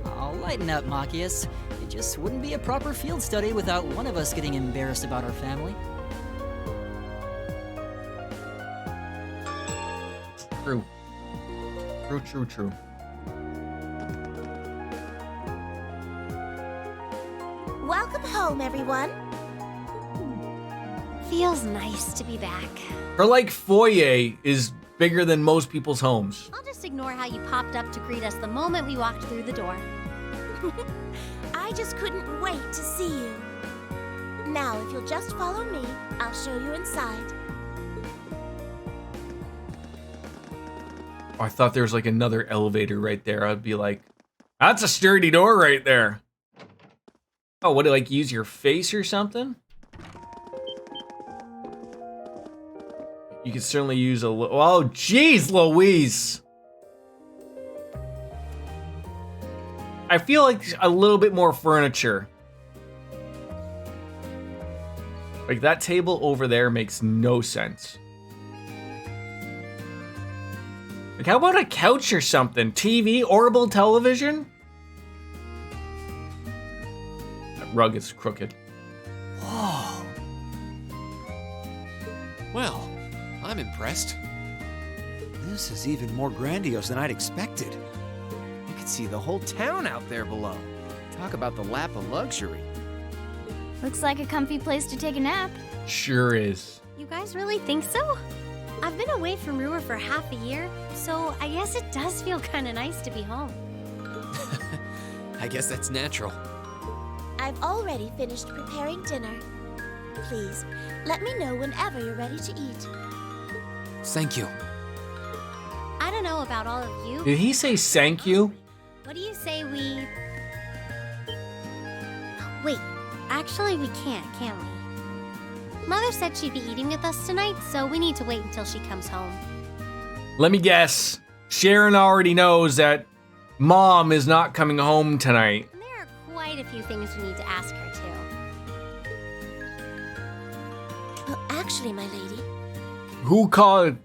Oh, lighten up, Machias. It just wouldn't be a proper field study without one of us getting embarrassed about our family. True. True. Welcome home, everyone. Feels nice to be back. Her like foyer is bigger than most people's homes. I'll just ignore how you popped up to greet us the moment we walked through the door. I just couldn't wait to see you. Now, if you'll just follow me, I'll show you inside. Oh, I thought there was like another elevator right there. I'd be like, that's a sturdy door right there. Oh, what, do like use your face or something? You could certainly use a little. Oh, jeez, Louise. I feel like a little bit more furniture. Like that table over there makes no sense. Like, how about a couch or something? TV, Orbital television? That rug is crooked. Whoa. Well, I'm impressed. This is even more grandiose than I'd expected. You can see the whole town out there below. Talk about the lap of luxury. Looks like a comfy place to take a nap. Sure is. You guys really think so? I've been away from Ruhr for half a year, so I guess it does feel kind of nice to be home. I guess that's natural. I've already finished preparing dinner. Please, let me know whenever you're ready to eat. Thank you. I don't know about all of you. Did he say thank you? What do you say we... Wait, actually we can't we? Mother said she'd be eating with us tonight, so we need to wait until she comes home. Let me guess. Sharon already knows that Mom is not coming home tonight. And there are quite a few things we need to ask her, too. Well, actually, my lady, Who called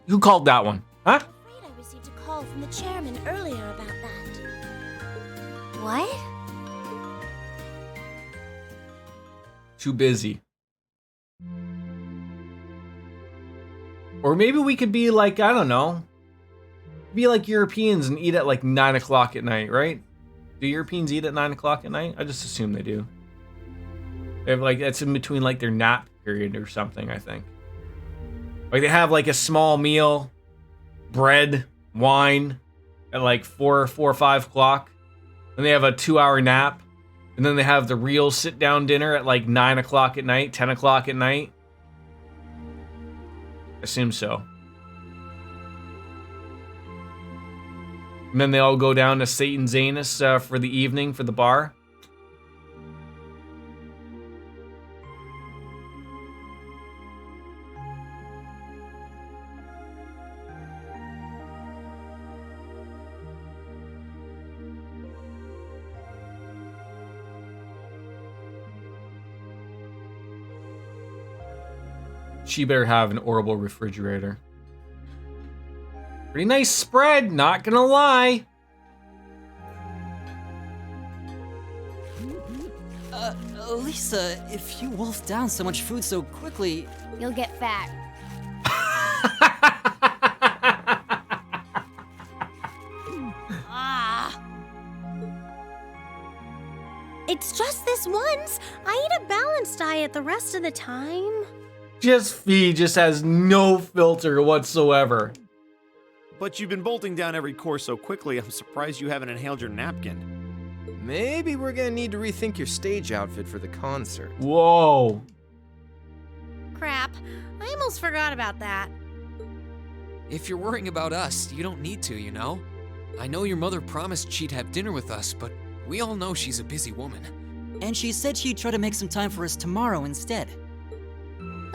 that one? Huh? I'm afraid I received a call from the chairman earlier about that. What? Too busy. Or maybe we could be like, I don't know, be like Europeans and eat at like 9 o'clock at night, right? Do Europeans eat at 9 o'clock at night? I just assume they do. They have like, that's in between like their nap period or something, I think. Like they have like a small meal, bread, wine at like 4 or 5 o'clock. Then they have a 2-hour nap. And then they have the real sit down dinner at like 9 o'clock at night, 10 o'clock at night. Assume so. And then they all go down to Satan Zanus for the evening for the bar. She better have an Orbital refrigerator. Pretty nice spread, not gonna lie. Lisa, if you wolf down so much food so quickly... You'll get fat. It's just this once. I eat a balanced diet the rest of the time. Fee just has no filter whatsoever. But you've been bolting down every course so quickly, I'm surprised you haven't inhaled your napkin. Maybe we're gonna need to rethink your stage outfit for the concert. Whoa. Crap. I almost forgot about that. If you're worrying about us, you don't need to, you know? I know your mother promised she'd have dinner with us, but we all know she's a busy woman. And she said she'd try to make some time for us tomorrow instead.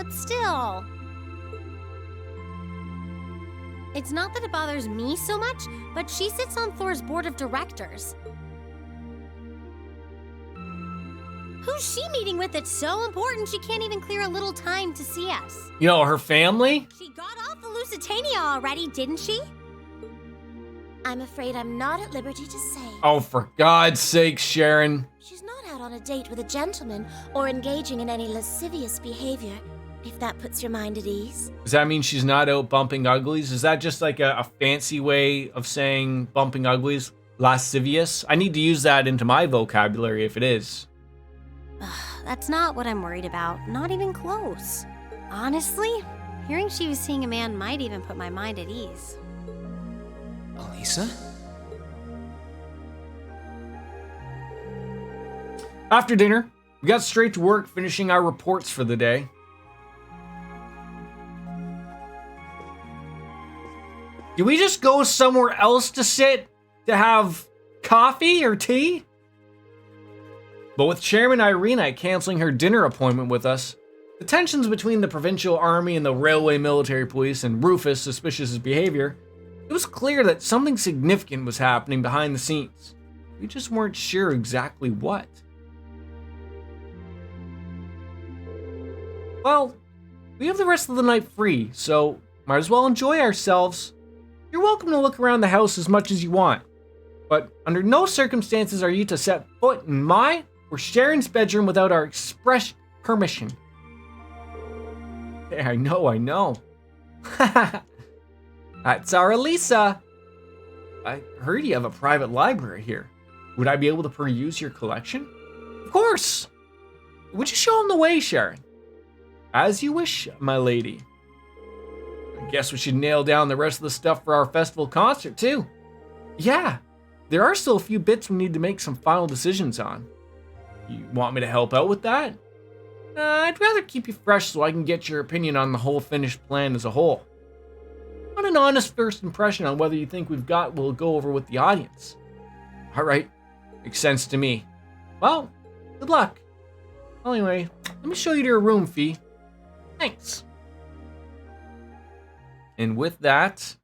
but still. It's not that it bothers me so much, but she sits on Thor's board of directors. Who's she meeting with that's so important she can't even clear a little time to see us? You know, her family? She got off the Lusitania already, didn't she? I'm afraid I'm not at liberty to say. Oh, for God's sake, Sharon. She's not out on a date with a gentleman or engaging in any lascivious behavior, if that puts your mind at ease. Does that mean she's not out bumping uglies? Is that just like a fancy way of saying bumping uglies? Lascivious? I need to use that into my vocabulary if it is. That's not what I'm worried about. Not even close. Honestly, hearing she was seeing a man might even put my mind at ease. Elisa? After dinner, we got straight to work finishing our reports for the day. Did we just go somewhere else to sit to have coffee or tea? But with Chairman Irina canceling her dinner appointment with us, the tensions between the provincial army and the railway military police and Rufus' suspicious behavior, it was clear that something significant was happening behind the scenes. We just weren't sure exactly what. Well, we have the rest of the night free, so might as well enjoy ourselves. You're welcome to look around the house as much as you want, but under no circumstances are you to set foot in my or Sharon's bedroom without our express permission. Yeah, I know. That's our Elisa. I heard you have a private library here. Would I be able to peruse your collection? Of course. Would you show him the way, Sharon? As you wish, my lady. I guess we should nail down the rest of the stuff for our festival concert, too. Yeah, there are still a few bits we need to make some final decisions on. You want me to help out with that? I'd rather keep you fresh so I can get your opinion on the whole finished plan as a whole. Want an honest first impression on whether you think we've got what we'll go over with the audience. All right, makes sense to me. Well, good luck. Well, anyway, let me show you to your room, Fee. Thanks. And with that,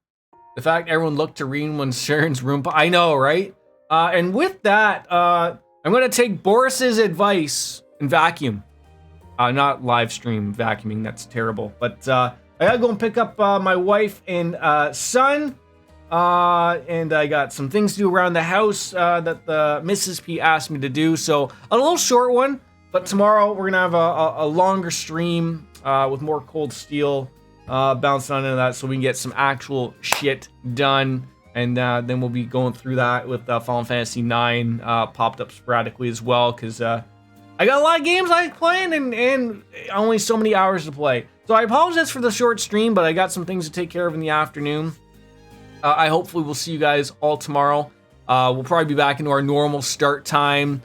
the fact everyone looked to Reen when Sharon's room, I know, right? And with that, I'm gonna take Boris's advice and vacuum. Not live stream vacuuming, that's terrible. But I gotta go and pick up my wife and son. And I got some things to do around the house that the Mrs. P asked me to do. So a little short one, but tomorrow we're gonna have a longer stream with more Cold Steel bouncing on into that so we can get some actual shit done. And then we'll be going through that with Final Fantasy IX popped up sporadically as well, because I got a lot of games I like playing and only so many hours to play. So I apologize for the short stream, but I got some things to take care of in the afternoon. I hopefully will see you guys all tomorrow. We'll probably be back into our normal start time,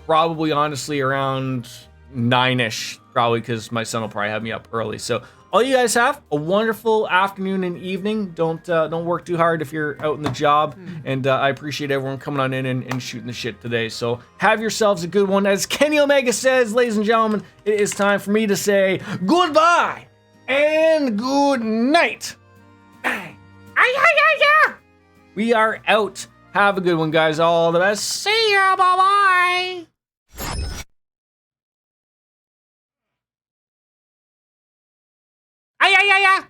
probably honestly around 9ish, probably because my son will probably have me up early. So all you guys have a wonderful afternoon and evening. Don't work too hard if you're out in the job. And I appreciate everyone coming on in and shooting the shit today. So have yourselves a good one. As Kenny Omega says, ladies and gentlemen, it is time for me to say goodbye and good night. We are out. Have a good one, guys. All the best. See ya. Bye-bye. Ay, ay, ay, ay.